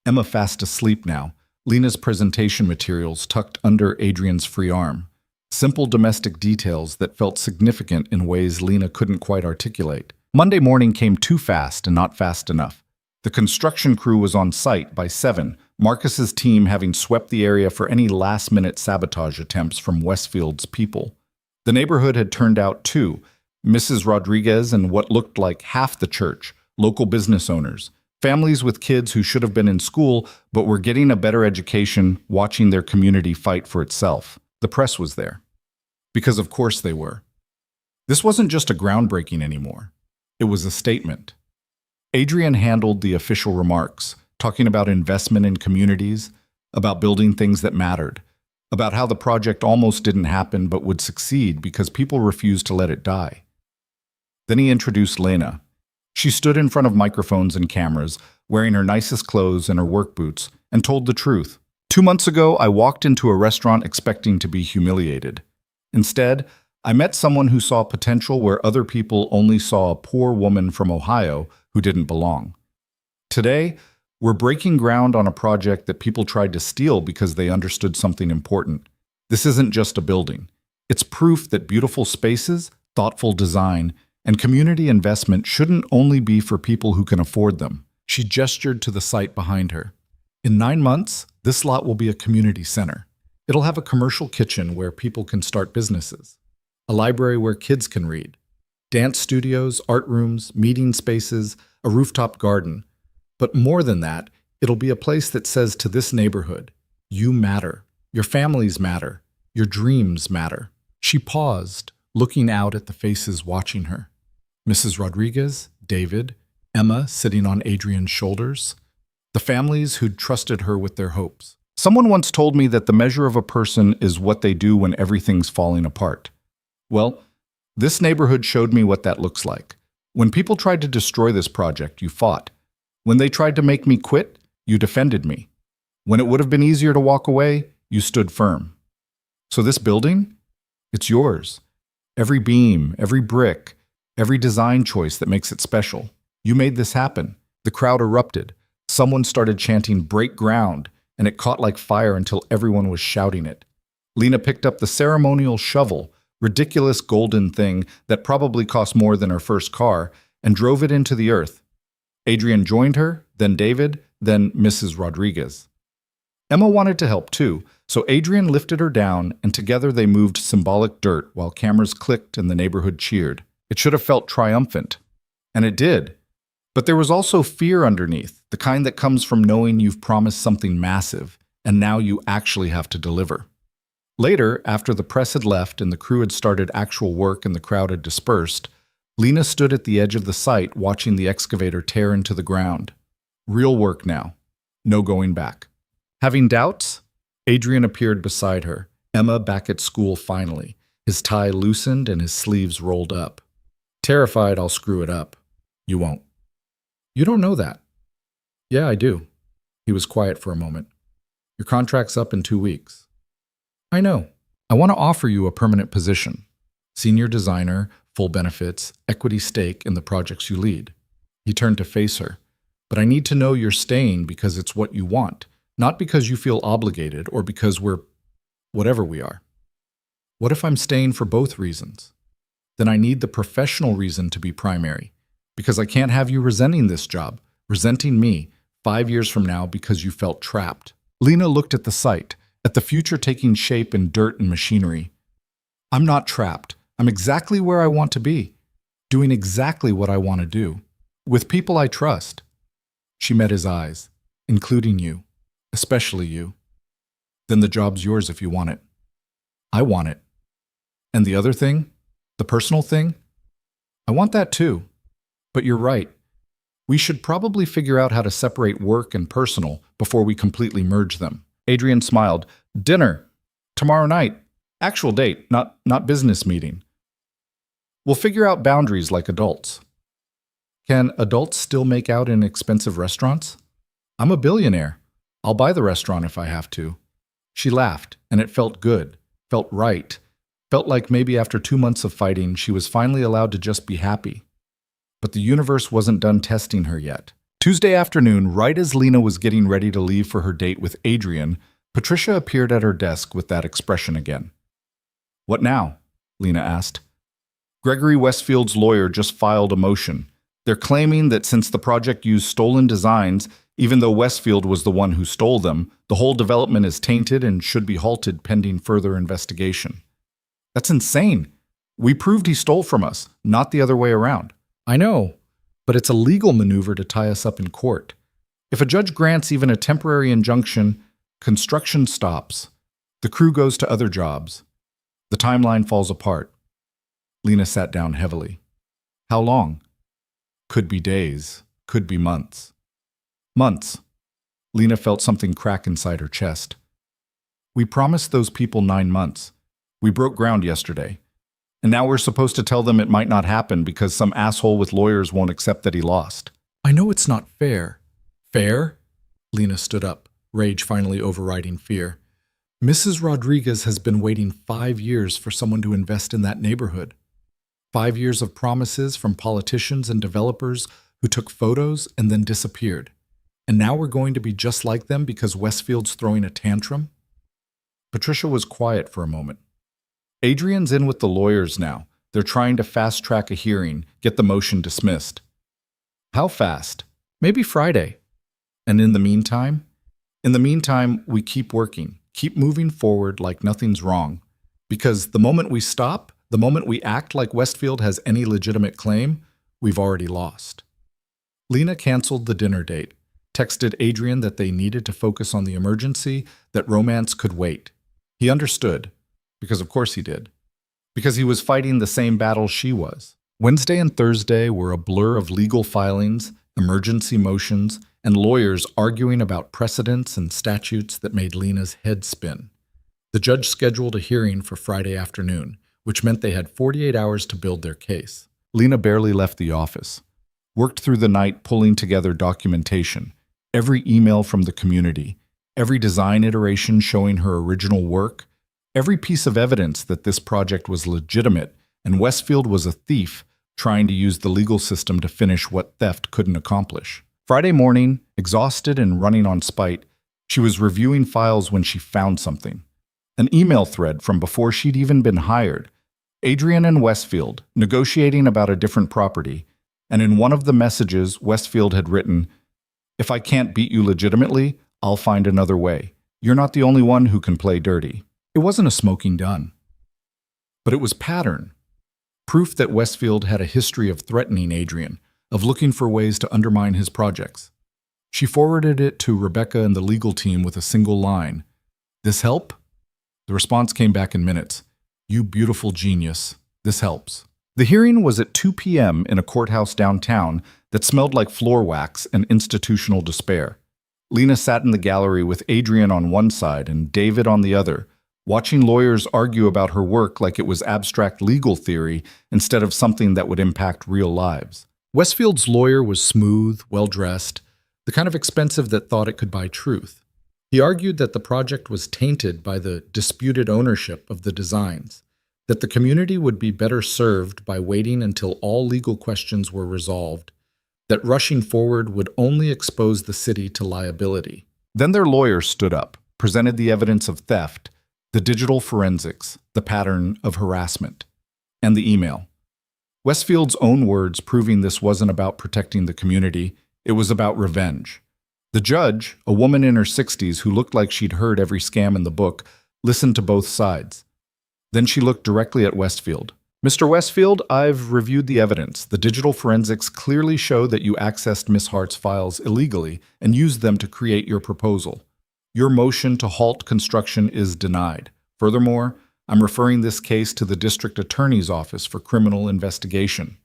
Emma fast asleep now, Lena's presentation materials tucked under Adrian's free arm. Simple domestic details that felt significant in ways Lena couldn't quite articulate. Monday morning came too fast and not fast enough. The construction crew was on site by 7, Marcus's team having swept the area for any last-minute sabotage attempts from Westfield's people. The neighborhood had turned out too, Mrs. Rodriguez and what looked like half the church, local business owners, families with kids who should have been in school but were getting a better education, watching their community fight for itself. The press was there. Because of course they were. This wasn't just a groundbreaking anymore. It was a statement. Adrian handled the official remarks, talking about investment in communities, about building things that mattered, about how the project almost didn't happen but would succeed because people refused to let it die. Then he introduced Lena. She stood in front of microphones and cameras, wearing her nicest clothes and her work boots, and told the truth. 2 months ago, I walked into a restaurant expecting to be humiliated. Instead, I met someone who saw potential where other people only saw a poor woman from Ohio who didn't belong. Today, we're breaking ground on a project that people tried to steal because they understood something important. This isn't just a building. It's proof that beautiful spaces, Thoughtful design and community investment shouldn't only be for people who can afford them. She gestured to the site behind her. In 9 months, this lot will be a community center. It'll have a commercial kitchen where people can start businesses, a library where kids can read, dance studios, art rooms, meeting spaces, a rooftop garden. But more than that, it'll be a place that says to this neighborhood, you matter, your families matter, your dreams matter. She paused, looking out at the faces watching her. Mrs. Rodriguez, David, Emma sitting on Adrian's shoulders, the families who'd trusted her with their hopes. Someone once told me that the measure of a person is what they do when everything's falling apart. Well, this neighborhood showed me what that looks like. When people tried to destroy this project, you fought. When they tried to make me quit, you defended me. When it would have been easier to walk away, you stood firm. So this building? It's yours. Every beam, every brick, every design choice that makes it special. You made this happen. The crowd erupted. Someone started chanting, "Break ground," and it caught like fire until everyone was shouting it. Lena picked up the ceremonial shovel, ridiculous golden thing that probably cost more than her first car, and drove it into the earth. Adrian joined her, then David, then Mrs. Rodriguez. Emma wanted to help too, so Adrian lifted her down, and together they moved symbolic dirt while cameras clicked and the neighborhood cheered. It should have felt triumphant. And it did. But there was also fear underneath, the kind that comes from knowing you've promised something massive, and now you actually have to deliver. Later, after the press had left and the crew had started actual work and the crowd had dispersed, Lena stood at the edge of the site watching the excavator tear into the ground. Real work now. No going back. Having doubts, Adrian appeared beside her, Emma back at school finally, his tie loosened and his sleeves rolled up. Terrified I'll screw it up. You won't. You don't know that. Yeah, I do. He was quiet for a moment. Your contract's up in 2 weeks. I know. I want to offer you a permanent position. Senior designer, full benefits, equity stake in the projects you lead. He turned to face her. But I need to know you're staying because it's what you want, not because you feel obligated or because we're whatever we are. What if I'm staying for both reasons? Then I need the professional reason to be primary, because I can't have you resenting this job, resenting me 5 years from now because you felt trapped. Lena looked at the site, at the future taking shape in dirt and machinery. I'm not trapped. I'm exactly where I want to be, doing exactly what I want to do, with people I trust. She met his eyes, including you, especially you. Then the job's yours if you want it. I want it. And the other thing, the personal thing, I want that too. But you're right. We should probably figure out how to separate work and personal before we completely merge them. Adrian smiled. Dinner. Tomorrow night. Actual date, not business meeting. We'll figure out boundaries like adults. Can adults still make out in expensive restaurants? I'm a billionaire. I'll buy the restaurant if I have to. She laughed, and it felt good, felt right, felt like maybe after 2 months of fighting, she was finally allowed to just be happy. But the universe wasn't done testing her yet. Tuesday afternoon, right as Lena was getting ready to leave for her date with Adrian, Patricia appeared at her desk with that expression again. What now? Lena asked. Gregory Westfield's lawyer just filed a motion. They're claiming that since the project used stolen designs, even though Westfield was the one who stole them, the whole development is tainted and should be halted pending further investigation. That's insane. We proved he stole from us, not the other way around. I know, but it's a legal maneuver to tie us up in court. If a judge grants even a temporary injunction, construction stops. The crew goes to other jobs. The timeline falls apart. Lena sat down heavily. How long? Could be days, could be months. Months. Lena felt something crack inside her chest. We promised those people 9 months. We broke ground yesterday. And now we're supposed to tell them it might not happen because some asshole with lawyers won't accept that he lost. I know it's not fair. Fair? Lena stood up, rage finally overriding fear. Mrs. Rodriguez has been waiting 5 years for someone to invest in that neighborhood. 5 years of promises from politicians and developers who took photos and then disappeared. And now we're going to be just like them because Westfield's throwing a tantrum? Patricia was quiet for a moment. Adrian's in with the lawyers now. They're trying to fast-track a hearing, get the motion dismissed. How fast? Maybe Friday. And in the meantime? In the meantime, we keep working, keep moving forward like nothing's wrong. Because the moment we stop, the moment we act like Westfield has any legitimate claim, we've already lost. Lena canceled the dinner date, texted Adrian that they needed to focus on the emergency, that romance could wait. He understood, because of course he did. Because he was fighting the same battle she was. Wednesday and Thursday were a blur of legal filings, emergency motions, and lawyers arguing about precedents and statutes that made Lena's head spin. The judge scheduled a hearing for Friday afternoon, which meant they had 48 hours to build their case. Lena barely left the office, worked through the night pulling together documentation, every email from the community, every design iteration showing her original work, every piece of evidence that this project was legitimate and Westfield was a thief trying to use the legal system to finish what theft couldn't accomplish. Friday morning, exhausted and running on spite, she was reviewing files when she found something. An email thread from before she'd even been hired. Adrian and Westfield negotiating about a different property, and in one of the messages, Westfield had written, "If I can't beat you legitimately, I'll find another way. You're not the only one who can play dirty." It wasn't a smoking gun, but it was pattern. Proof that Westfield had a history of threatening Adrian, of looking for ways to undermine his projects. She forwarded it to Rebecca and the legal team with a single line. "This help?" The response came back in minutes. "You beautiful genius. This helps." The hearing was at 2 p.m. in a courthouse downtown that smelled like floor wax and institutional despair. Lena sat in the gallery with Adrian on one side and David on the other, watching lawyers argue about her work like it was abstract legal theory instead of something that would impact real lives. Westfield's lawyer was smooth, well-dressed, the kind of expensive that thought it could buy truth. He argued that the project was tainted by the disputed ownership of the designs, that the community would be better served by waiting until all legal questions were resolved, that rushing forward would only expose the city to liability. Then their lawyer stood up, presented the evidence of theft, the digital forensics, the pattern of harassment, and the email. Westfield's own words proving this wasn't about protecting the community, it was about revenge. The judge, a woman in her 60s who looked like she'd heard every scam in the book, listened to both sides. Then she looked directly at Westfield. "Mr. Westfield, I've reviewed the evidence. The digital forensics clearly show that you accessed Miss Hart's files illegally and used them to create your proposal. Your motion to halt construction is denied. Furthermore, I'm referring this case to the district attorney's office for criminal investigation."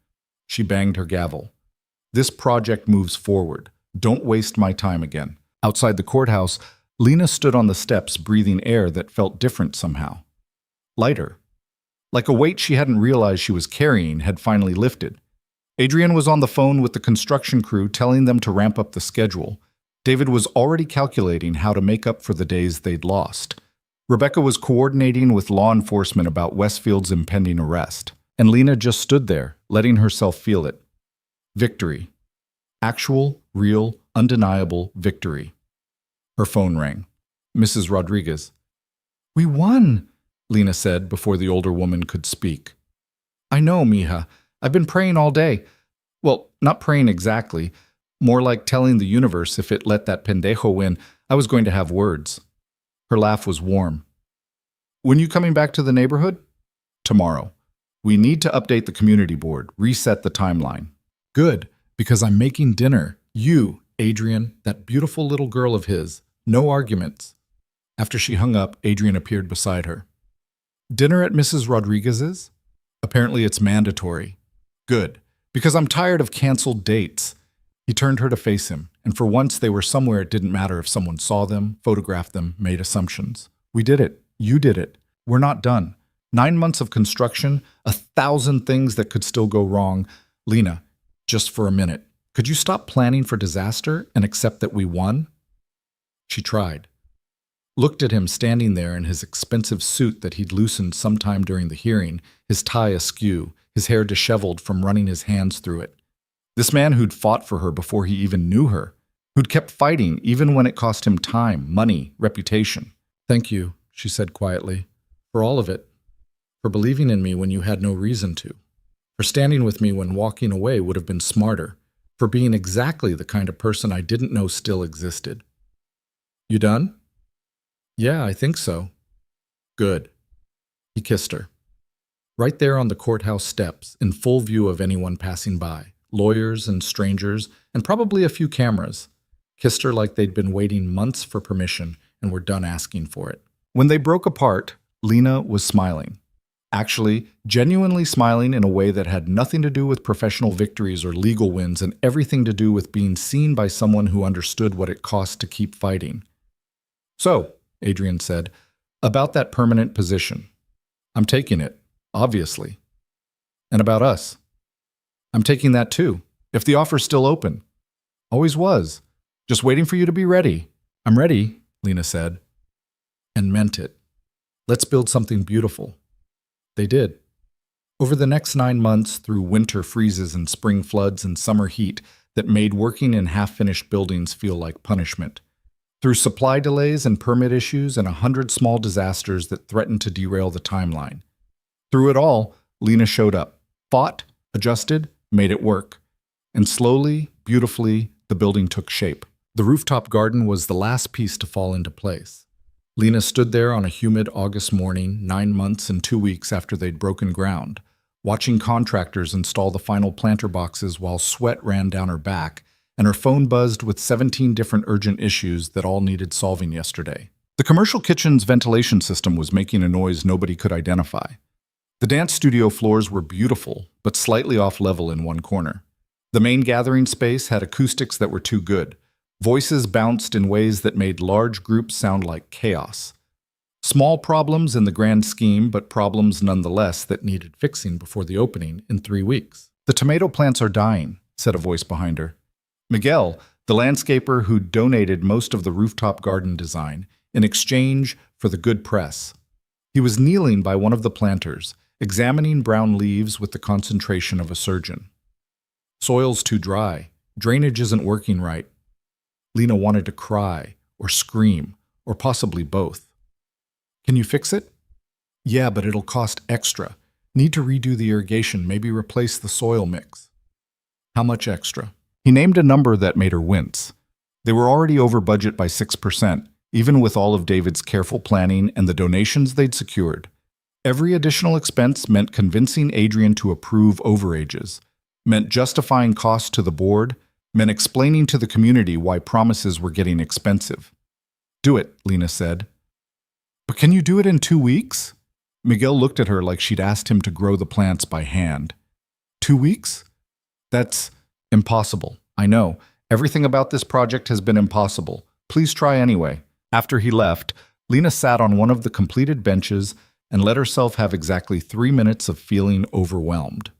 She banged her gavel. "This project moves forward. Don't waste my time again." Outside the courthouse, Lena stood on the steps breathing air that felt different somehow. Lighter. Like a weight she hadn't realized she was carrying had finally lifted. Adrian was on the phone with the construction crew telling them to ramp up the schedule. David was already calculating how to make up for the days they'd lost. Rebecca was coordinating with law enforcement about Westfield's impending arrest. And Lena just stood there, letting herself feel it. Victory. Actual, real, undeniable victory. Her phone rang. Mrs. Rodriguez. "We won," Lena said before the older woman could speak. "I know, mija. I've been praying all day. Well, not praying exactly. More like telling the universe if it let that pendejo win, I was going to have words." Her laugh was warm. "When you coming back to the neighborhood?" "Tomorrow. We need to update the community board, reset the timeline." "Good, because I'm making dinner. You, Adrian, that beautiful little girl of his. No arguments." After she hung up, Adrian appeared beside her. "Dinner at Mrs. Rodriguez's? Apparently it's mandatory." "Good, because I'm tired of canceled dates." He turned her to face him, and for once they were somewhere it didn't matter if someone saw them, photographed them, made assumptions. "We did it. You did it. We're not done. 9 months of construction, 1,000 things that could still go wrong. Lena, just for a minute, could you stop planning for disaster and accept that we won?" She tried. Looked at him standing there in his expensive suit that he'd loosened sometime during the hearing, his tie askew, his hair disheveled from running his hands through it. This man who'd fought for her before he even knew her, who'd kept fighting even when it cost him time, money, reputation. "Thank you," she said quietly, "for all of it." for believing in me when you had no reason to, for standing with me when walking away would have been smarter, for being exactly the kind of person I didn't know still existed. You done? Yeah, I think so. Good. He kissed her. Right there on the courthouse steps, in full view of anyone passing by, lawyers and strangers, and probably a few cameras. Kissed her like they'd been waiting months for permission and were done asking for it. When they broke apart, Lena was smiling. Actually, genuinely smiling in a way that had nothing to do with professional victories or legal wins and everything to do with being seen by someone who understood what it cost to keep fighting. So, Adrian said, about that permanent position. I'm taking it, obviously. And about us. I'm taking that too, if the offer's still open. Always was. Just waiting for you to be ready. I'm ready, Lena said. And meant it. Let's build something beautiful. They did. Over the next 9 months, through winter freezes and spring floods and summer heat that made working in half-finished buildings feel like punishment. Through supply delays and permit issues and 100 small disasters that threatened to derail the timeline. Through it all, Lena showed up, fought, adjusted, made it work. And slowly, beautifully, the building took shape. The rooftop garden was the last piece to fall into place. Lena stood there on a humid August morning, 9 months and 2 weeks after they'd broken ground, watching contractors install the final planter boxes while sweat ran down her back, and her phone buzzed with 17 different urgent issues that all needed solving yesterday. The commercial kitchen's ventilation system was making a noise nobody could identify. The dance studio floors were beautiful, but slightly off-level in one corner. The main gathering space had acoustics that were too good. Voices bounced in ways that made large groups sound like chaos. Small problems in the grand scheme, but problems nonetheless that needed fixing before the opening in 3 weeks. The tomato plants are dying, said a voice behind her. Miguel, the landscaper who donated most of the rooftop garden design, in exchange for the good press. He was kneeling by one of the planters, examining brown leaves with the concentration of a surgeon. Soil's too dry. Drainage isn't working right. Lena wanted to cry, or scream, or possibly both. Can you fix it? Yeah, but it'll cost extra. Need to redo the irrigation, maybe replace the soil mix. How much extra? He named a number that made her wince. They were already over budget by 6%, even with all of David's careful planning and the donations they'd secured. Every additional expense meant convincing Adrian to approve overages, meant justifying costs to the board, meant explaining to the community why promises were getting expensive. Do it, Lena said. But can you do it in 2 weeks? Miguel looked at her like she'd asked him to grow the plants by hand. 2 weeks? That's impossible. I know. Everything about this project has been impossible. Please try anyway. After he left, Lena sat on one of the completed benches and let herself have exactly 3 minutes of feeling overwhelmed.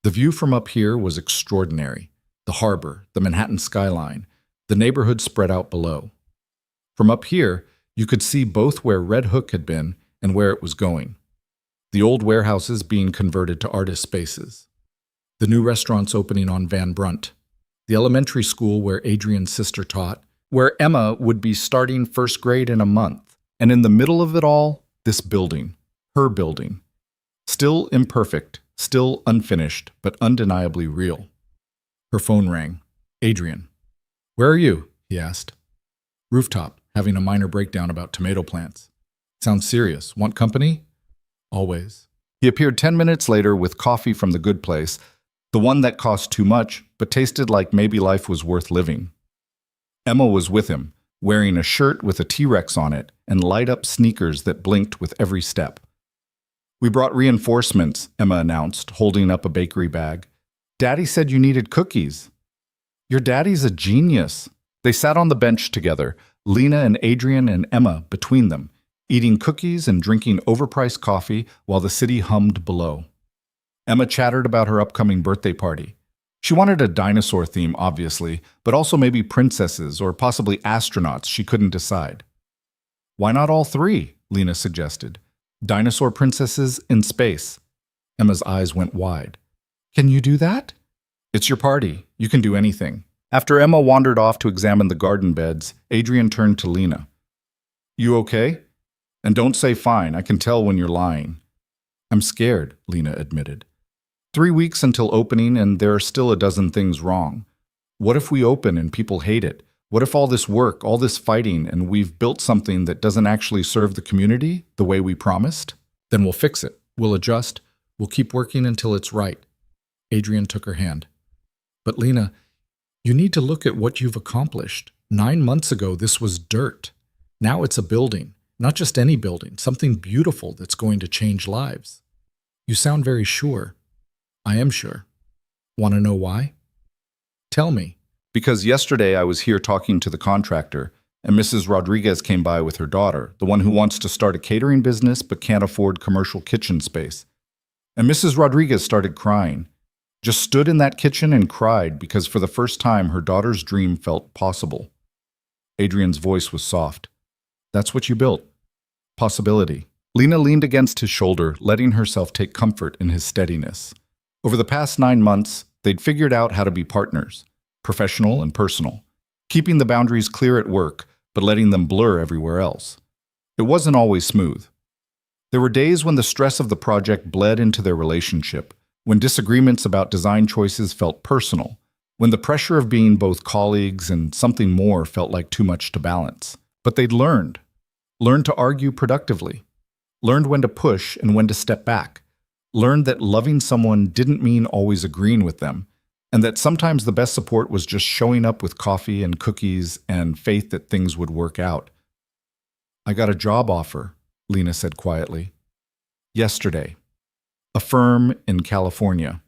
The view from up here was extraordinary. The harbor, the Manhattan skyline, the neighborhood spread out below. From up here, you could see both where Red Hook had been and where it was going. The old warehouses being converted to artist spaces. The new restaurants opening on Van Brunt. The elementary school where Adrian's sister taught, where Emma would be starting first grade in a month. And in the middle of it all, this building, her building. Still imperfect, still unfinished, but undeniably real. Her phone rang. Adrian. Where are you? He asked. Rooftop, having a minor breakdown about tomato plants. Sounds serious. Want company? Always. He appeared 10 minutes later with coffee from the good place, the one that cost too much, but tasted like maybe life was worth living. Emma was with him, wearing a shirt with a T-Rex on it and light-up sneakers that blinked with every step. We brought reinforcements, Emma announced, holding up a bakery bag. Daddy said you needed cookies. Your daddy's a genius. They sat on the bench together, Lena and Adrian and Emma between them, eating cookies and drinking overpriced coffee while the city hummed below. Emma chattered about her upcoming birthday party. She wanted a dinosaur theme, obviously, but also maybe princesses or possibly astronauts. She couldn't decide. Why not all 3? Lena suggested. Dinosaur princesses in space. Emma's eyes went wide. Can you do that? It's your party. You can do anything. After Emma wandered off to examine the garden beds, Adrian turned to Lena. You okay? And don't say fine. I can tell when you're lying. I'm scared, Lena admitted. 3 weeks until opening and there are still a dozen things wrong. What if we open and people hate it? What if all this work, all this fighting, and we've built something that doesn't actually serve the community the way we promised? Then we'll fix it. We'll adjust. We'll keep working until it's right. Adrian took her hand. But Lena, you need to look at what you've accomplished. 9 months ago, this was dirt. Now it's a building. Not just any building, something beautiful that's going to change lives. You sound very sure. I am sure. Want to know why? Tell me. Because yesterday I was here talking to the contractor, and Mrs. Rodriguez came by with her daughter, the one who wants to start a catering business but can't afford commercial kitchen space. And Mrs. Rodriguez started crying. Just stood in that kitchen and cried because for the first time her daughter's dream felt possible. Adrian's voice was soft. That's what you built. Possibility. Lena leaned against his shoulder, letting herself take comfort in his steadiness. Over the past 9 months, they'd figured out how to be partners, professional and personal, keeping the boundaries clear at work, but letting them blur everywhere else. It wasn't always smooth. There were days when the stress of the project bled into their relationship, when disagreements about design choices felt personal, when the pressure of being both colleagues and something more felt like too much to balance. But they'd learned to argue productively, learned when to push and when to step back, learned that loving someone didn't mean always agreeing with them, and that sometimes the best support was just showing up with coffee and cookies and faith that things would work out. I got a job offer, Lena said quietly. Yesterday. A firm in California.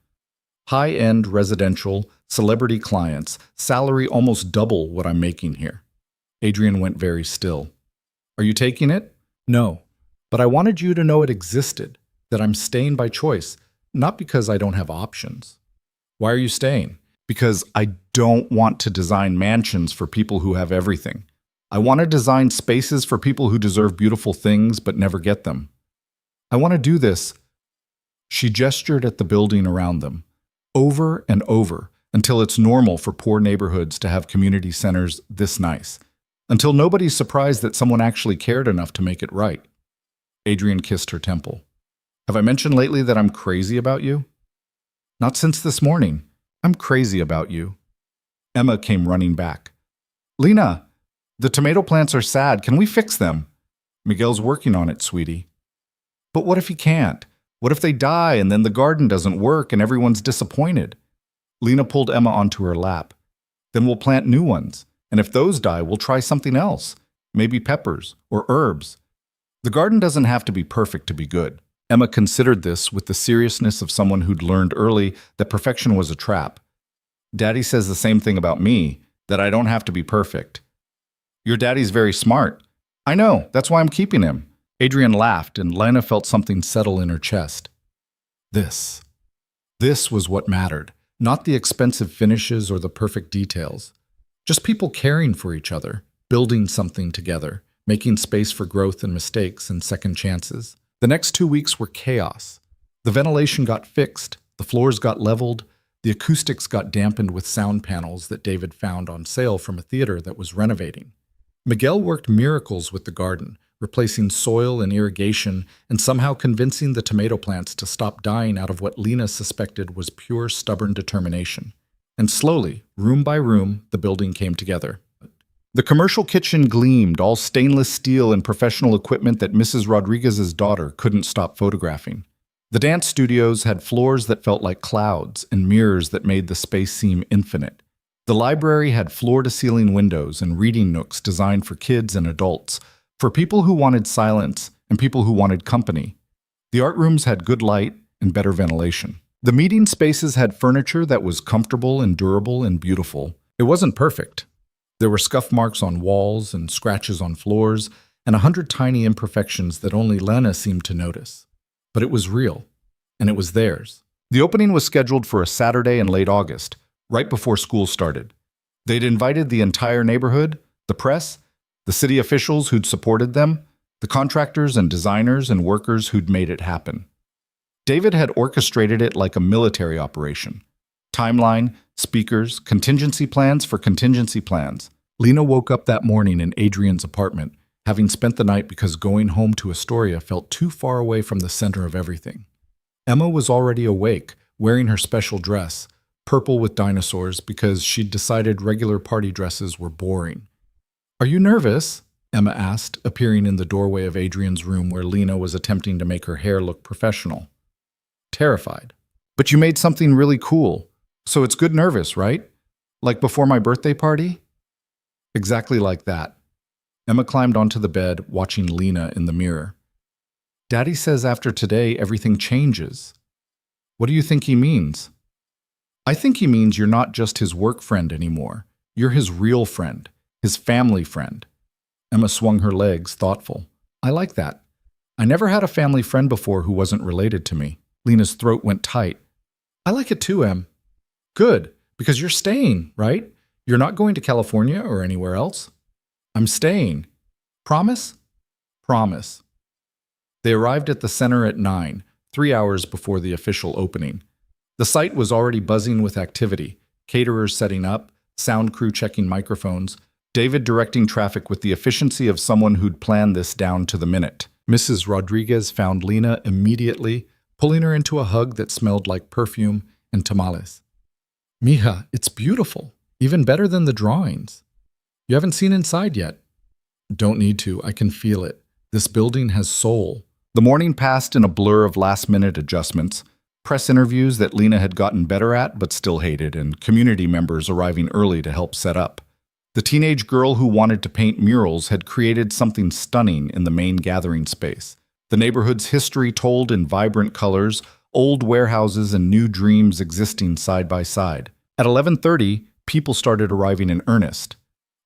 High-end residential, celebrity clients, salary almost double what I'm making here. Adrian went very still. Are you taking it? No. But I wanted you to know it existed, that I'm staying by choice, not because I don't have options. Why are you staying? Because I don't want to design mansions for people who have everything. I want to design spaces for people who deserve beautiful things but never get them. I want to do this. She gestured at the building around them, over and over, until it's normal for poor neighborhoods to have community centers this nice, until nobody's surprised that someone actually cared enough to make it right. Adrian kissed her temple. Have I mentioned lately that I'm crazy about you? Not since this morning. I'm crazy about you. Emma came running back. Lena, the tomato plants are sad. Can we fix them? Miguel's working on it, sweetie. But what if he can't? What if they die and then the garden doesn't work and everyone's disappointed? Lena pulled Emma onto her lap. Then we'll plant new ones. And if those die, we'll try something else. Maybe peppers or herbs. The garden doesn't have to be perfect to be good. Emma considered this with the seriousness of someone who'd learned early that perfection was a trap. Daddy says the same thing about me, that I don't have to be perfect. Your daddy's very smart. I know, that's why I'm keeping him. Adrian laughed, and Lena felt something settle in her chest. This was what mattered, not the expensive finishes or the perfect details. Just people caring for each other, building something together, making space for growth and mistakes and second chances. The next 2 weeks were chaos. The ventilation got fixed, the floors got leveled, the acoustics got dampened with sound panels that David found on sale from a theater that was renovating. Miguel worked miracles with the garden, replacing soil and irrigation and somehow convincing the tomato plants to stop dying out of what Lena suspected was pure stubborn determination. And slowly, room by room, the building came together. The commercial kitchen gleamed, all stainless steel and professional equipment that Mrs. Rodriguez's daughter couldn't stop photographing. The dance studios had floors that felt like clouds and mirrors that made the space seem infinite. The library had floor-to-ceiling windows and reading nooks designed for kids and adults, for people who wanted silence and people who wanted company. The art rooms had good light and better ventilation. The meeting spaces had furniture that was comfortable and durable and beautiful. It wasn't perfect. There were scuff marks on walls and scratches on floors and 100 tiny imperfections that only Lena seemed to notice. But it was real, and it was theirs. The opening was scheduled for a Saturday in late August, right before school started. They'd invited the entire neighborhood, the press, the city officials who'd supported them, the contractors and designers and workers who'd made it happen. David had orchestrated it like a military operation. Timeline, speakers, contingency plans for contingency plans. Lena woke up that morning in Adrian's apartment, having spent the night because going home to Astoria felt too far away from the center of everything. Emma was already awake, wearing her special dress, purple with dinosaurs, because she'd decided regular party dresses were boring. "Are you nervous?" Emma asked, appearing in the doorway of Adrian's room where Lena was attempting to make her hair look professional. "Terrified." "But you made something really cool, so it's good nervous, right? Like before my birthday party?" "Exactly like that." Emma climbed onto the bed, watching Lena in the mirror. "Daddy says after today everything changes." "What do you think he means?" "I think he means you're not just his work friend anymore. You're his real friend, his family friend." Emma swung her legs, thoughtful. "I like that. I never had a family friend before who wasn't related to me." Lena's throat went tight. "I like it too, Em." "Good, because you're staying, right? You're not going to California or anywhere else?" "I'm staying." "Promise?" "Promise." They arrived at the center at 9, 3 hours before the official opening. The site was already buzzing with activity, caterers setting up, sound crew checking microphones, David directing traffic with the efficiency of someone who'd planned this down to the minute. Mrs. Rodriguez found Lena immediately, pulling her into a hug that smelled like perfume and tamales. "Mija, it's beautiful, even better than the drawings. You haven't seen inside yet." "Don't need to, I can feel it. This building has soul." The morning passed in a blur of last-minute adjustments, press interviews that Lena had gotten better at but still hated, and community members arriving early to help set up. The teenage girl who wanted to paint murals had created something stunning in the main gathering space. The neighborhood's history told in vibrant colors, old warehouses and new dreams existing side by side. At 11:30, people started arriving in earnest.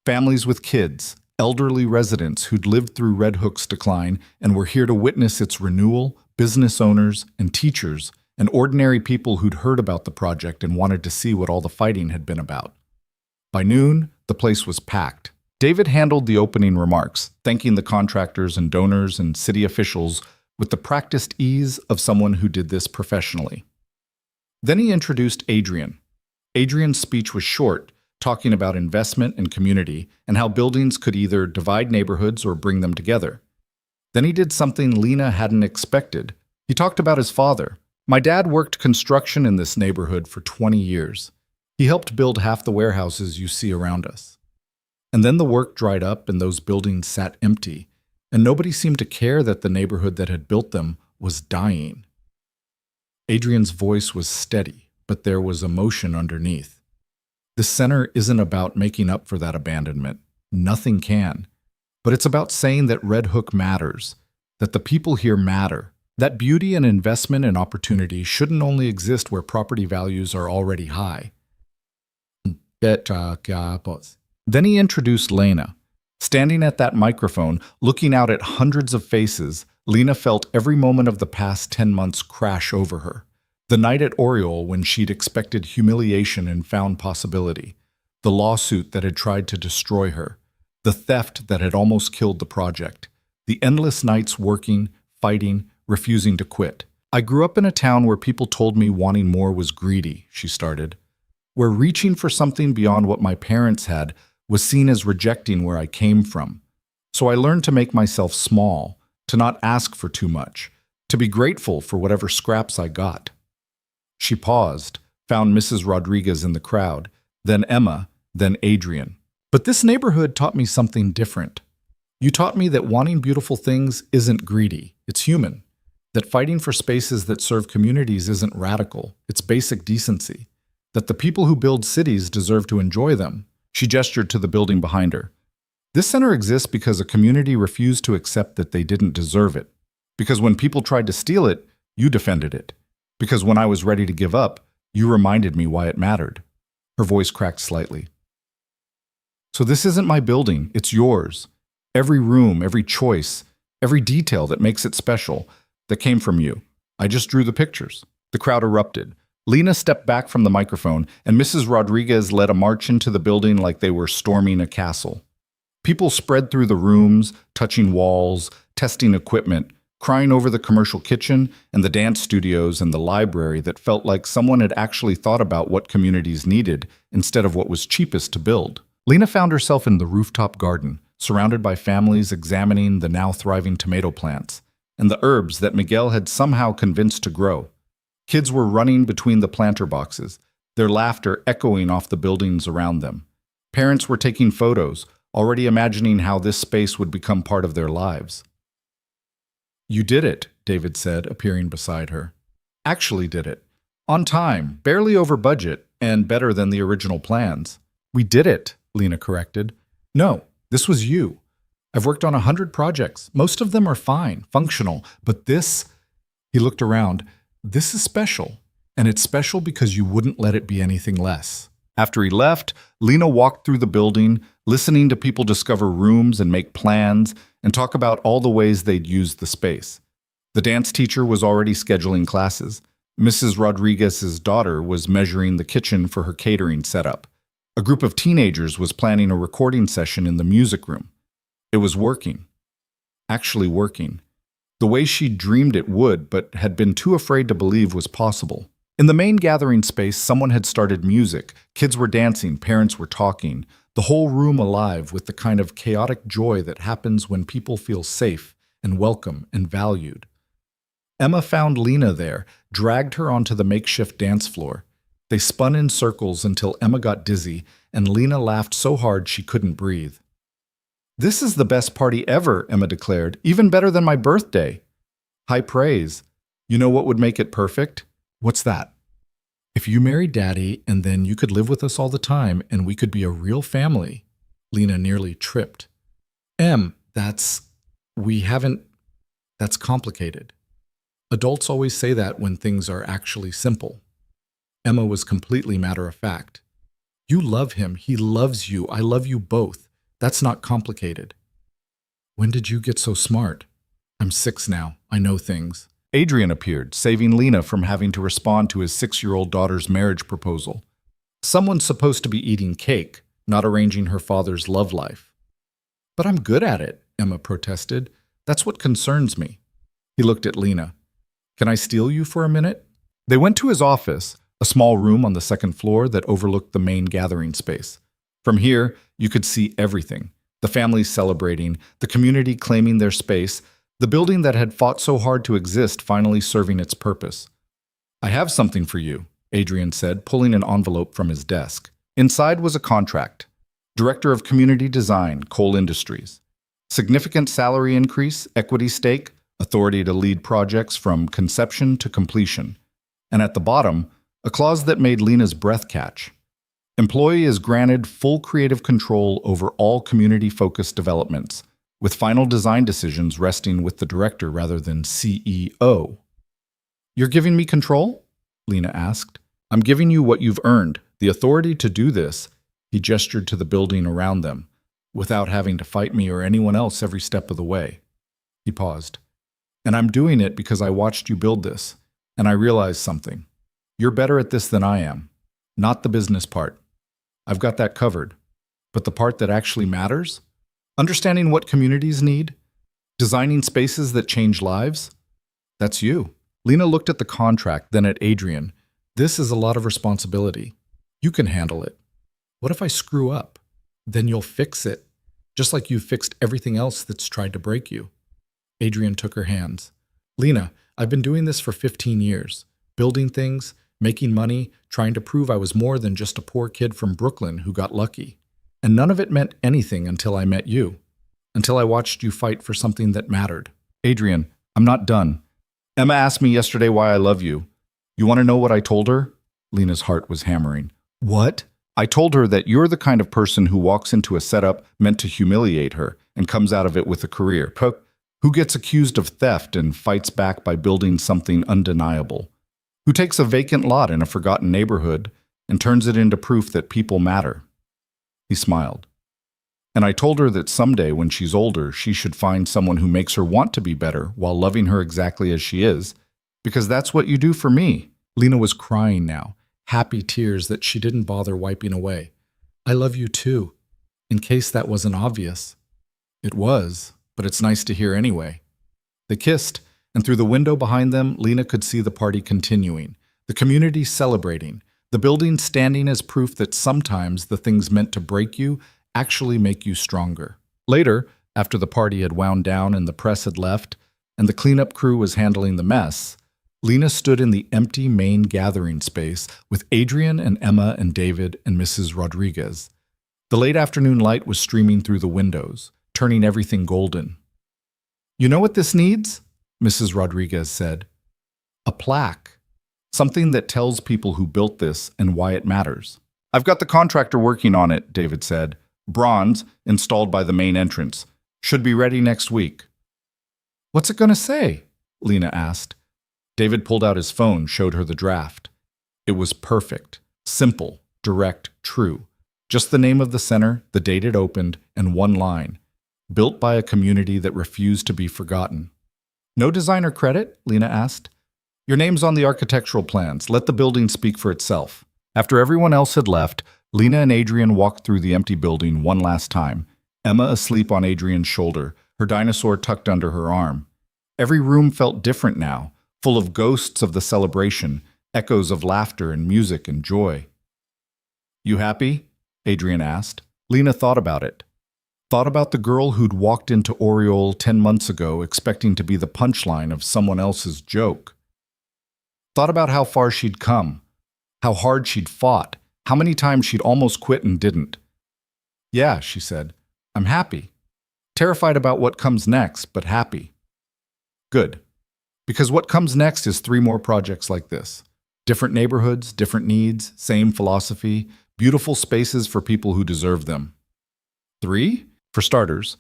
Families with kids, elderly residents who'd lived through Red Hook's decline and were here to witness its renewal, business owners and teachers, and ordinary people who'd heard about the project and wanted to see what all the fighting had been about. By noon, the place was packed. David handled the opening remarks, thanking the contractors and donors and city officials with the practiced ease of someone who did this professionally. Then he introduced Adrian. Adrian's speech was short, talking about investment and community and how buildings could either divide neighborhoods or bring them together. Then he did something Lena hadn't expected. He talked about his father. "My dad worked construction in this neighborhood for 20 years. He helped build half the warehouses you see around us. And then the work dried up and those buildings sat empty, and nobody seemed to care that the neighborhood that had built them was dying." Adrian's voice was steady, but there was emotion underneath. "This center isn't about making up for that abandonment. Nothing can. But it's about saying that Red Hook matters, that the people here matter, that beauty and investment and opportunity shouldn't only exist where property values are already high." Then he introduced Lena. Standing at that microphone, looking out at hundreds of faces, Lena felt every moment of the past 10 months crash over her. The night at Oriole when she'd expected humiliation and found possibility. The lawsuit that had tried to destroy her. The theft that had almost killed the project. The endless nights working, fighting, refusing to quit. "I grew up in a town where people told me wanting more was greedy," she started. "Where reaching for something beyond what my parents had was seen as rejecting where I came from. So I learned to make myself small, to not ask for too much, to be grateful for whatever scraps I got." She paused, found Mrs. Rodriguez in the crowd, then Emma, then Adrian. "But this neighborhood taught me something different. You taught me that wanting beautiful things isn't greedy, it's human. That fighting for spaces that serve communities isn't radical, it's basic decency. That the people who build cities deserve to enjoy them." She gestured to the building behind her. "This center exists because a community refused to accept that they didn't deserve it. Because when people tried to steal it, you defended it. Because when I was ready to give up, you reminded me why it mattered." Her voice cracked slightly. "So this isn't my building, it's yours. Every room, every choice, every detail that makes it special, that came from you. I just drew the pictures." The crowd erupted. Lena stepped back from the microphone, and Mrs. Rodriguez led a march into the building like they were storming a castle. People spread through the rooms, touching walls, testing equipment, crying over the commercial kitchen and the dance studios and the library that felt like someone had actually thought about what communities needed instead of what was cheapest to build. Lena found herself in the rooftop garden, surrounded by families examining the now thriving tomato plants and the herbs that Miguel had somehow convinced to grow. Kids were running between the planter boxes, their laughter echoing off the buildings around them. Parents were taking photos, already imagining how this space would become part of their lives. "You did it," David said, appearing beside her. "Actually did it. On time, barely over budget, and better than the original plans." "We did it," Lena corrected. "No, this was you. I've worked on 100 projects. Most of them are fine, functional, but this," he looked around, "this is special, and it's special because you wouldn't let it be anything less." After he left, Lena walked through the building, listening to people discover rooms and make plans and talk about all the ways they'd used the space. The dance teacher was already scheduling classes. Mrs. Rodriguez's daughter was measuring the kitchen for her catering setup. A group of teenagers was planning a recording session in the music room. It was working. Actually working. The way she'd dreamed it would, but had been too afraid to believe was possible. In the main gathering space, someone had started music. Kids were dancing, parents were talking, the whole room alive with the kind of chaotic joy that happens when people feel safe and welcome and valued. Emma found Lena there, dragged her onto the makeshift dance floor. They spun in circles until Emma got dizzy, and Lena laughed so hard she couldn't breathe. "This is the best party ever," Emma declared, "even better than my birthday." "High praise. You know what would make it perfect?" "What's that?" "If you married Daddy, and then you could live with us all the time, and we could be a real family." Lena nearly tripped. That's complicated. Adults always say that when things are actually simple." Emma was completely matter-of-fact. "You love him, he loves you, I love you both. That's not complicated." "When did you get so smart?" "I'm 6 now, I know things." Adrian appeared, saving Lena from having to respond to his 6-year-old daughter's marriage proposal. Someone's supposed to be eating cake, not arranging her father's love life. "But I'm good at it," Emma protested. "That's what concerns me." He looked at Lena. "Can I steal you for a minute?" They went to his office, a small room on the second floor that overlooked the main gathering space. From here, you could see everything. The families celebrating, the community claiming their space, the building that had fought so hard to exist finally serving its purpose. "I have something for you," Adrian said, pulling an envelope from his desk. Inside was a contract. Director of Community Design, Coal Industries. Significant salary increase, equity stake, authority to lead projects from conception to completion. And at the bottom, a clause that made Lena's breath catch. Employee is granted full creative control over all community-focused developments, with final design decisions resting with the director rather than CEO. "You're giving me control?" Lena asked. "I'm giving you what you've earned, the authority to do this," he gestured to the building around them, "without having to fight me or anyone else every step of the way." He paused. "And I'm doing it because I watched you build this, and I realized something. You're better at this than I am. Not the business part. I've got that covered. But the part that actually matters? Understanding what communities need? Designing spaces that change lives? That's you." Lena looked at the contract, then at Adrian. "This is a lot of responsibility. You can handle it. What if I screw up? Then you'll fix it, just like you've fixed everything else that's tried to break you." Adrian took her hands. "Lena, I've been doing this for 15 years, building things, making money, trying to prove I was more than just a poor kid from Brooklyn who got lucky. And none of it meant anything until I met you, until I watched you fight for something that mattered." "Adrian, I'm not done. Emma asked me yesterday why I love you. You want to know what I told her?" Lena's heart was hammering. "What?" "I told her that you're the kind of person who walks into a setup meant to humiliate her and comes out of it with a career. Who gets accused of theft and fights back by building something undeniable. Who takes a vacant lot in a forgotten neighborhood and turns it into proof that people matter." He smiled. "And I told her that someday when she's older, she should find someone who makes her want to be better while loving her exactly as she is, because that's what you do for me." Lena was crying now, happy tears that she didn't bother wiping away. "I love you too, in case that wasn't obvious." It was, but it's nice to hear anyway. They kissed, and through the window behind them, Lena could see the party continuing, the community celebrating, the building standing as proof that sometimes the things meant to break you actually make you stronger. Later, after the party had wound down and the press had left, and the cleanup crew was handling the mess, Lena stood in the empty main gathering space with Adrian and Emma and David and Mrs. Rodriguez. The late afternoon light was streaming through the windows, turning everything golden. "You know what this needs?" Mrs. Rodriguez said. "A plaque. Something that tells people who built this and why it matters." "I've got the contractor working on it," David said. "Bronze, installed by the main entrance. Should be ready next week." "What's it going to say?" Lena asked. David pulled out his phone, showed her the draft. It was perfect, simple, direct, true. Just the name of the center, the date it opened, and one line. Built by a community that refused to be forgotten. "No designer credit?" Lena asked. "Your name's on the architectural plans. Let the building speak for itself." After everyone else had left, Lena and Adrian walked through the empty building one last time, Emma asleep on Adrian's shoulder, her dinosaur tucked under her arm. Every room felt different now, full of ghosts of the celebration, echoes of laughter and music and joy. "You happy?" Adrian asked. Lena thought about it. Thought about the girl who'd walked into Oriole 10 months ago expecting to be the punchline of someone else's joke. Thought about how far she'd come, how hard she'd fought, how many times she'd almost quit and didn't. "Yeah," she said, "I'm happy. Terrified about what comes next, but happy." "Good. Because what comes next is 3 more projects like this. Different neighborhoods, different needs, same philosophy, beautiful spaces for people who deserve them." 3? For starters,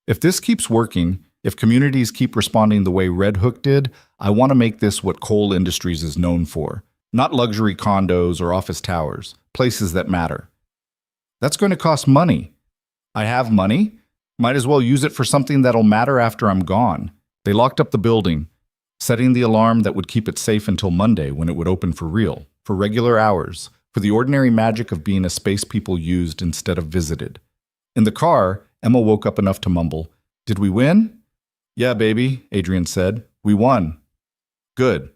if this keeps working, if communities keep responding the way Red Hook did, I want to make this what Cole Industries is known for. Not luxury condos or office towers, places that matter. That's going to cost money. I have money. Might as well use it for something that'll matter after I'm gone. They locked up the building, setting the alarm that would keep it safe until Monday when it would open for real, for regular hours, for the ordinary magic of being a space people used instead of visited. In the car, Emma woke up enough to mumble, "Did we win?" "Yeah, baby," Adrian said. "We won." "Good.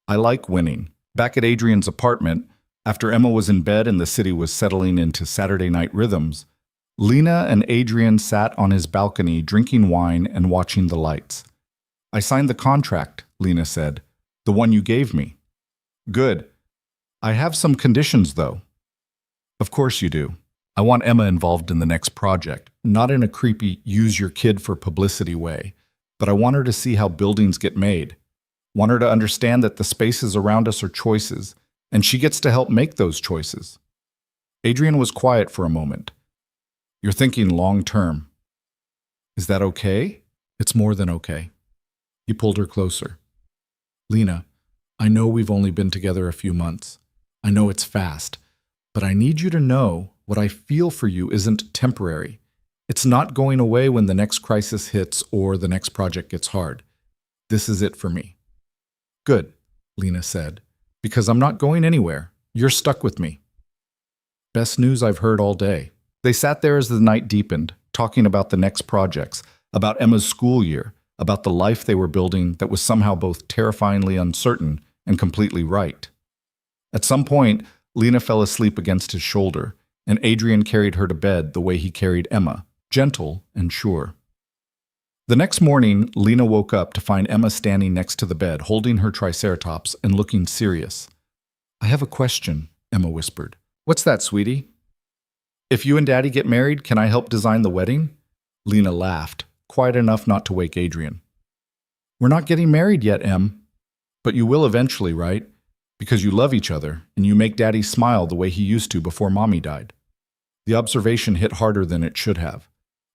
I like winning." Back at Adrian's apartment, after Emma was in bed and the city was settling into Saturday night rhythms, Lena and Adrian sat on his balcony drinking wine and watching the lights. "I signed the contract," Lena said. "The one you gave me." "Good. I have some conditions, though." "Of course you do. I want Emma involved in the next project, not in a creepy use-your-kid-for-publicity way, but I want her to see how buildings get made. Want her to understand that the spaces around us are choices, and she gets to help make those choices." Adrian was quiet for a moment. "You're thinking long-term. Is that okay?" "It's more than okay." He pulled her closer. "Lena, I know we've only been together a few months. I know it's fast, but I need you to know what I feel for you isn't temporary. It's not going away when the next crisis hits or the next project gets hard. This is it for me." "Good," Lena said, "because I'm not going anywhere. You're stuck with me." "Best news I've heard all day." They sat there as the night deepened, talking about the next projects, about Emma's school year, about the life they were building that was somehow both terrifyingly uncertain and completely right. At some point, Lena fell asleep against his shoulder, and Adrian carried her to bed the way he carried Emma, gentle and sure. The next morning, Lena woke up to find Emma standing next to the bed, holding her triceratops and looking serious. "I have a question," Emma whispered. "What's that, sweetie?" "If you and Daddy get married, can I help design the wedding?" Lena laughed, quiet enough not to wake Adrian. "We're not getting married yet, Em. But you will eventually, right? Because you love each other, and you make Daddy smile the way he used to before Mommy died." The observation hit harder than it should have.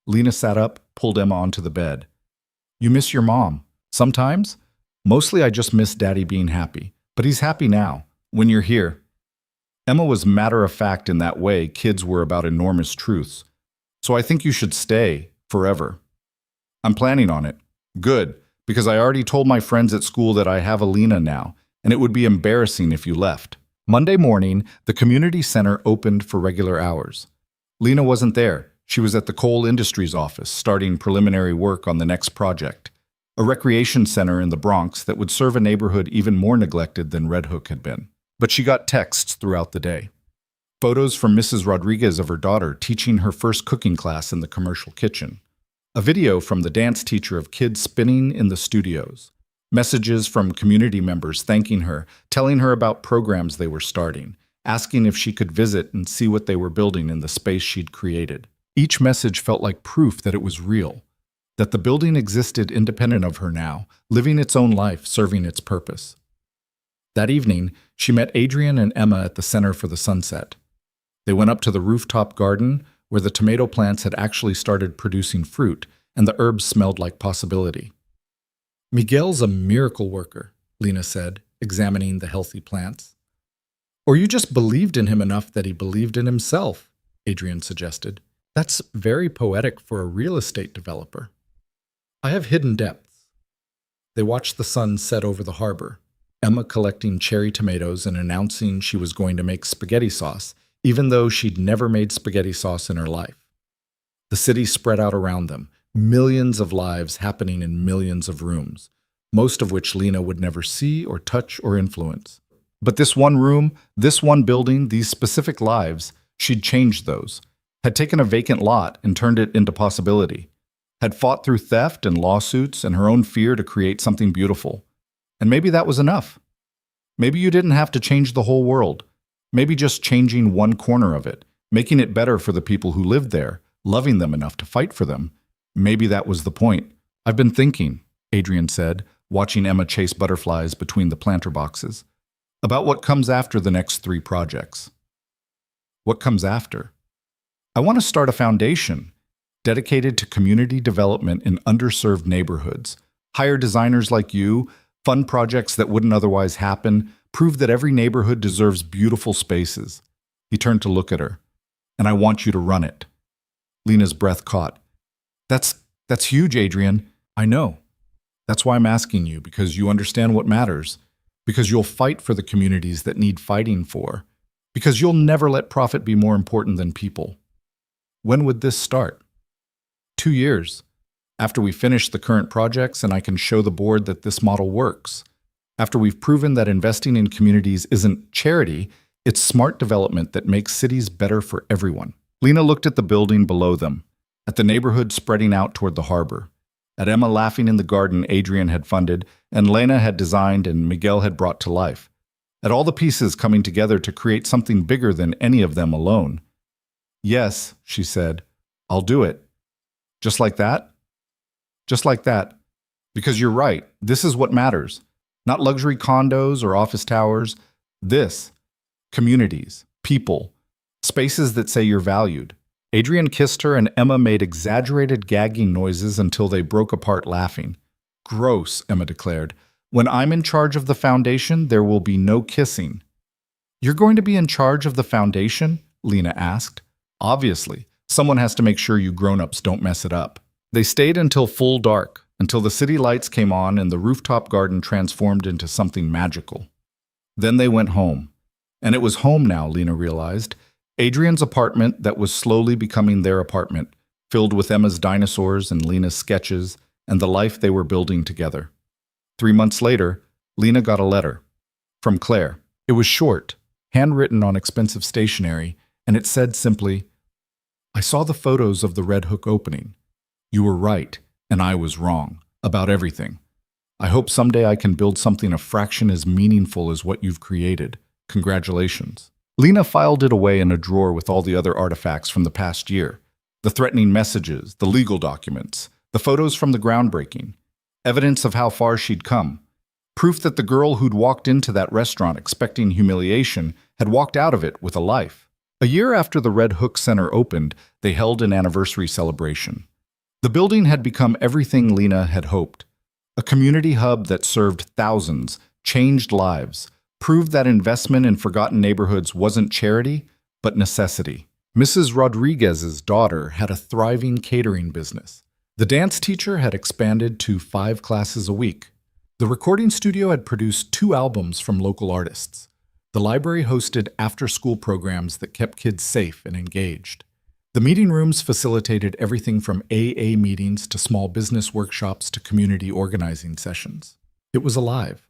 Lena sat up, pulled Emma onto the bed. "You miss your mom. Sometimes? Mostly I just miss Daddy being happy. But he's happy now, when you're here." Emma was matter-of-fact in that way kids were about enormous truths. "So I think you should stay, forever." "I'm planning on it." "Good, because I already told my friends at school that I have a Lena now, and it would be embarrassing if you left." Monday morning, the community center opened for regular hours. Lena wasn't there. She was at the Cole Industries office, starting preliminary work on the next project, a recreation center in the Bronx that would serve a neighborhood even more neglected than Red Hook had been. But she got texts throughout the day. Photos from Mrs. Rodriguez of her daughter teaching her first cooking class in the commercial kitchen. A video from the dance teacher of kids spinning in the studios. Messages from community members thanking her, telling her about programs they were starting, asking if she could visit and see what they were building in the space she'd created. Each message felt like proof that it was real, that the building existed independent of her now, living its own life, serving its purpose. That evening, she met Adrian and Emma at the Center for the Sunset. They went up to the rooftop garden where the tomato plants had actually started producing fruit, and the herbs smelled like possibility. "Miguel's a miracle worker," Lena said, examining the healthy plants. "Or you just believed in him enough that he believed in himself," Adrian suggested. "That's very poetic for a real estate developer." "I have hidden depths." They watched the sun set over the harbor, Emma collecting cherry tomatoes and announcing she was going to make spaghetti sauce, even though she'd never made spaghetti sauce in her life. The city spread out around them, millions of lives happening in millions of rooms, most of which Lena would never see or touch or influence. But this one room, this one building, these specific lives, she'd changed those, had taken a vacant lot and turned it into possibility, had fought through theft and lawsuits and her own fear to create something beautiful. And maybe that was enough. Maybe you didn't have to change the whole world. Maybe just changing one corner of it, making it better for the people who lived there, loving them enough to fight for them. Maybe that was the point. "I've been thinking," Adrian said, watching Emma chase butterflies between the planter boxes, "about what comes after the next 3 projects." "What comes after?" "I want to start a foundation dedicated to community development in underserved neighborhoods, hire designers like you, fund projects that wouldn't otherwise happen, prove that every neighborhood deserves beautiful spaces." He turned to look at her. "And I want you to run it." Lena's breath caught. That's huge, Adrian. "I know. That's why I'm asking you, because you understand what matters, because you'll fight for the communities that need fighting for, because you'll never let profit be more important than people." "When would this start?" 2 years. After we finish the current projects and I can show the board that this model works. After we've proven that investing in communities isn't charity, it's smart development that makes cities better for everyone. Lena looked at the building below them, at the neighborhood spreading out toward the harbor, at Emma laughing in the garden Adrian had funded and Lena had designed and Miguel had brought to life, at all the pieces coming together to create something bigger than any of them alone. "Yes," she said, "I'll do it." "Just like that?" "Just like that. Because you're right, this is what matters. Not luxury condos or office towers. This. Communities, people, spaces that say you're valued." Adrian kissed her and Emma made exaggerated gagging noises until they broke apart laughing. "Gross," Emma declared. "When I'm in charge of the foundation, there will be no kissing." "You're going to be in charge of the foundation?" Lena asked. "Obviously. Someone has to make sure you grown-ups don't mess it up." They stayed until full dark, until the city lights came on and the rooftop garden transformed into something magical. Then they went home. And it was home now, Lena realized. Adrian's apartment that was slowly becoming their apartment, filled with Emma's dinosaurs and Lena's sketches and the life they were building together. 3 months later, Lena got a letter from Claire. It was short, handwritten on expensive stationery, and it said simply, "I saw the photos of the Red Hook opening. You were right, and I was wrong, about everything. I hope someday I can build something a fraction as meaningful as what you've created. Congratulations." Lena filed it away in a drawer with all the other artifacts from the past year. The threatening messages, the legal documents, the photos from the groundbreaking, evidence of how far she'd come. Proof that the girl who'd walked into that restaurant expecting humiliation had walked out of it with a life. A year after the Red Hook Center opened, they held an anniversary celebration. The building had become everything Lena had hoped. A community hub that served thousands, changed lives, proved that investment in forgotten neighborhoods wasn't charity, but necessity. Mrs. Rodriguez's daughter had a thriving catering business. The dance teacher had expanded to 5 classes a week. The recording studio had produced 2 albums from local artists. The library hosted after-school programs that kept kids safe and engaged. The meeting rooms facilitated everything from AA meetings to small business workshops to community organizing sessions. It was alive.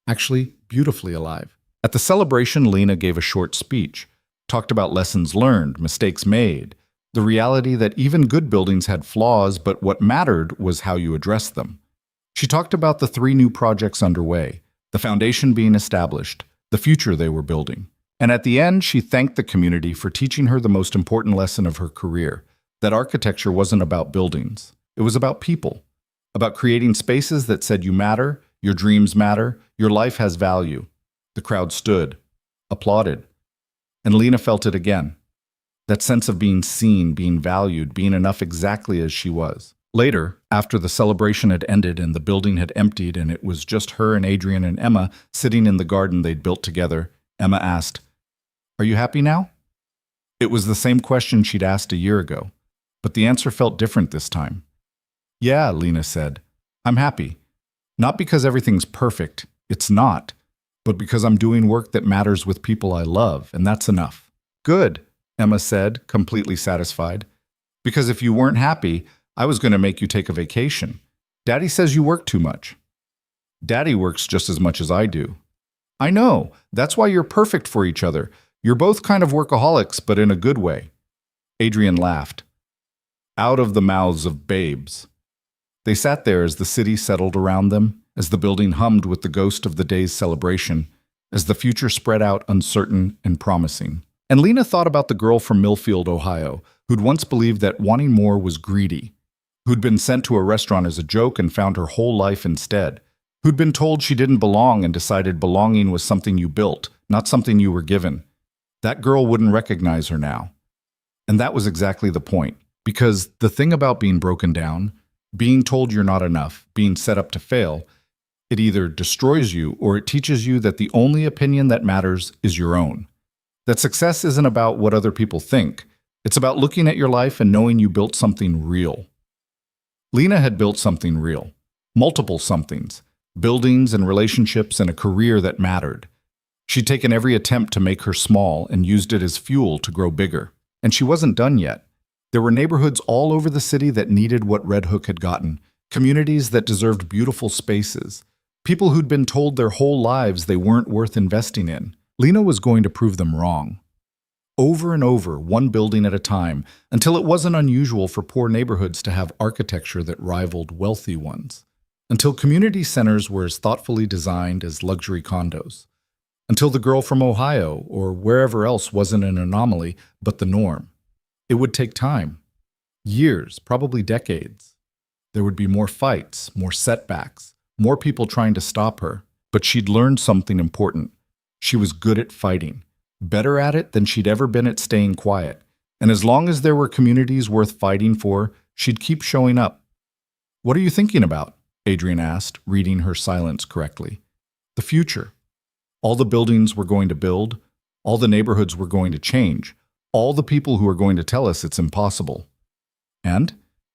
Actually, beautifully alive. At the celebration, Lena gave a short speech, talked about lessons learned, mistakes made, the reality that even good buildings had flaws, but what mattered was how you addressed them. She talked about the 3 new projects underway, the foundation being established, the future they were building. And at the end, she thanked the community for teaching her the most important lesson of her career, that architecture wasn't about buildings. It was about people, about creating spaces that said you matter, your dreams matter, your life has value. The crowd stood, applauded, and Lena felt it again. That sense of being seen, being valued, being enough exactly as she was. Later, after the celebration had ended and the building had emptied and it was just her and Adrian and Emma sitting in the garden they'd built together, Emma asked, "Are you happy now?" It was the same question she'd asked a year ago, but the answer felt different this time. "Yeah," Lena said, "I'm happy. Not because everything's perfect, it's not, but because I'm doing work that matters with people I love, and that's enough." "Good," Emma said, completely satisfied. "Because if you weren't happy, I was going to make you take a vacation. Daddy says you work too much." "Daddy works just as much as I do." "I know. That's why you're perfect for each other. You're both kind of workaholics, but in a good way." Adrian laughed. Out of the mouths of babes. They sat there as the city settled around them, as the building hummed with the ghost of the day's celebration, as the future spread out uncertain and promising. And Lena thought about the girl from Millfield, Ohio, who'd once believed that wanting more was greedy, who'd been sent to a restaurant as a joke and found her whole life instead, who'd been told she didn't belong and decided belonging was something you built, not something you were given. That girl wouldn't recognize her now. And that was exactly the point, because the thing about being broken down, being told you're not enough, being set up to fail, it either destroys you or it teaches you that the only opinion that matters is your own. That success isn't about what other people think. It's about looking at your life and knowing you built something real. Lena had built something real. Multiple somethings. Buildings and relationships and a career that mattered. She'd taken every attempt to make her small and used it as fuel to grow bigger. And she wasn't done yet. There were neighborhoods all over the city that needed what Red Hook had gotten. Communities that deserved beautiful spaces. People who'd been told their whole lives they weren't worth investing in. Lena was going to prove them wrong. Over and over, one building at a time, until it wasn't unusual for poor neighborhoods to have architecture that rivaled wealthy ones. Until community centers were as thoughtfully designed as luxury condos. Until the girl from Ohio or wherever else wasn't an anomaly, but the norm. It would take time. Years, probably decades. There would be more fights, more setbacks, more people trying to stop her. But she'd learned something important. She was good at fighting. Better at it than she'd ever been at staying quiet. And as long as there were communities worth fighting for, she'd keep showing up. "What are you thinking about?" Adrian asked, reading her silence correctly. "The future. All the buildings we're going to build, all the neighborhoods we're going to change, all the people who are going to tell us it's impossible. And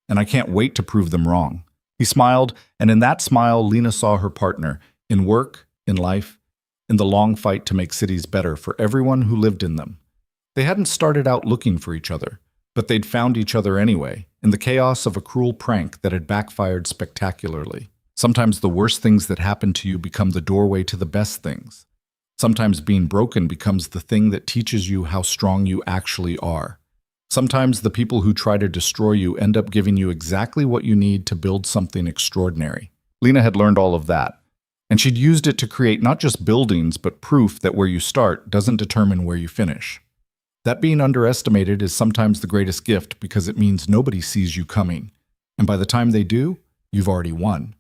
I can't wait to prove them wrong." He smiled, and in that smile, Lena saw her partner, in work, in life, in the long fight to make cities better for everyone who lived in them. They hadn't started out looking for each other, but they'd found each other anyway, in the chaos of a cruel prank that had backfired spectacularly. Sometimes the worst things that happen to you become the doorway to the best things. Sometimes being broken becomes the thing that teaches you how strong you actually are. Sometimes the people who try to destroy you end up giving you exactly what you need to build something extraordinary. Lena had learned all of that, and she'd used it to create not just buildings, but proof that where you start doesn't determine where you finish. That being underestimated is sometimes the greatest gift because it means nobody sees you coming, and by the time they do, you've already won.